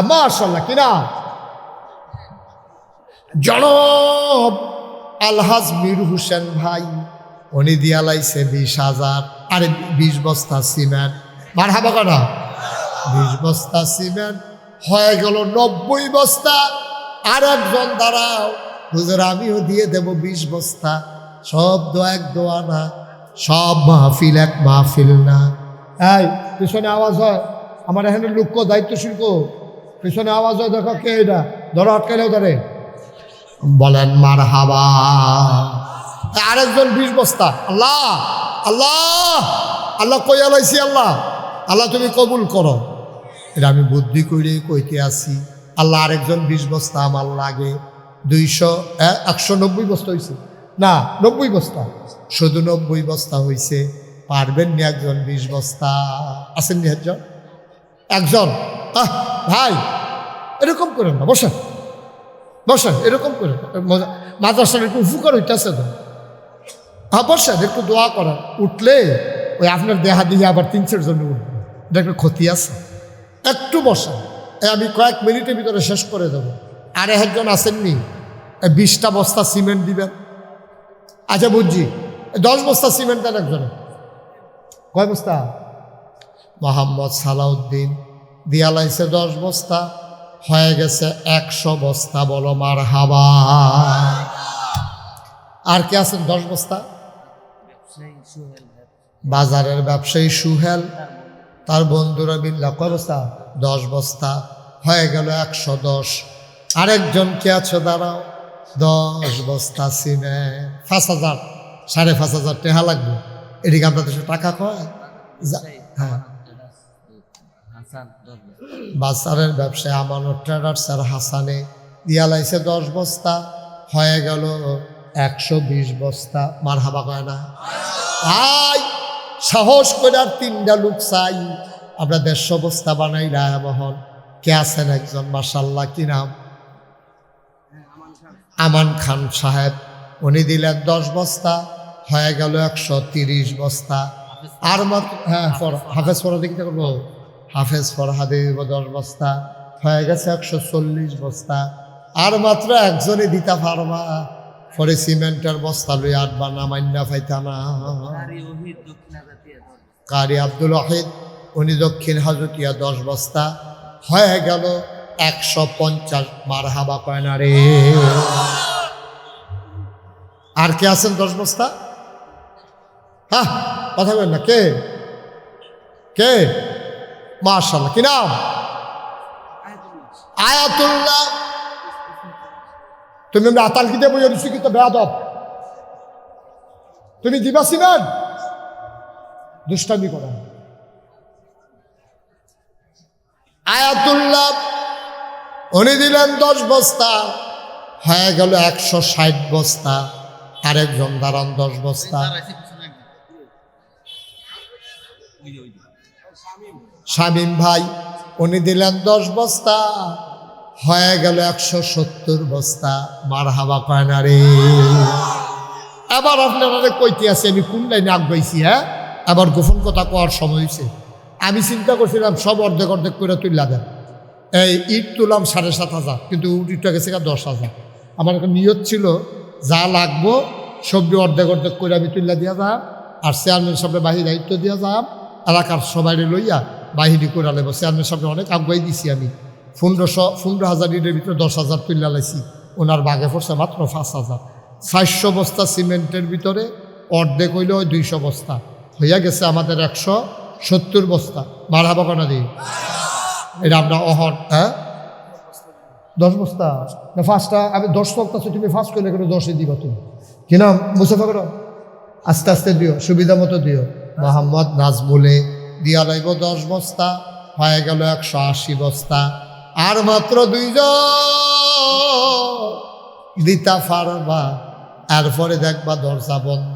মাশাআল্লাহ কিনা জনাব আলহাজ মীর হোসেন ভাই উনি দিয়া লাইছে 20,000 আরে 20 বস্তা সিমেন্ট মারহাবা কয় না। 20 বস্তা সিমেন্ট হয়ে গেল 90 বস্তা। আর একজন দাঁড়াও হুজুর আমিও দিয়ে দেব 20 বস্তা। সব দোয়া এক দোয়া না, সব মাহফিল এক মাহফিল না। এই পিছনে আওয়াজ হয়, আমার এখানে লোক দায়িত্বশীল কো, পিছনে আওয়াজ হয় দেখো কে এটা, ধরো আটকাইলেও ধরে বলেন মারহাবা। আরেকজন 20 বস্তা আল্লাহ আল্লাহ আল্লাহ কইয়া লাইছি আল্লাহ আল্লাহ তুমি কবুল করো। এটা আমি বুদ্ধি করে কইতে আসি। আল্লাহ আরেকজন 20 বস্তা আমার লাগে। 190 বস্তা হয়েছে না 90 বস্তা, শুধু 90 বস্তা হয়েছে। পারবেন নি একজন 20 বস্তা? আসেন নি একজন? ভাই এরকম করেন না, বসেন বসেন, এরকম করেন। মাদ্রাসার একটু উপকার হইতেছে তো। বসেন একটু দোয়া করেন, উঠলে ওই আপনার দেহা দিয়ে আবার 3-4 জন উঠবে, এটা একটা ক্ষতি আছে। একটু বসেন, আমি কয়েক মিনিটের ভিতরে শেষ করে দেবো। আর একজন আসেননি 20টা বস্তা সিমেন্ট দিবেন? আচ্ছা বুঝছি, 10 বস্তা সিমেন্ট দেন একজনে। কয় বস্তা? মোহাম্মদ সালাউদ্দিন দিয়া লাইছে 10 বস্তা, হয়ে গেছে 100 বস্তা। বলো মারহাবা। আর কে আছেন 10 বস্তা? বাজারের ব্যবসায়ী সুহেল, তার বন্ধুরা মিল্লা কয় বস্তা? 10 বস্তা, হয়ে গেল 110। আরেকজন কে আছে দাঁড়াও, 10 বস্তা সিমেন্ট, 5,000 5,500 টাকা লাগবে। এদিকে আপনাদের টাকা কয়? হ্যাঁ, বাজারের ব্যবসায় আমানত ট্রেডার্স আর হাসানে দিয়া লাইছে 10 বস্তা, হয়ে গেল 120 বস্তা। মারহাবা কয় না ভাই? সাহস করে আর 3টা লোক চাই, আমরা 150 বস্তা বানাই রায়মোহন। কে আছেন একজন? মাশাআল্লাহ কি নাম? আমান খান সাহেব, উনি দিলেন 10 বস্তা, হয়ে গেল 130 বস্তা। আর মাত্র হাফেজ ফরহাদে কি করবো? হাফেজ ফরহাদে 10 বস্তা, হয়ে গেছে 140 বস্তা। আর মাত্র একজনে দিতা পারবা, পরে সিমেন্টের বস্তা লই আটবা না, মান্না ফাইতা না। কারি আব্দুল ওয়াহিদ, উনি দক্ষিণ হাজুটিয়া 10 বস্তা, হয়ে গেল 150। মারহাবা কয় না রে। আর কে আছেন 10 বস্তা? হ্যাঁ কথা বলেন না, কে কে? মাশাআল্লাহ কি নাম? আয়াতুল্লাহ। তুমি আমরা আতাল কি দেবো শিক্ষিত বেয়াদব, তুমি দিবা সিমেন্ট? দুষ্টামি করা। আয়াতুল্লাহ উনি দিলেন 10 বস্তা, হয়ে গেল 160 বস্তা। আরেকজন দাঁড়ান 10 বস্তা। শামীম ভাই উনি দিলেন 10 বস্তা, হয়ে গেল 170 বস্তা। মারহাবা কয় না রে। এবার আপনারা কইতে আছে আমি কোন লাইনে আগাইছি? হ্যাঁ, আবার গোপন কথা কওয়ার সময় হয়েছে। আমি চিন্তা করছিলাম সব অর্ধেক অর্ধেক করে তুললা দেন। এই ইট তুলাম 7,500, কিন্তু ইটটা গেছে 10,000। আমার একটা নিয়ত ছিল যা লাগবো সবজি অর্ধেক অর্ধেক করে আমি তুললা দিয়া যাম, আর চেয়ারম্যান সাহেবের বাহির দায়িত্ব দিয়া যাম, এলাকার সবাই লইয়া বাহিনী করে নেব। চেয়ারম্যান সাহেব অনেক আগুয়াই দিছি আমি। 15,000 ইটের ভিতরে 10,000 তুললা লাইছি, ওনার বাঘে পড়ছে মাত্র 5,000। 400 বস্তা সিমেন্টের ভিতরে অর্ধেক হইল 200 বস্তা, হইয়া গেছে আমাদের 170 বস্তা। মারহাবা কনা দিই। এটা আমরা অহর 10 বস্তা না 5টা? আমি 10 বস্তা তুমি 5 করলে করে 10-ই দিবা তুমি। কি নাম? মুসাফা করো, আস্তে আস্তে দিও, সুবিধা মতো দিও। মোহাম্মদ নাজমুলে দিয়া লাইব 10 বস্তা, হয়ে গেল 180 বস্তা। আর মাত্র 2 জন দিতা পারবা, এরপরে দেখবা দরজা বন্ধ।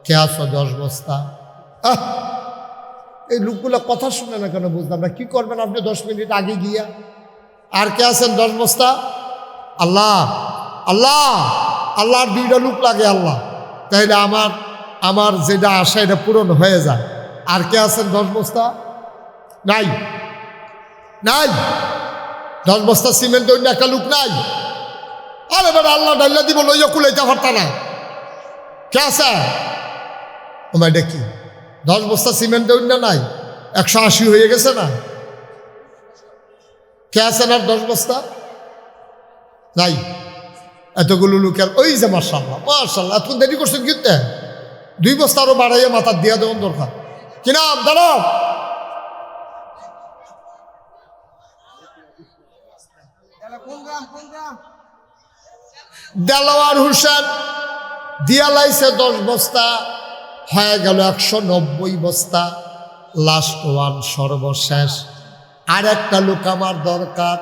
কে আছো? 10 বস্তা। এই লোকগুলো কথা শুনে না কেন বুঝলাম না। কি করবেন আপনি 10 মিনিট আগে গিয়া? আর কে আছেন 10 বস্তা? আল্লাহ আল্লাহ আল্লাহর 2টা লোক লাগে আল্লাহ, তাইলে আমার যেটা আশা এটা পূরণ হয়ে যায়। আর কে আছেন 10 বস্তা? নাই নাই 10 বস্তা সিমেন্ট অন্য একটা লোক নাই। আর এবার আল্লাহ ডাল্লা দিব লইয়া কুলাইতে পারতা না। কে আছে? তোমার দেখি 10 বস্তা সিমেন্ট অন্য নাই, 180 হয়ে গেছে না? কে আছেন আর 10 বস্তা? নাই। এতগুলো লোকের ওই যে মাশাআল্লাহ মাশাআল্লাহ, এতক্ষণ দেরি করছেন কিন্তু 2 বস্তা আরো বাড়াইয়া মাথার দিয়া দেওয়ার দরকার। কি নাম? দাঁড়াও। দেলোয়ার হোসেন দিয়া লাইছে 10 বস্তা, হয়ে গেল 190 বস্তা। লাস্ট ওয়ান, সর্বশেষ। আর একটা লোক আমার দরকার,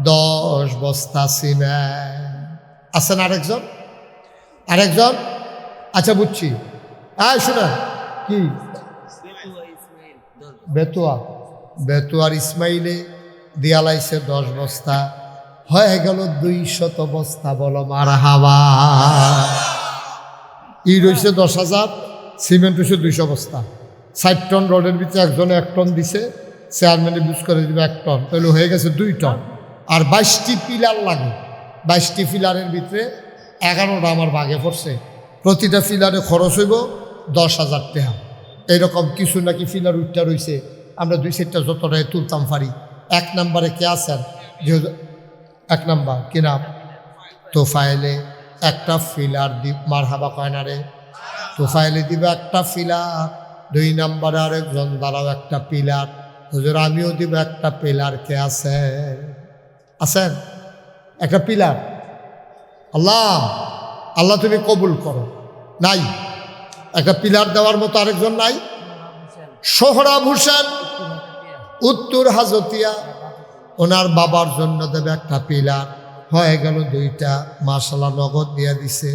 10 বস্তা সিমেন্ট। আছেন আরেকজন? আরেকজন? আচ্ছা বুঝছি। শুনেন কি বেতুয়ার ইসমাইলে দিয়া লাইছে 10 বস্তা, হয়ে গেল 200 বস্তা। বলো মারহাবা। ইট হইছে 10,000, সিমেন্ট হইছে 200 বস্তা। 60 টন রডের ভিতরে একজনে 1 টন দিছে, চেয়ারম্যানে বুঝ করে দিবে 1 টন, তাহলে হয়ে গেছে 2 টন। আর 22টি পিলার লাগে, 22টি পিলারের ভিতরে 11টা আমার ভাগে পড়ছে। প্রতিটা পিলারে খরচ হইব 10,000 টাকা। এইরকম কিছু নাকি পিলার উঠটা রয়েছে, আমরা 2-4টা যতটাই তুলতাম পারি। 1 নম্বরে কে আছেন? যেহেতু 1 নম্বর কি নাম? তোফায়েলে একটা ফিলার দিব। মারহাবা কয় না রে? তোফায়েলে দিবে একটা ফিলার। 2 নম্বরে আরেকজন দাঁড়াও একটা পিলার। হুজুর আমিও দিব একটা পিলার। কে আছে? আছেন? একটা পিলার। আল্লাহ আল্লাহ তুমি কবুল করো। নাই একটা পিলার দেওয়ার মতো আরেকজন নাই? সোহরাব হোসেন উত্তর হাজতিয়া, ওনার বাবার জন্য দেবে একটা পিলার। হয়ে গেল 2টা। মাশাআল্লাহ নগদ দিয়ে দিছে।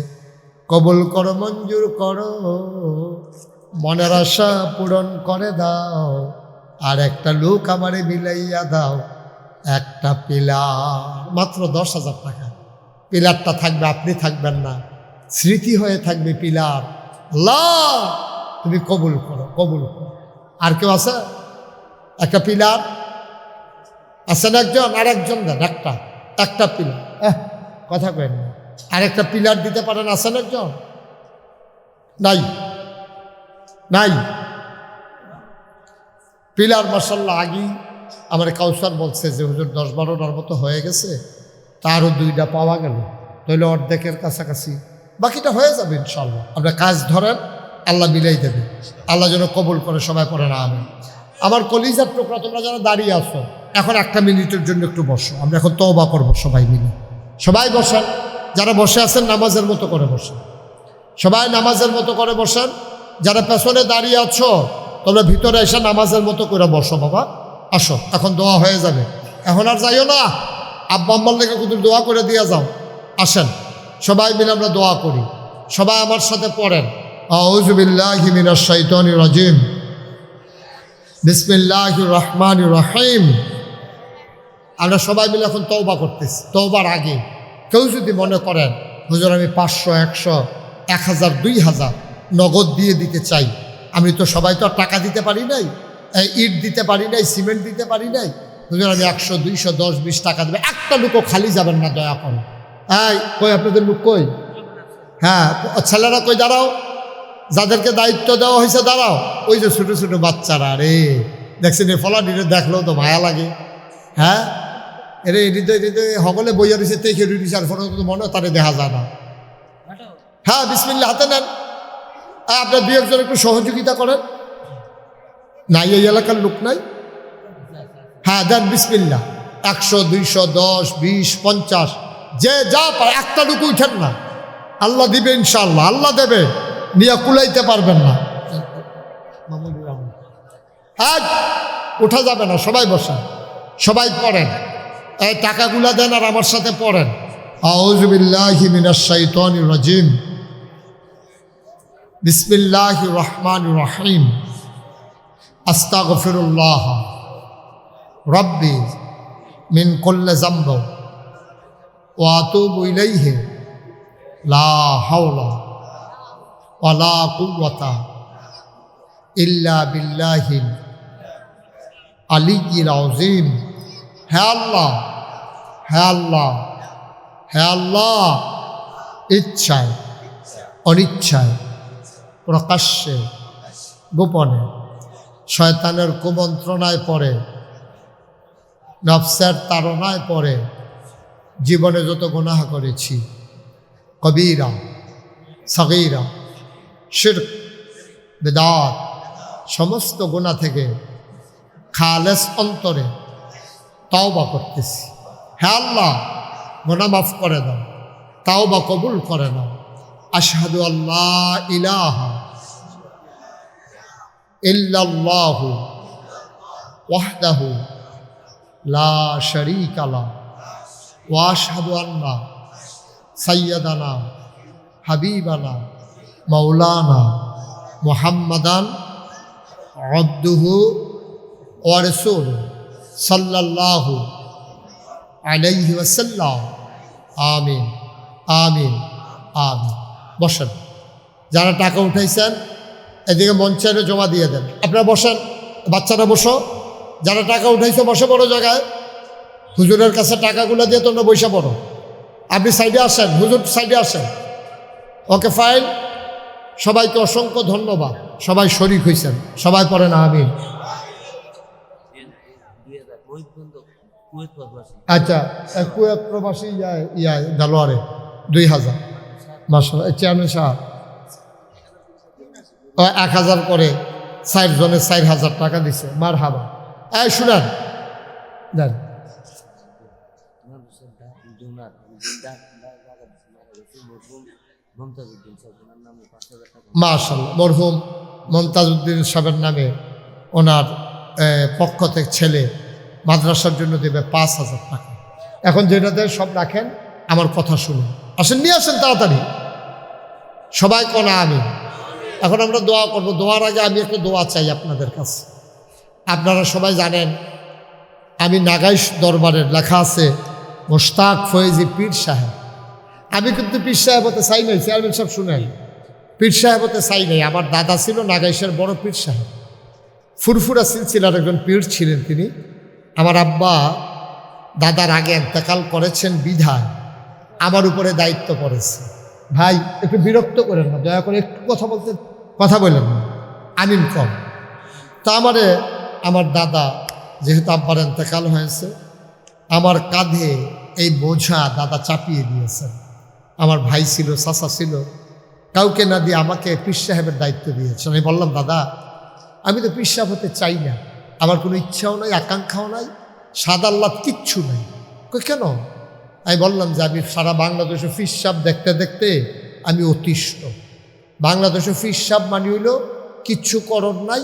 কবুল করো, মঞ্জুর করো, মনের আশা পূরণ করে দাও। আর একটা লোক আমারে মিলাইয়া দাও, একটা পিলার। মাত্র 10,000 টাকা। পিলারটা থাকবে, আপনি থাকবেন না, স্মৃতি হয়ে থাকবে পিলার। আল্লাহ তুমি কবুল করো, কবুল করো। আর কেউ আছে? একটা পিলার আছেন একজন? আর একজন দেন একটা পিলার। কথা কেন? আর একটা পিলার দিতে পারেন? আছেন একজন? নাই নাই পিলার। মাশাআল্লাহ আগেই আমার কাউসার বলছে যে হুজুর 10-12টার মতো হয়ে গেছে, তারও 2টা পাওয়া গেল, তাহলে অর্ধেকের কাছাকাছি। বাকিটা হয়ে যাবে ইনশাআল্লাহ। আপনার কাজ ধরেন, আল্লাহ মিলাই দেবে। আল্লাহ যেন কবুল করে। সবাই পড়ে না আমি। আমার কলিজার টুকরা, তোমরা যারা দাঁড়িয়ে আছো, এখন 1 মিনিটের জন্য একটু বসো। আমরা এখন তওবা করবো সবাই মিলে। সবাই বসেন। যারা বসে আছেন নামাজের মতো করে বসেন। সবাই নামাজের মতো করে বসেন। যারা পেছনে দাঁড়িয়ে আছো তোমরা ভিতরে এসে নামাজের মতো করে বসো। বাবা আসো, এখন দোয়া হয়ে যাবে। এখন আর যাইও না, আব্বা আম্মার লেগে কুতুর দোয়া করে দিয়ে যাও। আসেন সবাই মিলে আমরা দোয়া করি। সবাই আমার সাথে পড়েন, আউযু বিল্লাহি মিনাশ শাইতানির রাজিম, বিসমিল্লাহির রহমানির রহিম। আমরা সবাই মিলে এখন তওবা করতেছি। তওবার আগে কেউ যদি মনে করেন হুজুর আমি 500, 100, 1000, 2000 নগদ দিয়ে দিতে চাই, আমি তো সবাই তো আর টাকা দিতে পারি নাই, ইট দিতে পারি নাই, সিমেন্ট দিতে পারি নাই, হুজুর আমি 100, 200, 10, 20 টাকা দেবে। একটা লোকও খালি যাবেন না দয়া করে। কই আপনাদের লোক কই? হ্যাঁ ছেলেরা কই? দাঁড়াও, যাদেরকে দায়িত্ব দেওয়া হয়েছে দাঁড়াও। ওই যে ছোটো ছোটো বাচ্চারা, রে দেখছেন এ ফলা ডিরে দেখলেও তো মায়া লাগে। হ্যাঁ এরে হৃদয় সকলে বইয়া রয়েছে, তেখে রয়েছে, আর ফটো মনে তারে দেখা যায় না। হ্যাঁ বিসমিল্লাহ হাতে নেন। আপনার 2-1জন একটু সহযোগিতা করেন। নাই এই এলাকার লোক নাই? হ্যাঁ দেন বিসমিল্লাহ। 100, 200, 10, 20, 50 যে যা পারে। একটা লোক উঠেন না, আল্লাহ দিবে ইনশাআল্লাহ, আল্লাহ দেবে। নিয়ে কুলাইতে পারবেন না, আজ ওঠা যাবে না। সবাই বসেন, সবাই পড়েন। এই টাকাগুলা দেন আর আমার সাথে পড়েন, আউযু বিল্লাহি মিনাশ শাইতানির রাজিম, বিসমিল্লাহির রহমানির রহিম, আস্তাগফিরুল্লাহ রাব্বি মিন কুল্লি যামব ওয়া আতুবু ইলাইহি লা হাওলা ওয়া লা কুওয়াতা ইল্লা বিল্লাহিল আলিয়্যিল আযীম। হে আল্লাহ, হে আল্লাহ, হে আল্লাহ, ইচ্ছায় অনিচ্ছায় প্রকাশ্যে গোপনে শয়তানের কুমন্ত্রণায় পড়ে, নফসের তাড়নায় পড়ে জীবনে যত গুনাহ করেছি, কবীরা সগীরা শিরক বিদআত সমস্ত গুনাহ থেকে খালেস অন্তরে তাওবা করতেছি। হে আল্লাহ, গুনাহ মাফ করে দাও, তাওবা কবুল করে নাও। আশহাদু আল্লা ইলাহা ইল্লাল্লাহু ওয়াহদাহু লা শারীকা লাহু ওয়া আশহাদু আন্না সাইয়্যিদানা হাবিবানা মাওলানা মুহাম্মাদান আবদুহু ওয়া রাসূলুহু সাল্লাল্লাহু আলাইহি ওয়াসাল্লাম। আমিন, আমিন, আমিন। বসেন। যারা টাকা উঠাইছেন এদিকে মঞ্চে জমা দিয়ে দেন। আপনারা বসেন, বাচ্চারা বসো। যারা টাকা উঠাইছে বসে বড় জায়গায়, হুজুরের কাছে টাকাগুলো দিয়ে তোমরা বৈশা পড়ো। আপনি সাইডে আসেন, হুজুর সাইডে আসেন। Okay fine. সবাইকে অসংখ্য ধন্যবাদ, সবাই শরীক হয়েছেন। সবাই পড়েন আমিন। আচ্ছা, কুয়েত প্রবাসী দালোয়ারে 2000 মাশাআল্লাহ। চেয়ারম্যান সাহেব 1000 করে 4 জনের 4000 টাকা দিছে। মার হাবা। এই শুনেন, দেন। মাশাআল্লাহ, মরহুম মমতাজউদ্দিন সাহেবের নামে ওনার পক্ষ থেকে ছেলে মাদ্রাসার জন্য দেবে 5000 টাকা। এখন যেটা দেয় সব রাখেন, আমার কথা শুনুন। আসেন, নিয়ে আসেন তাড়াতাড়ি। সবাই কোন আমিন। এখন আমরা দোয়া করব। দোয়ার আগে আমি একটু দোয়া চাই আপনাদের কাছে। আপনারা সবাই জানেন আমি নাগাইশ দরবারের, লেখা আছে মোশতাক ফয়েজি পীর সাহেব। আমি কিন্তু পীর সাহেব হতে চাই নাই। চেয়ারম্যান সাহেব শুনেন, পীর সাহেব হতে চাই নাই। আমার দাদা ছিল নাগাইশের বড় পীর সাহেব, ফুরফুরা সিলসিলার একজন পীর ছিলেন তিনি। আমার আব্বা দাদার আগে ইন্তেকাল করেছেন বিধায় আমার উপরে দায়িত্ব পড়েছে। ভাই একটু বিরক্ত করেন না, দয়া করে একটু কথা বলেন না, আমিন কম। তা আমার দাদা যেহেতু আব্বার ইন্তেকাল হয়েছে, আমার কাঁধে এই বোঝা দাদা চাপিয়ে দিয়েছেন। আমার ভাই ছিল, চাচা ছিল, কাউকে না দিয়ে আমাকে পীর সাহেবের দায়িত্ব দিয়েছেন। আমি বললাম, দাদা আমি তো পীর সাহেব হতে চাই না, আমার কোনো ইচ্ছাও নাই, আকাঙ্ক্ষাও নাই, সাদাল্লাদ কিচ্ছু নাই। কেন? আমি বললাম যে আমি সারা বাংলাদেশে পীর সাহেব দেখতে দেখতে আমি অতিষ্ঠ। বাংলাদেশে পীর সাহেব মানে হইল কিচ্ছু করণ নাই,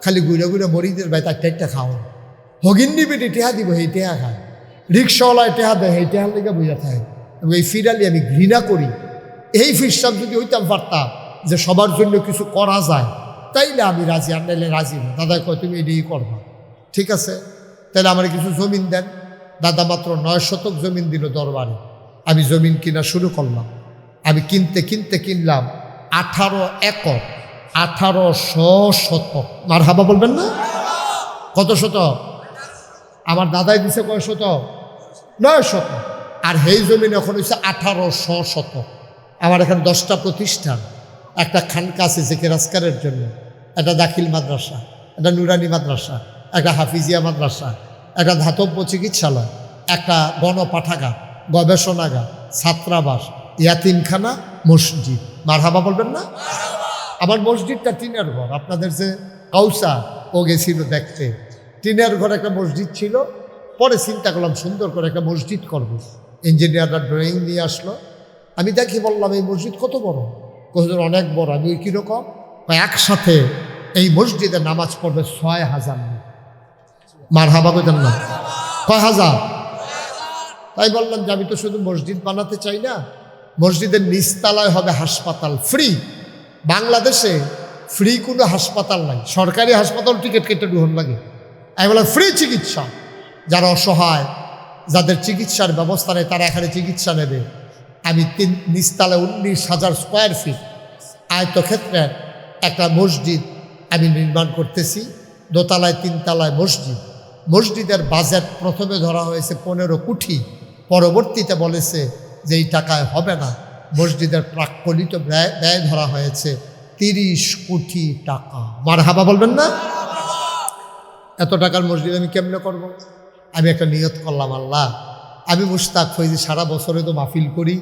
খালি ঘুরে ঘুরে মরিদের ভাই তার টেকটা খাওয়া, হগিন নিবিটি টেহা দিব, সেই টেহা খায়, রিক্সাওয়ালায় টেহা দেয়, সেই টেহার লেগে বুঝা থাকে। এই ফিরালি আমি ঘৃণা করি। এই পীর সাহেব যদি হইতাম পারতাম যে সবার জন্য কিছু করা যায়, তাইলে আমি রাজি, আর নাইলে রাজি না। দাদা কয় তুমি এটাই করবা। ঠিক আছে, তাহলে আমার কিছু জমিন দেন। দাদা মাত্র 9 শতক জমিন দিল দরবারে। আমি জমিন কিনা শুরু করলাম। আমি কিনতে কিনলাম 18 একর, 1800 শতক। মারহাবা বলবেন না? কত শতক? আমার দাদাই দিছে কয় শতক? 9 শতক। আর সেই জমিন এখন হচ্ছে 1800 শতক। আমার এখানে 10টা প্রতিষ্ঠান, একটা খানকা আছে জিকির-আজকারের জন্য, একটা দাখিল মাদ্রাসা, একটা নুরানি মাদ্রাসা, একটা হাফিজিয়া মাদ্রাসা, একটা ধাতব্য চিকিৎসালয়, একটা গণপাঠাগার, গবেষণাগার, ছাত্রাবাস, ইয়াতিমখানা, মসজিদ। মারহাবা বলবেন না? আমার মসজিদটা টিনের ঘর। আপনাদের যে কাউসা ও গেছিল দেখতে, টিনের ঘর একটা মসজিদ ছিল। পরে চিন্তা করলাম সুন্দর করে একটা মসজিদ করব। ইঞ্জিনিয়াররা ড্রয়িং নিয়ে আসলো। আমি দেখি, বললাম এই মসজিদ কত বড়? হুজুর অনেক বড়। আমি ওই কীরকম? একসাথে এই মসজিদে নামাজ পড়বে 6000 লোক। মারহাবা বলতেন না? কয় হাজার? তাই বললাম যে আমি তো শুধু মসজিদ বানাতে চাই না, মসজিদের নিচতলায় হবে হাসপাতাল, ফ্রি। বাংলাদেশে ফ্রি কোনো হাসপাতাল নাই। সরকারি হাসপাতাল টিকিট কেটে ঢুকন লাগে। আমি বললাম ফ্রি চিকিৎসা, যারা অসহায়, যাদের চিকিৎসার ব্যবস্থা নেই তারা এখানে চিকিৎসা নেবে। আমি নিচতলায় 19,000 স্কোয়ার ফিট আয়তক্ষেত্রের একটা মসজিদ আমি নির্মাণ করতেছি। দোতলায় 3 তলায় মসজিদ। মসজিদের বাজেট প্রথমে ধরা হয়েছে 15 কোটি, পরবর্তীতে বলেছে যে এই টাকায় হবে না। মসজিদের প্রাক্কলিত ব্যয় ধরা হয়েছে 30 কোটি টাকা। মারহাবা বলবেন না? এত টাকার মসজিদ আমি কেমনে করব? আমি একটা নিয়ত করলাম, আল্লাহ আমি মুশতাক ফৈজি সারা বছরে তো মাহফিল করি,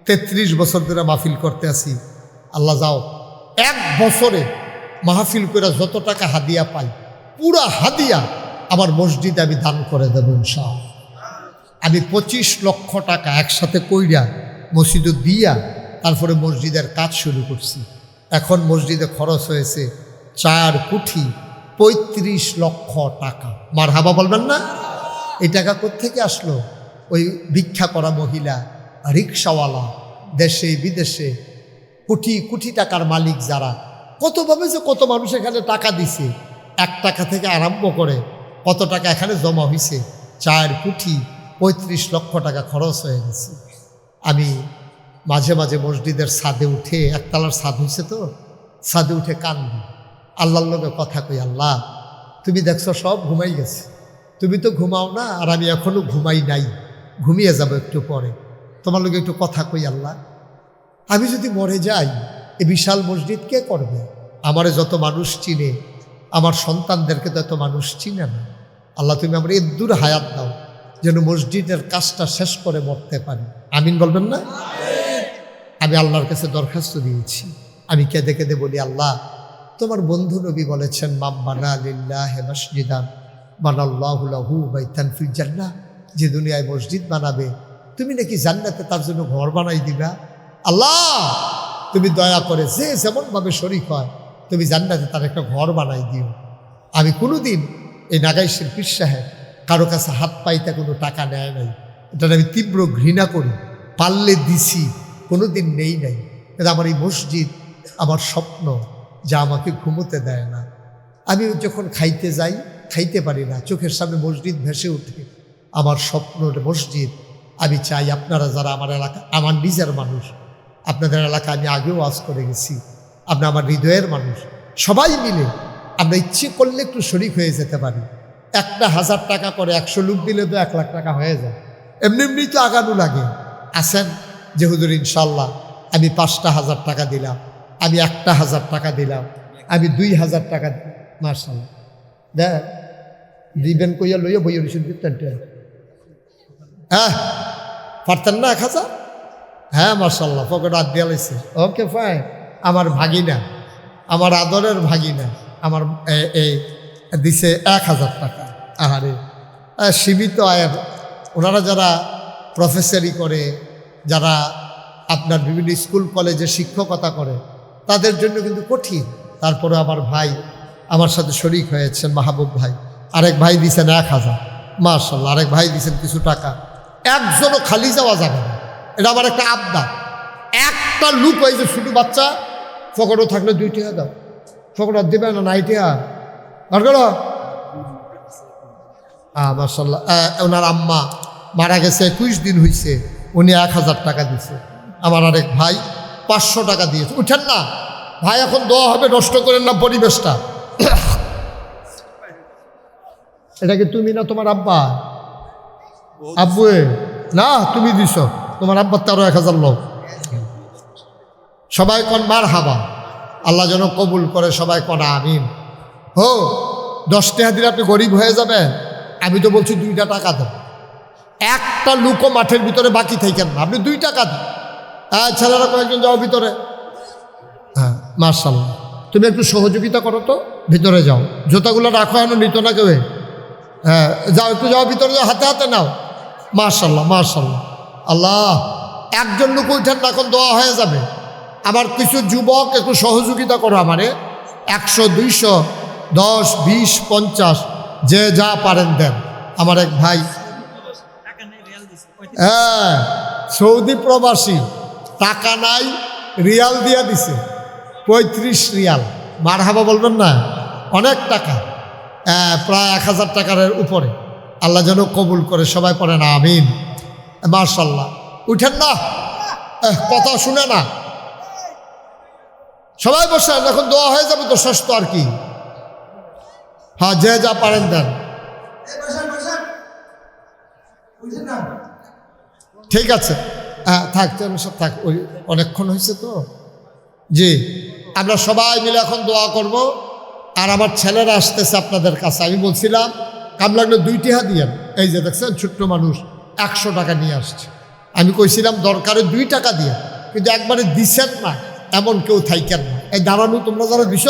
33 বছর ধরে মাহফিল করতে আছি। আল্লাহ যাও 1 বছরে মাহফিল করে যত টাকা হাদিয়া পাই পুরা হাদিয়া আমার মসজিদে আমি দান করে দেব ইনশাআল্লাহ। আমি 25 লক্ষ টাকা একসাথে কইরা মসজিদে দিয়া তারপরে মসজিদের কাজ শুরু করছি। এখন মসজিদে খরচ হয়েছে 4 কোটি 35 লক্ষ টাকা। মারহাবা বলবেন না? এই টাকা কোত্থেকে আসলো? ওই ভিক্ষা করা মহিলা, রিক্সাওয়ালা, দেশে বিদেশে কোটি কোটি টাকার মালিক যারা, কতভাবে যে কত মানুষ এখানে টাকা দিছে। 1 টাকা থেকে আরম্ভ করে কত টাকা এখানে জমা হয়েছে, 4 কোটি 35 লক্ষ টাকা খরচ হয়ে গেছে। আমি মাঝে মাঝে মসজিদের ছাদে উঠে, 1 তলার ছাদ হয়েছে তো, ছাদে উঠে কান্দি, আল্লাহর লগে কথা কই, আল্লাহ তুমি দেখছো সব ঘুমাই গেছে, তুমি তো ঘুমাও না, আর আমি এখনো ঘুমাই নাই, ঘুমিয়ে যাব একটু পরে, তোমার লগে একটু কথা কই আল্লাহ। আমি যদি মরে যাই এই বিশাল মসজিদ কে করবে? আমারে যত মানুষ চিনে, আমার সন্তানদেরকে তো এত মানুষ চিনে না। আল্লাহ তুমি আমার এদ্দুর হায়াত দাও যেন মসজিদের কাজটা শেষ করে মরতে পারি। আমিন বলবেন না? আমি আল্লাহর কাছে দরখাস্ত দিয়েছি। আমি কেঁদে কেঁদে বলি, আল্লাহ তোমার বন্ধু নবী বলেছেন, মাম বানা লিল্লাহি মাসজিদান বানাল্লাহু লাহু বাইতান ফিল জান্নাহ, যে দুনিয়ায় মসজিদ বানাবে তুমি নাকি জান্নাতে তার জন্য ঘর বানাই দিবা। আল্লাহ তুমি দয়া করে যে যেমনভাবে শরীক হয় তুমি জান্নাতে তার একটা ঘর বানাই দিও। আমি কোনোদিন এই নাগাইশের পীর সাহেব কারো কাছে হাত পাইতে কোনো টাকা নেয় নাই, এটা আমি তীব্র ঘৃণা করি। পারলে দিছি, কোনো দিন নেই নাই। কিন্তু আমার এই মসজিদ আমার স্বপ্ন, যা আমাকে ঘুমোতে দেয় না। আমি যখন খাইতে যাই খাইতে পারি না, চোখের সামনে মসজিদ ভেসে ওঠে। আমার স্বপ্নের মসজিদ। আমি চাই আপনারা যারা আমার এলাকা, আমার নিজের মানুষ, আপনাদের এলাকা আমি আগেও ওয়াজ করে গেছি, আপনি আমার হৃদয়ের মানুষ, সবাই মিলে আমরা ইচ্ছে করলে একটু শরিক হয়ে যেতে পারি। 1,000 টাকা করে 100 লোক দিলে তো 1 লাখ টাকা হয়ে যায়। এমনি এমনি তো আগানো লাগে। আসেন যে হুজুর ইনশাল্লাহ আমি 5,000 টাকা দিলাম, আমি 1,000 টাকা দিলাম, আমি 2,000 টাকা দিলাম। মাশাআল্লাহ দেখ দিবেন কইয়া লইয়া বইয়া রসুন দিতেন। হ্যাঁ পারতেন না 1,000? হ্যাঁ মাশাআল্লাহ পকেট হাত দিয়া লাইছে। Okay fine. আমার ভাগিনা, আমার আদরের ভাগিনা আমার এই দিছে 1,000 টাকা। আহারে সীমিত আয়ের ওনারা যারা প্রফেসরি করে, যারা আপনার বিভিন্ন স্কুল কলেজে শিক্ষকতা করে, তাদের জন্য কিন্তু কঠিন। তারপরে আমার ভাই আমার সাথে শরিক হয়েছেন, মাহবুব ভাই, আরেক ভাই দিয়েছেন 1,000। মাশাআল্লাহ আরেক ভাই দিয়েছেন কিছু টাকা। একজনও খালি যাওয়া যাবে না, এটা আমার একটা আবদার। একটা লুক হয়েছে শুধু বাচ্চা, ফকটও থাকলে 2 টাকা দাও, ফকট দেবে না 9 টাকা আর করো। মাশাআল্লাহ ওনার আম্মা মারা গেছে, 21 দিন হয়েছে, উনি 1,000 টাকা দিয়েছে। আমার আরেক ভাই 500 টাকা দিয়েছে। উঠেন না ভাই, এখন দোয়া হবে, নষ্ট করেন না পরিবেশটা। এটা কি তুমি না তোমার আব্বা? আব্বু না তুমি দিছ, তোমার আব্বার তারও 1,000 লোক। সবাই কন মার হাবা, আল্লাহ যেন কবুল করে, সবাই কন আমিন। হো 10 টাকা দিলে আপনি গরিব হয়ে যাবেন? আমি তো বলছি 2টা টাকা দেন। একটা লুকো মাঠের ভিতরে বাকি থাকেন না, আপনি 2 টাকা দেন। হ্যাঁ ছেলেরা কয়েকজন যাও ভিতরে। হ্যাঁ মাশাআল্লাহ তুমি একটু সহযোগিতা করো তো, ভিতরে যাও, জুতাগুলো রাখো, এখনো নিত না কেউ। হ্যাঁ যাও একটু, যাও ভিতরে যাও, হাতে হাতে নাও। মাশাআল্লাহ মাশাআল্লাহ। আল্লাহ একজন লোক উঠেন না, এখন দোয়া হয়ে যাবে। আমার কিছু যুবক একটু সহযোগিতা করো আমারে, 100 200 10 20 50 যে যা পারেন দেন। আমার এক ভাই হ্যাঁ সৌদি প্রবাসী, টাকা নাই, রিয়াল দিয়া দিছে 35 রিয়াল। মারহাবা বলবেন না? অনেক টাকা, প্রায় 1,000 টাকার উপরে। আল্লাহ যেন কবুল করে। সবাই পড়েন আমিন। মাশাআল্লাহ। উঠেন না, কথা শুনে না, সবাই বসেন, এখন দোয়া হয়ে যাবে তো, শেষ তো আর কি। হ্যাঁ, যে যা পারেন দেন। ঠিক আছে, হ্যাঁ থাক, সব থাক, ওই অনেকক্ষণ হয়েছে তো। জি, আমরা সবাই মিলে এখন দোয়া করব। আর আমার ছেলেরা আসতেছে আপনাদের কাছে। আমি বলছিলাম কাম লাগলে 2 টাকা দিয়েন। এই যে দেখছেন ছোট্ট মানুষ 100 টাকা নিয়ে আসছে। আমি কইছিলাম দরকারে 2 টাকা দিয়ে, কিন্তু একবারে দিছেন না এমন কেউ থাইকেন না। এই দাঁড়ানো তোমরা যারা দিছ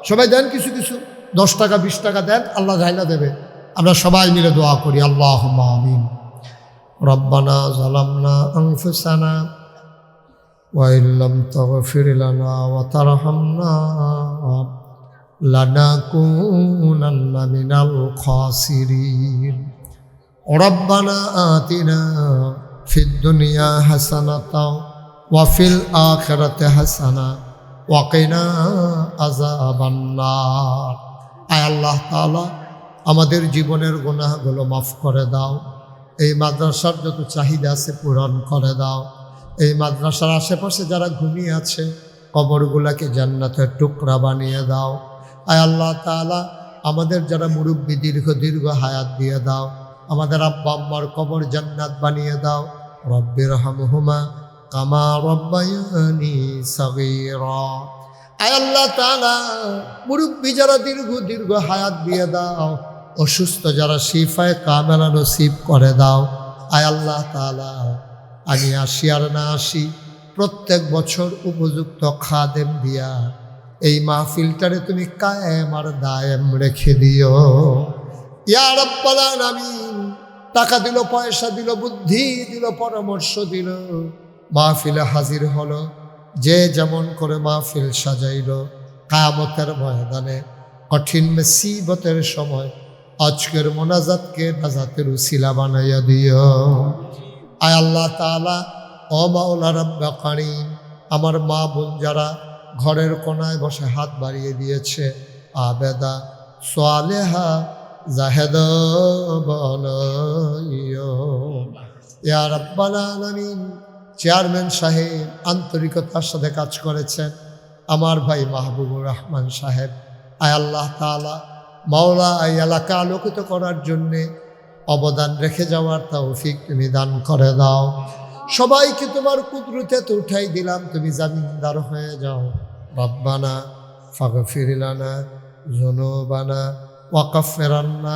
সবাই দেন, কিছু কিছু 10 টাকা 20 টাকা দেন, আল্লাহ ঝাইলা দেবে। আমরা সবাই মিলে দোয়া করি। আল্লাহুম্মা আমিন। রব্বানা যালামনা আনফুসানা ওয়া ইল্লাম তাগফির লানা ওয়া তারহামনা লানাকুনান্না মিনাল খাসিরিন। রব্বানা আতিনা ফিদ দুনিয়া হাসানাতাও ওয়া ফিল আখিরাতি হাসানা ওয়া কিনা আযাবান নার। আয় আল্লাহ তাআলা, আমাদের জীবনের গুনাহগুলো মাফ করে দাও। এই মাদ্রাসার যত চাহিদা আছে পূরণ করে দাও। এই মাদ্রাসার আশেপাশে যারা ঘুমিয়ে আছে কবরগুলোকে জান্নাতের টুকরা বানিয়ে দাও। আয় আল্লাহ তাআলা, আমাদের যারা মুরব্বী দীর্ঘ হায়াত দিয়ে দাও। আমাদের আব্বা আম্মার কবর জান্নাত বানিয়ে দাও। রব্বিরহামহুমা কামা রব্বায়ানি সাগীরা। আয় আল্লাহ তাআলা, মুরব্বী যারা দীর্ঘ হায়াত দিয়ে দাও। অসুস্থ যারা শিফায়ে কামেলা নসিব করে দাও। আয় আল্লাহ তাআলা, আমি আসি আর না আসি, প্রত্যেক বছর উপযুক্ত খাদেম দিয়া এই মাহফিলটারে তুমি কায়েম আর দায়েম রেখে দিও ইয়া রাব্বাল আলামিন। টাকা দিল, পয়সা দিল, বুদ্ধি দিল, পরামর্শ দিল, মাহফিলে হাজির হলো, যে যেমন করে মাহফিল সাজাইল। কিয়ামতের ময়দানে কঠিন মুসিবতের সময় আজকের মোনাজাতকে নাজাতের উসিলা বানাইয়া দিও। আয় আল্লাহ তাআলা, ও মাওলা রাব্বে কারীম, আমার মা বোন যারা ঘরের কোনায় বসে হাত বাড়িয়ে দিয়েছে, আবেদা সালেহা জাহেদা বানাইও ইয়া রাব্বাল আলামিন। চেয়ারম্যান সাহেব আন্তরিকতার সাথে কাজ করেছেন, আমার ভাই মাহবুবুর রহমান সাহেব। আয় আল্লাহ তাআলা, মাওলা, এই এলাকা আলোকিত করার জন্যে অবদান রেখে যাওয়ার তৌফিক তুমি দান করে দাও। সবাইকে তোমার কুদরতে তো উঠাই দিলাম, তুমি জামিনদার হয়ে যাও। রব্বানা ফাগফির লানা যুনুবানা ওয়া কাফির আন্না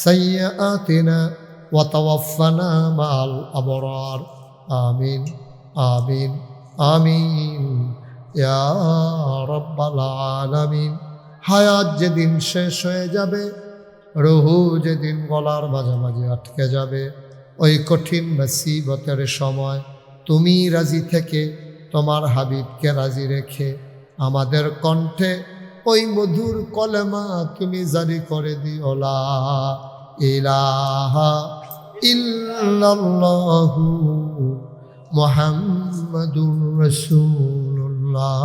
সাইয়্যাতিনা ওয়া তাওয়াফানা মাল আবরার। আমিন আমিন আমিন ইয়া রাব্বাল আলামিন। হায়াত যেদিন শেষ হয়ে যাবে, রুহু যেদিন গলার মাঝামাঝি আটকে যাবে, ওই কঠিন মুসিবতের সময় তুমি রাজি থেকে তোমার হাবিবকে রাজি রেখে আমাদের কণ্ঠে ওই মধুর কলেমা তুমি জারি করে দিও, লা ইলাহা ইল্লাল্লাহু মুহাম্মাদুর রাসূলুল্লাহ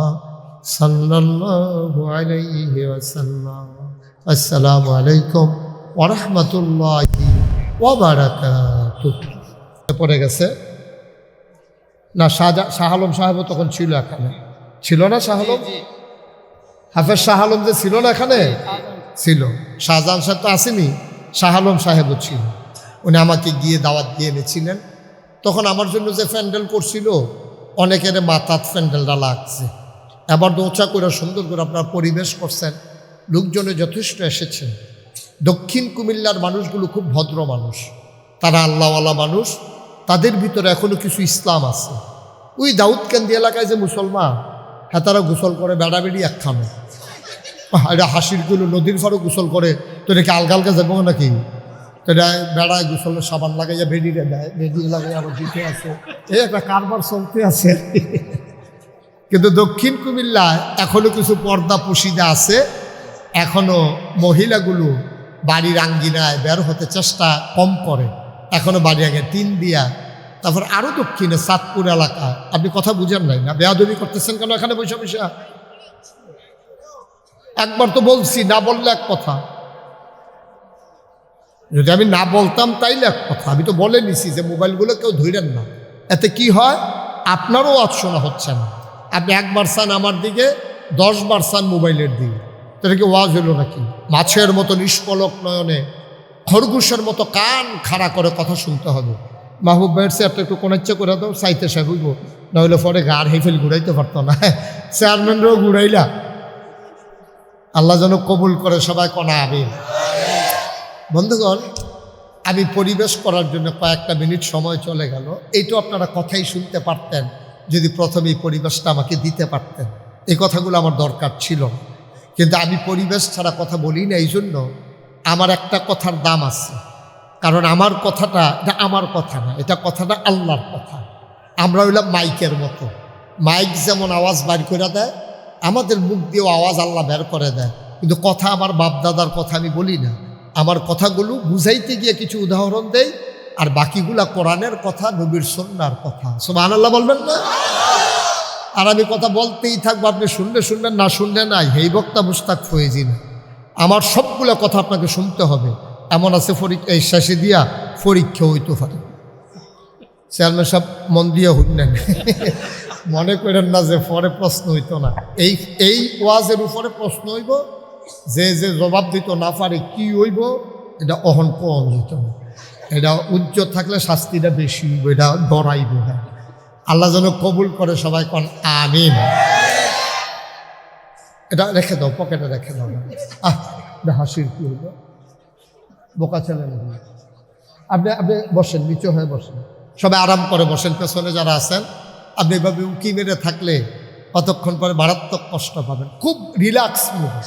সাল্লাল্লাহু আলাইহি ওয়াসাল্লাম। আসসালামু আলাইকুম ওয়া রাহমাতুল্লাহি ওয়া বারাকাতুহু। পড়ে গেছে না? শাহ আলম সাহেবও তখন ছিল এখানে, ছিল না? শাহ আলম, হাফেজ শাহ আলম যে ছিল না এখানে, ছিল। শাহজাহান সাহেব তো আসেনি, শাহ আলম সাহেবও ছিল। উনি আমাকে গিয়ে দাওয়াত দিয়ে এনেছিলেন। তখন আমার জন্য যে প্যান্ডেল করছিল, অনেকের মাথাত প্যান্ডেলটা লাগছে। এবার দোচা করে সুন্দর করে আপনার পরিবেশ করছেন, লোকজনে যথেষ্ট এসেছেন। দক্ষিণ কুমিল্লার মানুষগুলো খুব ভদ্র মানুষ, তারা আল্লাহওয়ালা মানুষ, তাদের ভিতরে এখনও কিছু ইসলাম আছে। ওই দাউদকান্দি এলাকায় যে মুসলমান, হ্যাঁ তারা গোসল করে বেড়াবেড়ি একখানে, এটা হাসিরগুলো নদীর ফারও গোসল করে, তো এটাকে আলগা আলগা যাবো নাকি? তো এটা বেড়ায় গোসলের সাবান লাগাইয়া বেরিয়ে দেয়, বেরিয়ে লাগাই আবার দিতে আছে, এই একটা কারবার চলতে আছে। কিন্তু দক্ষিণ কুমিল্লায় এখনো কিছু পর্দা পুশিদা আছে। এখনো মহিলাগুলো বাড়ির আঙ্গিনায় বের হতে চেষ্টা কম করে, এখনো বাড়ি আগে টিন দিয়া। তারপর আরো দক্ষিণে চাঁদপুর এলাকা, আপনি কথা বুঝেন নাই না? বেয়াদবি করতেছেন কেন এখানে বসে বসে? একবার তো বলছি, না বললে এক কথা। যদি আমি না বলতাম তাইলে এক কথা, আমি তো বলে নিছি যে মোবাইলগুলো কেউ ধরেন না। এতে কি হয়, আপনারও ওয়াজ শোনা হচ্ছে না। আপনি একবার চান আমার দিকে, 10 বার চান মোবাইলের দিকে, তাহলে কি ওয়াজ হলো নাকি? মাছের মতো নিষ্পলক নয়নে, খরগোশের মতো কান খাড়া করে কথা শুনতে হবে। মাহবুব ভাইয়ের চেয়ারটা একটু কোনাচ্চা করে দাও, চাইতে সাহেব হইব, নাহলে পরে গার হেফেল ঘুরাইতে পারতো না। চেয়ারম্যানরাও ঘুরাইলা। আল্লাহ যেন কবুল করে, সবাই কনা আমিন। বন্ধুগণ, আমি পরিবেশ করার জন্য কয়েকটা মিনিট সময় চলে গেল। এইটা আপনারা কথাই শুনতে পারতেন যদি প্রথমে এই পরিবেশটা আমাকে দিতে পারতেন। এই কথাগুলো আমার দরকার ছিল, কিন্তু আমি পরিবেশ ছাড়া কথা বলি না। এই জন্য আমার একটা কথার দাম আছে, কারণ আমার কথাটা এটা আমার কথা না, এটা কথাটা আল্লাহর কথা। আমরা হইলাম মাইকের মতো, মাইক যেমন আওয়াজ বাইর করে দেয়, আমাদের মুখ দিয়েও আওয়াজ আল্লাহ বের করে দেয়, কিন্তু কথা আমার বাপদাদার কথা আমি বলি না। আমার কথাগুলো বুঝাইতে গিয়ে কিছু উদাহরণ দেই, আর বাকিগুলা কোরআনের কথা, নবীর সুন্নাহর কথা। সুবহানাল্লাহ বলবেন না? আর আমি কথা বলতেই থাকবো, আপনি শুনলে শুনবেন, না শুনলে নাই। এই বক্তা মুস্তাক ফয়েজি না, আমার সবগুলো কথা আপনাকে শুনতে হবে। এমন আছে এই শেষে দিয়া পরীক্ষা হইতে পারে। চেয়ারম্যান সাহেব মন দিয়ে হইলেন, মনে করেন না যে পরে প্রশ্ন হইতো না। এই ওয়াজের উপরে প্রশ্ন হইব, যে যে জবাব দিত না পারে কি হইব, এটা অহন কম হইত না। এটা উজ্জ্বল থাকলে শাস্তিটা বেশি হইব, এটা ডরাইব না। আল্লাহ যেন কবুল করে, সবাই কন আমিন। এটা রেখে দাও, পকেটে রেখে দাও। হাসির কি হইব, বোকা ছেলে নাকি? আপনি বসেন, নিচু হয়ে বসেন, সবাই আরাম করে বসেন। পেছনে যারা আছেন, আপনি এভাবে উকি মেরে থাকলে কতক্ষণ পরে মারাত্মক কষ্ট পাবেন। খুব রিল্যাক্স মুড,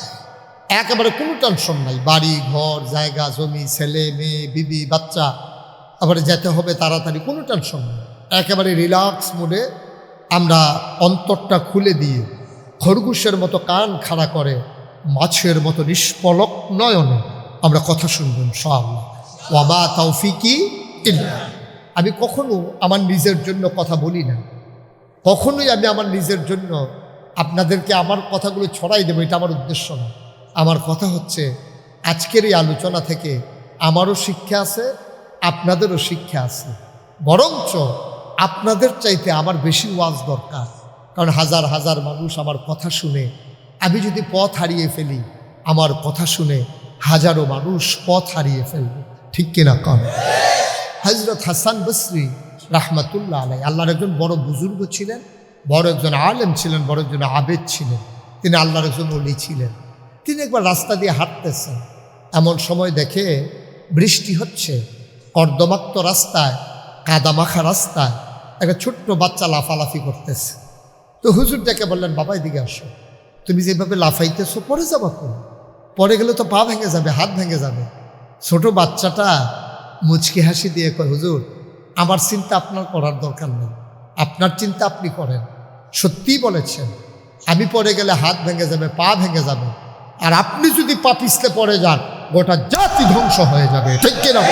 একেবারে কোনো টেনশন নাই। বাড়ি ঘর জায়গা জমি, ছেলে মেয়ে বিবি বাচ্চা, আবার যেতে হবে তাড়াতাড়ি, কোনো টেনশন নেই। একেবারে রিল্যাক্স মুডে আমরা অন্তরটা খুলে দিয়ে খরগোশের মতো কান খাড়া করে মাছের মতো নিষ্পলক নয়নে আমরা কথা শুনবেন ইনশাআল্লাহ। ওয়া মা তাওফিকি ইল্লা। আমি কখনো আমার নিজের জন্য কথা বলি না, কখনোই আমি আমার নিজের জন্য আপনাদেরকে আমার কথাগুলো ছড়াই দেবো, এটা আমার উদ্দেশ্য না। আমার কথা হচ্ছে, আজকের এই আলোচনা থেকে আমারও শিক্ষা আছে, আপনাদেরও শিক্ষা আছে। বরঞ্চ আপনাদের চাইতে আমার বেশি ওয়াজ দরকার, কারণ হাজার হাজার মানুষ আমার কথা শুনে, আমি যদি পথ হারিয়ে ফেলি, আমার কথা শুনে হাজারো মানুষ পথ হারিয়ে ফেলবে। ঠিক কিনা কন? হযরত হাসান বসরি রাহমাতুল্লাহ আলাইহি আল্লাহর একজন বড় বুজুর্গ ছিলেন, বড় একজন আলেম ছিলেন, বড় একজন আবেদ ছিলেন। তিনি আল্লাহর একজন ওলি ছিলেন। তিনি একবার রাস্তা দিয়ে হাঁটতেছেন, এমন সময় দেখে বৃষ্টি হচ্ছে, কর্দমাক্ত রাস্তায়, কাদামাখা রাস্তায় একটা ছোট্ট বাচ্চা লাফালাফি করতেছে। তো হুজুর ডেকে বললেন, বাবা এদিকে আসো, তুমি যেভাবে লাফাইতেছো পড়ে যাবো, পড়ে গেলে তো পা ভেঙে যাবে, হাত ভেঙে যাবে। ছোট বাচ্চাটা মুচকি হাসি দিয়ে কয়, হুজুর আমার চিন্তা আপনার করার দরকার নেই, আপনার চিন্তা আপনি করেন। সত্যিই বলেছেন, আমি পড়ে গেলে হাত ভেঙে যাবে, পা ভেঙে যাবে, আর আপনি যদি পা পিছলে পড়ে যান, গোটা জাতি ধ্বংস হয়ে যাবে। ঠিক কিনা?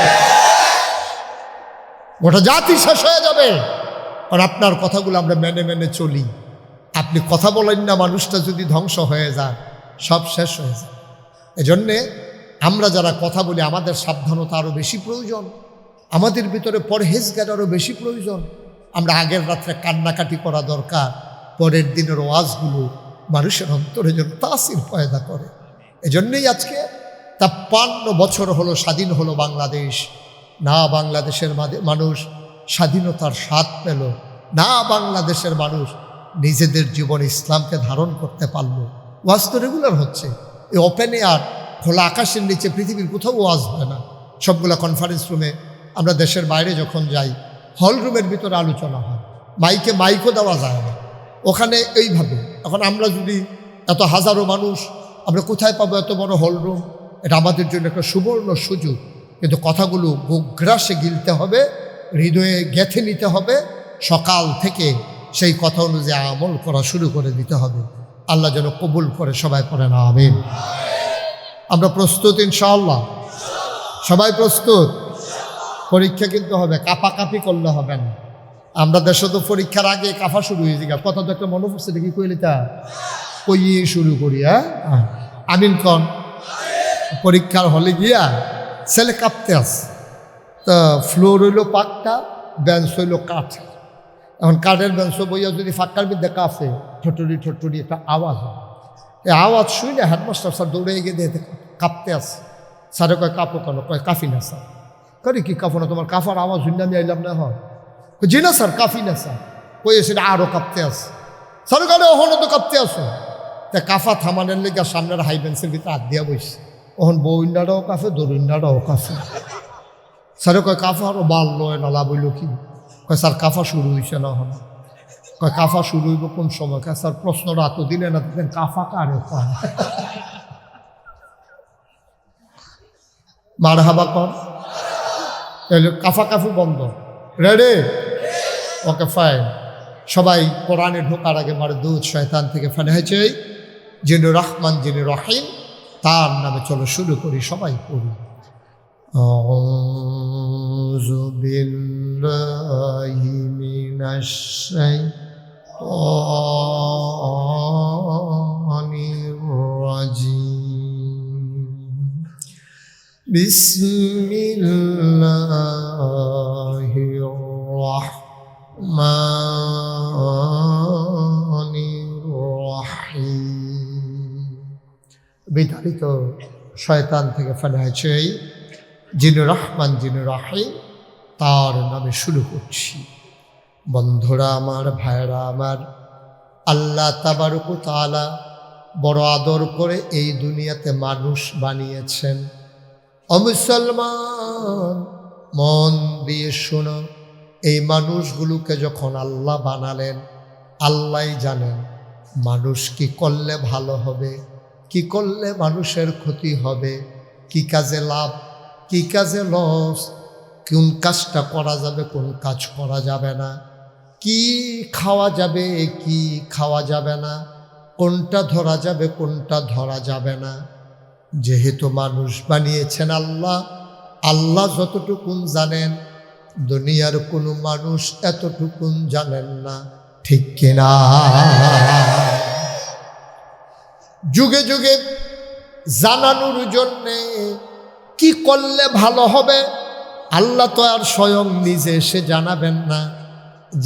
গোটা জাতি শেষ হয়ে যাবে। আর আপনার কথাগুলো আমরা মেনে মেনে চলি। আপনি কথা বলেন না, মানুষটা যদি ধ্বংস হয়ে যায়, সব শেষ হয়ে যায়। এজন্যে আমরা যারা কথা বলি, আমাদের সাবধানতা আরও বেশি প্রয়োজন, আমাদের ভিতরে পরহেজগার আরও বেশি প্রয়োজন। আমরা আগের রাত্রে কান্নাকাটি করা দরকার, পরের দিনের ওয়াজগুলো মানুষের অন্তরে যেন তাসির পয়দা করে। এজন্যই আজকে 53 বছর হলো স্বাধীন হলো বাংলাদেশ, না বাংলাদেশের মানুষ স্বাধীনতার স্বাদ পেল, না বাংলাদেশের মানুষ নিজেদের জীবনে ইসলামকে ধারণ করতে পারলো। ওয়াজ তো রেগুলার হচ্ছে, এই ওপেন এয়ার খোলা আকাশের নিচে পৃথিবীর কোথাও ওয়াজ হয় না। সবগুলো কনফারেন্স রুমে, আমরা দেশের বাইরে যখন যাই, হল রুমের ভিতরে আলোচনা হয়, মাইকও দেওয়া যায় না ওখানে এইভাবে। এখন আমরা যদি এত হাজারো মানুষ, আমরা কোথায় পাবো এত বড় হল রুম? এটা আমাদের জন্য একটা সুবর্ণ সুযোগ, কিন্তু কথাগুলো গোগ্রাসে গিলতে হবে, হৃদয়ে গেঁথে নিতে হবে, সকাল থেকে সেই কথা অনুযায়ী আমল করা শুরু করে দিতে হবে। আল্লাহ যেন কবুল করে, সবাই পড়েন আমিন। আমরা প্রস্তুত ইনশাআল্লাহ? সবাই প্রস্তুত? পরীক্ষা কিন্তু হবে, কাঁপাকাঁপি করলে হবে না। আমরা দেশে তো পরীক্ষার আগে কাঁপা শুরু হয়ে যায়। কথা তো একটা মনে পড়ছে, দেখি কইলিতা কইয়ে শুরু করি। হ্যাঁ আমিন কন। পরীক্ষার হলে গিয়া ছেলে কাঁপতে আছে। তা ফ্লোর হইল পাক্কা, বেঞ্চ হইল কাঠ। এখন কাঠের বেঞ্চ বইয়া যদি ফাঁকার বিদ্যে কাঁপে, ঠটরি ঠটরি একটা আওয়াজ হয়। এই আওয়াজ শুনে হেডমাস্টার স্যার দৌড়ে গিয়ে দেখে কাঁপতে আছে। স্যারে কয় কাঁপো কেন? কয় কাঁফি না স্যার। করি কি কাঁপো না? তোমার কাঁফার আওয়াজ শুনে আমি আইলাম না। হয় জি না স্যার, কাঁফি না স্যার। কই সেটা আরও কাঁপতে আছে। স্যার কালে ওখানে তো কাঁপতে আসো। তা কাঁফা থামানোর লেগে সামনের হাই বেঞ্চের ভিতরে হাত দিয়া বসছে। ওখান বউইন্ডাটাও কাঁফে, দরুইন্ডাটাও কাঁফে। স্যারে কয় কাঁফা আরও বাড়লো না, লাভ হইল কি? কয় স্যার কাঁফা শুরু হয়েছে না এখন। কয় কাঁফা শুরু হইব কোন সময়? কয় স্যার প্রশ্নটা এত দিলে না, দেখেন কাঁফা কারে কয়। মার হাবা কর, কাফা কাফু বন্ধ। রেডি? Okay fine. সবাই কোরআনে ঢোকার আগে মারদুদ শয়তান থেকে ফানে হয়েছে। যিনি রহমান, যিনি রহিম, তার নামে চলো শুরু করি। সবাই পড়ি। আউযু বিল্লাহি মিনাশ শাইতানির রাজিম। বিসমিল্লাহির রাহমানির রাহিম। বিতাড়িত শয়তান থেকে ফেলা হয়েছে যিনি রহমান, যিনি রাহিম, তার নামে শুরু করছি। বন্ধুরা আমার, ভাইরা আমার, আল্লাহ তাবারক ওয়া তাআলা বড় আদর করে এই দুনিয়াতে মানুষ বানিয়েছেন। ও মুসলমান, মন দিয়ে শোনো, এই মানুষগুলোকে যখন আল্লাহ বানালেন, আল্লাহই জানেন মানুষ কি করলে ভালো হবে, কি করলে মানুষের ক্ষতি হবে, কি কাজে লাভ, কি কাজে লস, কোন কাজটা করা যাবে, কোন কাজ করা যাবে না, কি খাওয়া যাবে, কি খাওয়া যাবে না, কোনটা ধরা যাবে, কোনটা ধরা যাবে না। যেহেতু মানুষ বানিয়েছেন আল্লাহ, আল্লাহ যতটুকুন জানেন দুনিয়ার কোনো মানুষ এতটুকুন জানেন না, ঠিক কিনা? যুগে যুগে জানানোর জন্যে কি করলে ভালো হবে আল্লাহ তো আর স্বয়ং নিজে এসে জানাবেন না।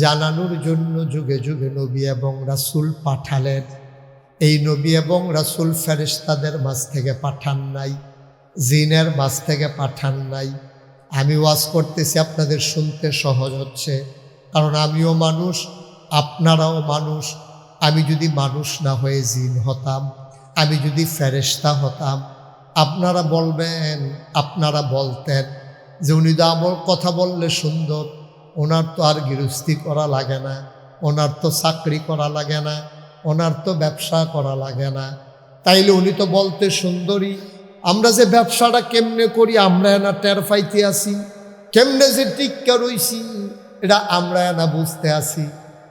জানানোর জন্য যুগে যুগে নবী এবং রাসূল পাঠালেন। এই নবী এবং রাসূল ফেরেশতাদের মাঝ থেকে পাঠান নাই, জিনের মাঝ থেকে পাঠান নাই। আমি ওয়াজ করতেছি, আপনাদের শুনতে সহজ হচ্ছে, কারণ আমিও মানুষ, আপনারাও মানুষ। আমি যদি মানুষ না হয়ে জিন হতাম, আমি যদি ফেরেশতা হতাম, আপনারা বলবেন, আপনারা বলতেন যে উনি তো আমার কথা বললে সুন্দর, ওনার তো আর গৃহস্থী করা লাগে না, ওনার তো চাকরি করা লাগে না, ওনার তো ব্যবসা করা লাগে না, তাইলে উনি তো বলতে সুন্দরী, আমরা যে ব্যবসাটা কেমনে করি আমরা না টের পাইতে আসি, কেমনে যে টিক্কা রইছি এটা আমরা না বুঝতে আসি।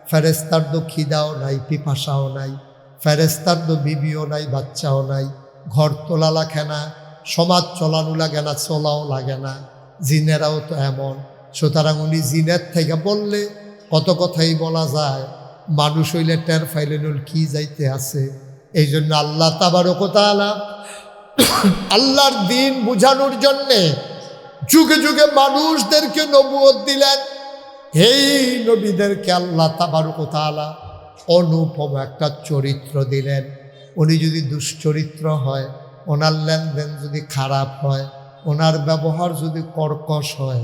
ফেরেশতার তো খিদাও নাই, পিপাসাও নাই, ফেরেশতার তো বিবিও নাই, বাচ্চাও নাই, ঘর তোলা লাগে না, সমাজ চলানো লাগে না, চলাও লাগে না। জিনেরাও তো এমন। সুতরাং উনি জিনের থেকে বললে কত কথাই বলা যায়, মানুষ হইলে টের ফাইলেন কি যাইতে আছে। এই জন্য আল্লাহ তাবারক ওয়া তাআলা আল্লাহর দিন বুঝানোর জন্যে যুগে যুগে মানুষদেরকে নবুয়ত দিলেন। এই নবীদেরকে আল্লাহ তাবারক ওয়া তাআলা অনুপম একটা চরিত্র দিলেন। উনি যদি দুশ্চরিত্র হয়, ওনার লেনদেন যদি খারাপ হয়, ওনার ব্যবহার যদি কর্কশ হয়,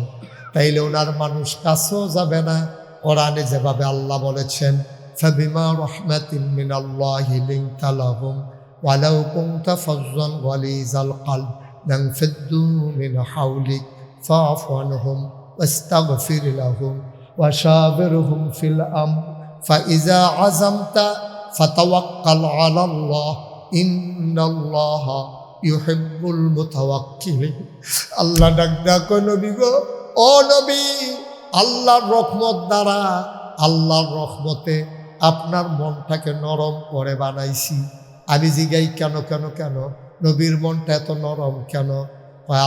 তাইলে ওনার মানুষ কাছেও যাবে না। কোরআনে যেভাবে আল্লাহ বলেছেন, ফাবিমা রাহমাতিন মিনাল্লাহি লিনতা লাহুম ওয়ালাউ কুনতা ফাজ্জান গালিজাল কলব লানফাদ্দু মিন হাওলিক ফাআফু আনহুম ওয়াস্তাগফির লাহুম ওয়াশাবিরহুম ফিল আমর ফাইজা আযামতা ফাতাওয়াক্কাল আলাল্লাহ ইন্নাল্লাহা ইউহিব্বুল মুতাওয়াক্কিলিন। আল্লাহ ডাক নবী গো, ও নবী, আল্লাহর রহমত দ্বারা, আল্লাহর রহমতে আপনার মনটাকে নরম করে বানাইছি। আমি জিগাই কেন কেন কেন নবীর মনটা এত নরম কেন?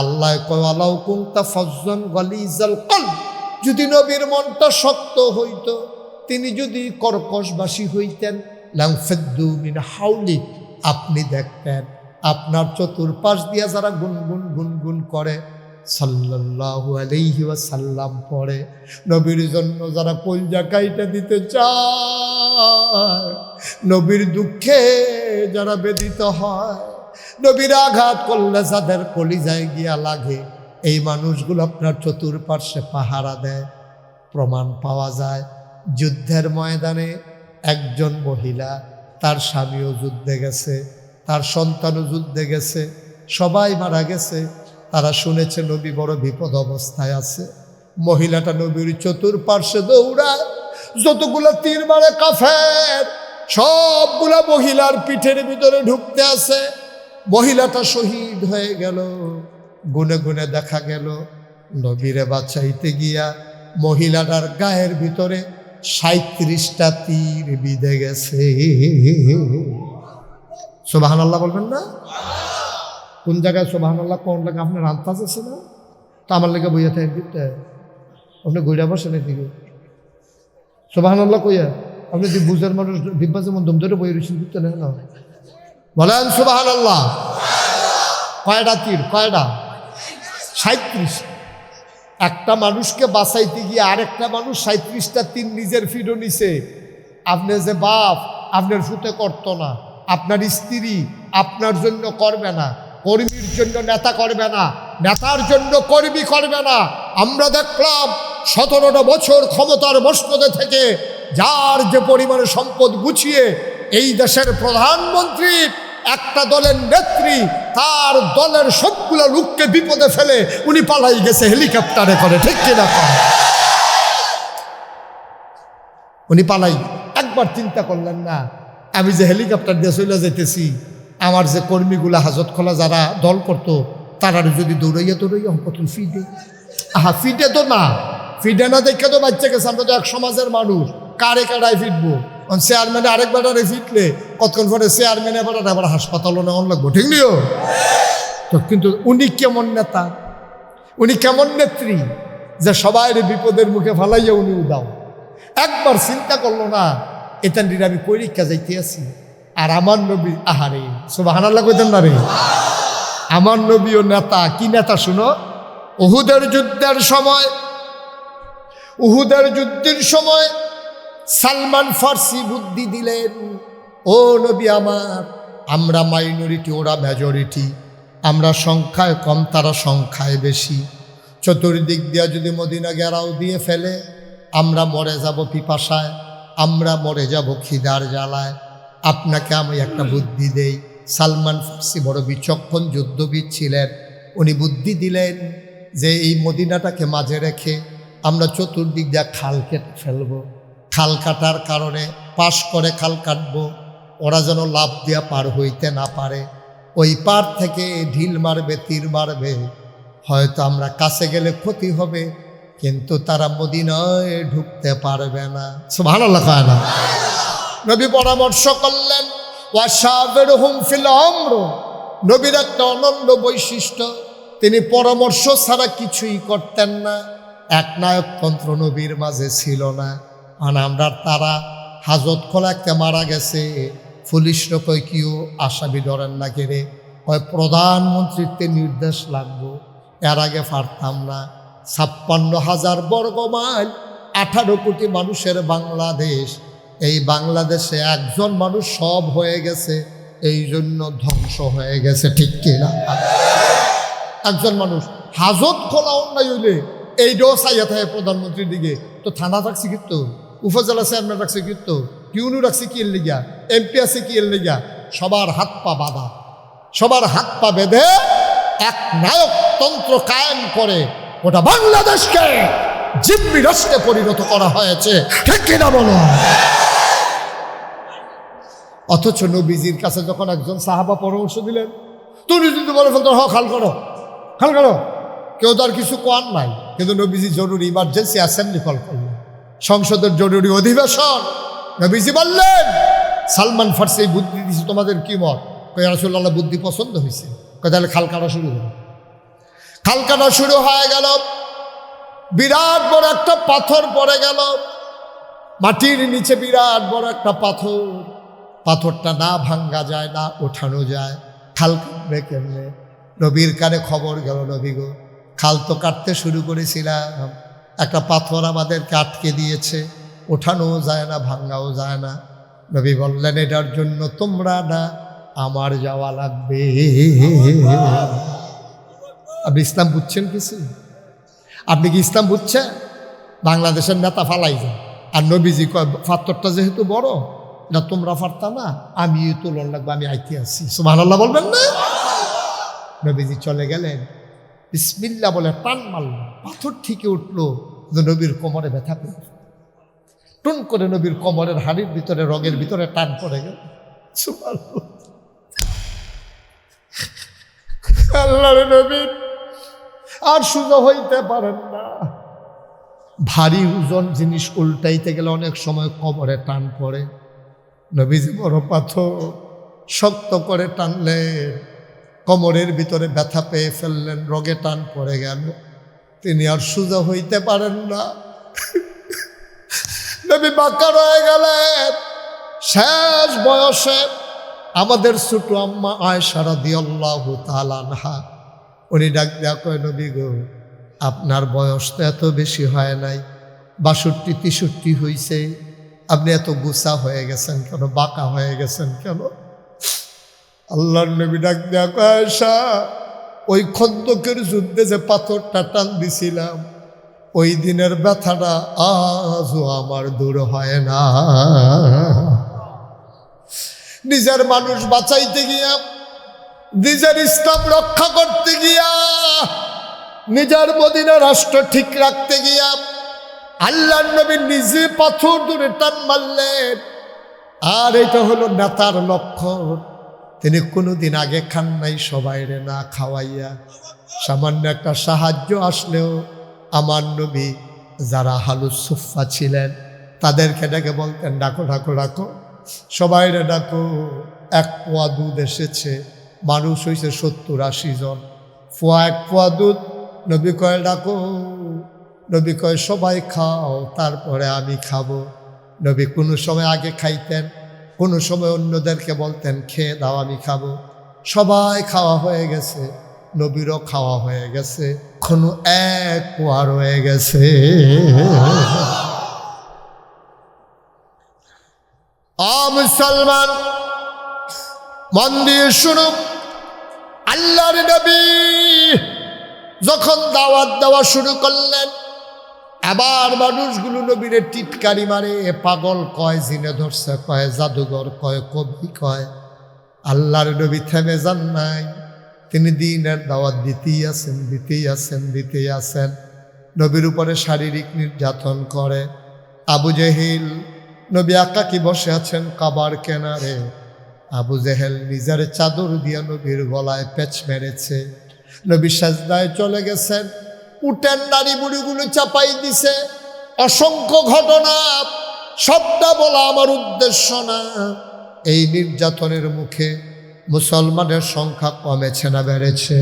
আল্লাহ কয় আলাউ কুনতা ফাজ্জান গালিজাল কলব, যদি নবীর মনটা শক্ত হইত, তিনি যদি কর্কশবাসী হইতেন, লানফাদ্দু মিন হাওলিক, আপনি দেখতেন আপনার চতুর্পাশ দিয়া যারা গুনগুন গুনগুন করে, সাল্লাল্লাহু আলাইহি ওয়াসাল্লাম পড়ে। নবীর জন্য যারা কলজা কাইটা দিতে চায়, নবীর দুঃখে যারা বেদিত হয়, নবীর আঘাত করলে যাদের কলিজায় গিয়া লাগে, এই মানুষগুলো আপনার চতুর্পার্শ্বে পাহারা দেয়। প্রমাণ পাওয়া যায় যুদ্ধের ময়দানে একজন মহিলা, তার স্বামীও যুদ্ধে গেছে, তার সন্তানও যুদ্ধে গেছে, সবাই মারা গেছে। তারা শুনেছে নবী বড় বিপদ অবস্থায় আছে। মহিলাটা নবীর চতুর্পার্শ্বে দৌড়ায়, যতগুলা তীর মারে কাফের সবগুলা মহিলার পিঠের ভিতরে ঢুকতে আছে। মহিলাটা শহীদ হয়ে গেল। গুনে গুনে দেখা গেল নবীরে বাঁচাইতে গিয়া মহিলাটার গায়ের ভিতরে 37টা তীর বিঁধে গেছে। সুবহানাল্লাহ বলবেন না? কোন জায়গায় সুবহানাল্লাহ কোন লাগে আপনার আন্তাজ আছে না? তো আমার লেগে বইয়া থাকে দিতে আপনি গইরা বসেন এদিকে। সুবহানাল্লাহ কইয়া আপনি যদি বুঝার মানুষ দিব্যা যেমন দম ধরে বই রয়েছেন দিতে না বলেন সুবহানাল্লাহ। কয়টা তীর? কয়টা? 37। একটা মানুষকে বাঁচাইতে গিয়ে আরেকটা মানুষ 37টা তীর নিজের ফিডো নিছে। আপনি যে বাপ, আপনার ফুতে করতো না, আপনার স্ত্রী আপনার জন্য করবে না, কর্মীর জন্য নেতা করবে না, নেতার জন্য কর্মী করবে না। আমরা দেখলাম 17টা বছর ক্ষমতার মসনদে থেকে যার যে পরিমাণে সম্পদ গুছিয়ে এই দেশের প্রধানমন্ত্রী, একটা দলের নেত্রী, তার দলের সবগুলো লোককে বিপদে ফেলে উনি পালাই গেছে হেলিকপ্টারে করে, ঠিক কিনা? উনি পালাই। একবার চিন্তা করলেন না, আমি যে হেলিকপ্টার দিয়ে চলে যেতেছি, আমার যে কর্মীগুলা হাজত খোলা যারা দল করতো, তারা যদি দৌড়াইয়া কত ফিডে, ফিডে তো না, ফিডে না দেখে তো বাচ্চা গেছে। আমরা তো এক সমাজের মানুষ, কারে কারায় ফিটবো? চেয়ারম্যানে আরেক বেটারে ফিটলে কতক্ষণ পরে চেয়ারম্যানে আবার হাসপাতালও নেওয়ান লাগবো, ঠিক নিও তো। কিন্তু উনি কেমন নেতা, উনি কেমন নেত্রী যে সবাই বিপদের মুখে ফালাইয়া উনি উদাও। একবার চিন্তা করলো না, এতানটির আমি পরীক্ষা যাইতে আছি, আর আমার নবী, আহারে সুবহানাল্লাহ কইতেন না রে, আমার নবী ও নেতা। কি নেতা শুনো? উহুদের যুদ্ধের সময় সালমান ফার্সি বুদ্ধি দিলেন, ও নবী আমার, আমরা মাইনরিটি, ওরা মেজরিটি, আমরা সংখ্যায় কম, তারা সংখ্যায় বেশি। চতুর্দিক দিয়ে যদি মদিনা ঘেরাও দিয়ে ফেলে, আমরা মরে যাব পিপাসায়, আমরা মরে যাব খিদার জ্বালায়। আপনাকে আমি একটা বুদ্ধি দেই। সালমান ফার্সি বড় বিচক্ষণ যুদ্ধবিদ ছিলেন। উনি বুদ্ধি দিলেন যে এই মদিনাটাকে মাঝে রেখে আমরা চতুর্দিক দিয়ে খাল কেটে ফেলবো। খাল কাটার কারণে পাশ করে খাল কাটবো, ওরা যেন লাফ দিয়া পার হইতে না পারে। ওই পার থেকে ঢিল মারবে, তীর মারবে, হয়তো আমরা কাছে গেলে ক্ষতি হবে, কিন্তু তারা মদিনায় ঢুকতে পারবে না। সুবহানাল্লাহ কয় না? নবী পরামর্শ করলেন, ওয়াশাবিরহুম ফিল আমর। নবীর একটা অনন্য বৈশিষ্ট্য, তিনি পরামর্শ ছাড়া কিছুই করতেন না। একনায়কতন্ত্র নবীর মাঝে ছিল না। আমরা তারা হাজত খোলাকে মারা গেছে, পুলিশরা কয় কিও আসামি ধরেন না কেড়ে, কয় প্রধানমন্ত্রীতে নির্দেশ লাগবো। এর আগে পারতাম না। 56,000 বর্গ মাইল, 18 কোটি মানুষের বাংলাদেশ। এই বাংলাদেশে একজন মানুষ সব হয়ে গেছে, এই জন্য ধ্বংস হয়ে গেছে, ঠিক কিনা? একজন মানুষ হাজত খোলা অন্যায় হইলে এইটাও চাইয়া থাকে প্রধানমন্ত্রীর দিকে। তো থানা রাখছি কিন্তু, উপজেলা চেয়ারম্যান রাখছে কিন্তু, ইউনু রাখছে কি এর লিগা, এমপি আছে কি এর লিগা, সবার হাত পা বাঁধা, সবার হাত পা বেঁধে এক নায়কতন্ত্র কায়েম করে ওটা বাংলাদেশকে জিম্মি রাষ্ট্রে পরিণত করা হয়েছে, ঠিক কিনা বলো? অথচ নবীজির কাছে যখন একজন সাহাবা পরামর্শ দিলেন, তুমি যদি বলে ফেলতো খাল করো, খাল করো, কেউ তো আর কিছু কোয়ার নাই। কিন্তু নবীজি জরুরি ইমার্জেন্সি অ্যাসেম্বলি কল করলেন, সংসদের জরুরি অধিবেশন। নবীজি বললেন, সালমান ফার্সি বুদ্ধি দিয়েছে, তোমাদের কি মত? কই রাসূলুল্লাহ বুদ্ধি পছন্দ হয়েছে। কই তাহলে খাল কাটা শুরু হলো। খাল কাটা শুরু হয়ে গেল। বিরাট বড় একটা পাথর পড়ে গেল মাটির নিচে, বিরাট বড় একটা পাথর। পাথরটা না ভাঙ্গা যায়, না ওঠানো যায়, খাল কাটবে কেমনে? নবীর কানে খবর গেল, নবী গো খাল তো কাটতে শুরু করেছিলাম, একটা পাথর আমাদেরকে আটকে দিয়েছে, ওঠানোও যায় না, ভাঙাও যায় না। নবী বললেন, এটার জন্য তোমরা না, আমার যাওয়া লাগবে। আপনি ইসলাম বুঝছেন কিছু? আপনি কি ইসলাম বুঝছেন? বাংলাদেশের নেতা ফালাই যায়, আর নবীজি কয় পাথরটা যেহেতু বড়, না তোমরা পারতা না, আমি তোলন লাগবে, আমি আইতে আসছি। সুবহানাল্লাহ বলবেন না? নবীজি চলে গেলেন, বিসমিল্লাহ বলে টান মারল, পাথর ঠিকই উঠলো, নবীর কোমরে ব্যথা পেল। টুন করে নবীর কোমরের হাড়ির ভিতরে, রগের ভিতরে টান পড়ে গেল। সুবহানাল্লাহ। আল্লাহর নবী আর সোজা হইতে পারেন না। ভারী ওজন জিনিস উল্টাইতে গেলে অনেক সময় কোমরে টান পড়ে। নবীজি বড় পাথর শক্ত করে টানলেন, কোমরের ভিতরে ব্যথা পেয়ে ফেললেন, রগে টান পড়ে গেল, তিনি আর সোজা হইতে পারেন না। নবী বাঁকা রয়ে গেলেন। শেষ বয়সে আমাদের ছোট আম্মা আয়েশা রাদিয়াল্লাহু তাআলা আনহা, উনি ডাক দেয়া কয়, নবী গো, আপনার বয়স তো এত বেশি হয় নাই, 62-63 হয়েছে, আপনি এত গুছা হয়ে গেছেন কেন, বাঁকা হয়ে গেছেন কেন? আল্লাহর নবী ডাক দেয়া কয়, আয়েশা, ওই খন্দকের যুদ্ধে যে পাথরটা টান দিছিলাম, ওই দিনের ব্যথাটা আজও আমার দূর হয় না। নিজের মানুষ বাঁচাইতে গিয়া, নিজের ইসলাম রক্ষা করতে গিয়া, নিজের মদিনা রাষ্ট্র ঠিক রাখতে গিয়া আল্লাহর নবী নিজে পাথর দূরে টান মারলেন। আর এটা হলো নেতার লক্ষণ। তিনি কোনোদিন আগে খান নাই সবাইরে না খাওয়াইয়া। সামান্য একটা সাহায্য আসলেও আমার নবী যারা হালুস সুফা ছিলেন তাদেরকে ডেকে বলতেন, ডাকো ডাকো ডাকো, সবাইরে ডাকো, 1 পোয়া দুধ এসেছে, মানুষ হয়েছে 70-80 জন, 1 পোয়া দুধ। নবী কয় ডাকো, নবী কয় সবাই খাও, তারপরে আমি খাবো। নবী কোনো সময় আগে খাইতেন, কোনো সময় অন্যদেরকে বলতেন খেয়ে দাও, আমি খাবো। সবাই খাওয়া হয়ে গেছে, নবীরও খাওয়া হয়ে গেছে, কোনো 1 পোয়া রয়ে গেছে। মুসলমান মন দিয়ে শুনো, আল্লাহর নবী যখন দাওয়াত দেওয়া শুরু করলেন, আবার মানুষগুলো নবীরে টিটকারি মারে, পাগল কয়, জিনে ধরছে কয়, জাদুঘর কয়, কবি কয়। আল্লাহর নবী থেমে যান নাই, তিনি দিনের দাওয়াত দিতেই আছেন, দিতেই আছেন, দিতেই আছেন। নবীর উপরে শারীরিক নির্যাতন করে। আবু জেহেল, নবী একাকী বসে আছেন কাবার কেনারে, আবু জেহেল নিজের চাদর দিয়ে নবীর গলায় পেঁচ মেরেছে। নবী সাজদায় চলে গেছেন, উটের নারী বুড়িগুলো চাপাই দিছে। অসংখ্য ঘটনা, সবটা বলা আমার উদ্দেশ্য না। এই নির্যাতনের মুখে মুসলমানের সংখ্যা কমেছে না বেড়েছে?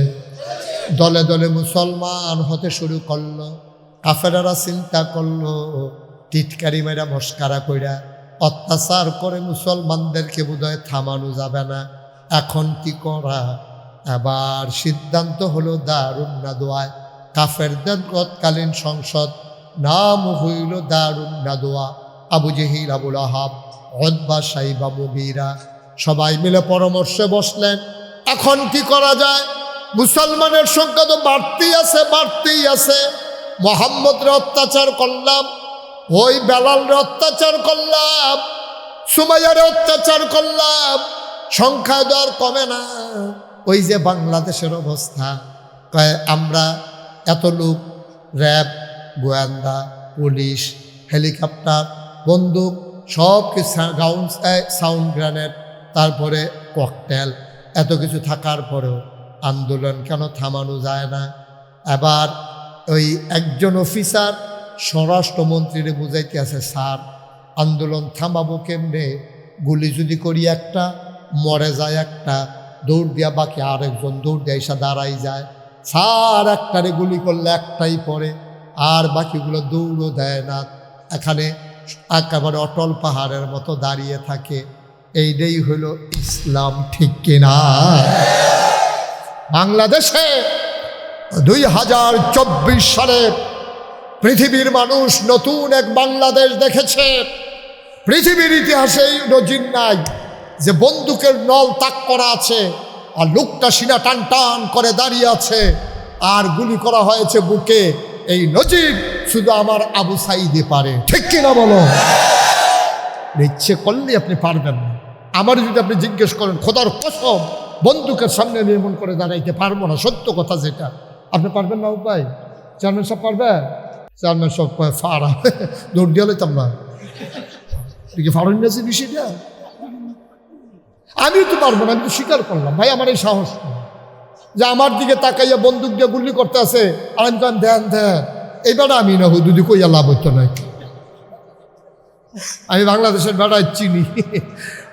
দলে দলে মুসলমান হতে শুরু করলো। কাফেরারা চিন্তা করলো, টিটকারি মেরা মস্কারা কইরা অত্যাচার করে মুসলমানদেরকে বোধহয় থামানো যাবে না, এখন কি করা? আবার সিদ্ধান্ত হলো দারুন নাদোয়ায়। কাফেরদের তৎকালীন সংসদ নাম হইল দারুন নাদোয়া। আবু জেহিল, আবুল আহাব, উতবা, সাইবা, মুগীরা সবাই মিলে পরামর্শে বসলেন, এখন কি করা যায়? মুসলমানের সংখ্যা তো বাড়তেই আছে, বাড়তেই আছে। মুহাম্মদরে অত্যাচার করলাম, ওই বেলালরে অত্যাচার করলাম, সুমাইয়ারে অত্যাচার করলাম, সংখ্যা দর কমে না। ওই যে বাংলাদেশের অবস্থা, কয় আমরা এত লোক, র্যাব, গোয়েন্দা, পুলিশ, হেলিকপ্টার, বন্দুক, সব কিছু, সাউন্ড গ্রেনেড, তারপরে ককটেল, এত কিছু থাকার পরেও আন্দোলন কেন থামানো যায় না? এবার ওই একজন অফিসার স্বরাষ্ট্রমন্ত্রীরে বুঝাইতে আছে, স্যার আন্দোলন থামাবো কেমনে? গুলি যদি করি একটা, মরে যায় একটা, দৌড় দিয়া বাকি আরেকজন দৌড় দিয়ে এসে দাঁড়াই যায়। স্যার একটারে গুলি করলে একটাই পড়ে, আর বাকিগুলো দৌড়ও দেয় না, এখানে একেবারে অটল পাহাড়ের মতো দাঁড়িয়ে থাকে। এইটাই হলো ইসলাম, ঠিক কিনা? বাংলাদেশে 2024 সালে পৃথিবীর মানুষ নতুন এক বাংলাদেশ দেখেছে। পৃথিবীর ইতিহাসে এই নজির নাই যে বন্দুকের নল তাক করা আছে আর লোকটা সিনা টান টান করে দাঁড়িয়ে আছে আর গুলি করা হয়েছে বুকে। এই নজির শুধু আমার আবু সাইদে পারে, ঠিক কিনা বলো? ইচ্ছে করলে আপনি পারবেন না। আমার যদি আপনি জিজ্ঞেস করেন, খোদার কসম বন্দুকের সামনে আমি এমন করে দাঁড়াইতে পারবো না, সত্য কথা যেটা, আপনি পারবেন না উপায়? চেয়ারম্যান সব পারবে? চেয়ারম্যান সব ফাড়া দৌড় দিয়ে লইতাম না, কি ফাড়ন গেছে বিষয়টা। আমিও তো পারবো না, আমি তো স্বীকার করলাম ভাই আমার এই সাহস যে আমার দিকে তাকাইয়া বন্দুক দিয়ে গুলি করতে আছে আর আমি কান ধ্যান ধ্যান, এইবার আমি না হুদুদি কইয়া লাভ হইতো না। আমি বাংলাদেশের বেড়ায় চিনি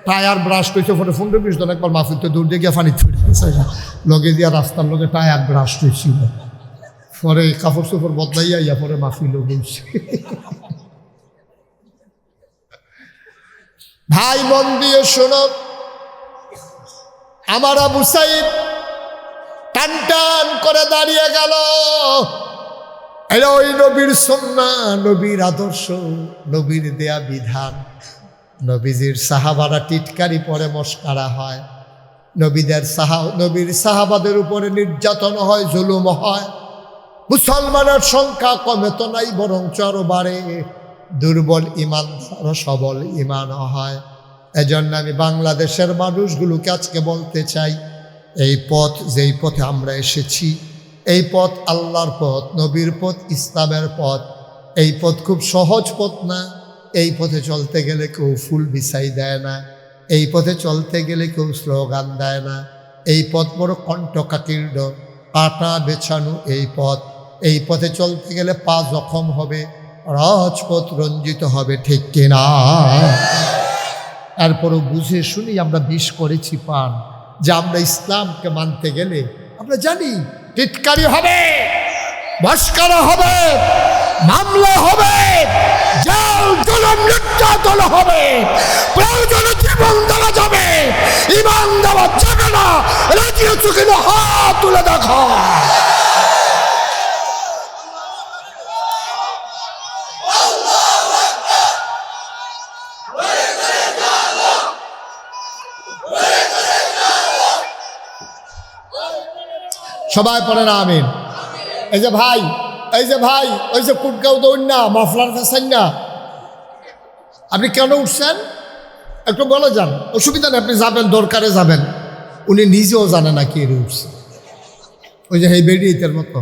টায়ার ব্রাশ করছে ফোনে 15-20 জন একবার মাহফিলতে দৌড় দিয়ে গিয়ে পানি ছুটে লগে দিয়া রাস্তার লগে টায়ার ব্রাশ হয়েছিল, পরে কাপড় চোপড় বদলাইয়া ইয়া পরে মাহফিলও বলছে। ভাই মন দিয়ে শোনো, আমার আবু সাইদ টান টান করে দাঁড়িয়ে গেল। এটা ওই নবীর সুন্নাহ, নবীর আদর্শ, নবীর দেয়া বিধান। নবীজির সাহাবারা টিটকারি পরে মস্কারা হয়, নবীর সাহাবাদের উপরে নির্যাতন হয়, জুলুম হয়। মুসলমানের সংখ্যা কমে তো নাই, বরং আরো বাড়ে। দুর্বল ইমান আরো সবল ইমান হয়। এজন্য আমি বাংলাদেশের মানুষগুলোকে আজকে বলতে চাই, এই পথ যেই পথে আমরা এসেছি, এই পথ আল্লাহর পথ, নবীর পথ, ইসলামের পথ। এই পথ খুব সহজ পথ না। এই পথে চলতে গেলে কেউ ফুল বিছাই দেয় না, এই পথে চলতে গেলে কেউ স্লোগান দেয় না। এই পথ বড় কণ্ঠকাকীর্ণ, কাটা বেছানো এই পথ। এই পথে চলতে গেলে পা জখম হবে, রাজপথ রঞ্জিত হবে, ঠিক কিনা? এরপরও বুঝে শুনি আমরা বিষ করেছি পান যে আমরা ইসলামকে মানতে গেলে আমরা জানি টিটকারি হবে, মস্করা হবে, মামলা হবে, জেল জুলুম নির্যাতন হবে, প্রয়োজনে জীবন দেওয়া যাবে, ইমান দেওয়া যাবে না। রাজি আছো কিনা হাত তুলে দেখো। সবাই পড়েন আমিন। এই যে ভাই ওই যে কুটকাও দৌড় না, মাফলার ফেসান না, আপনি কেন উঠছেন একটু বলে যান, অসুবিধা নেই, আপনি যাবেন, দরকারে যাবেন। উনি নিজেও জানে না কি উঠছে, ওই যে এই বেরিয়েতের মতো।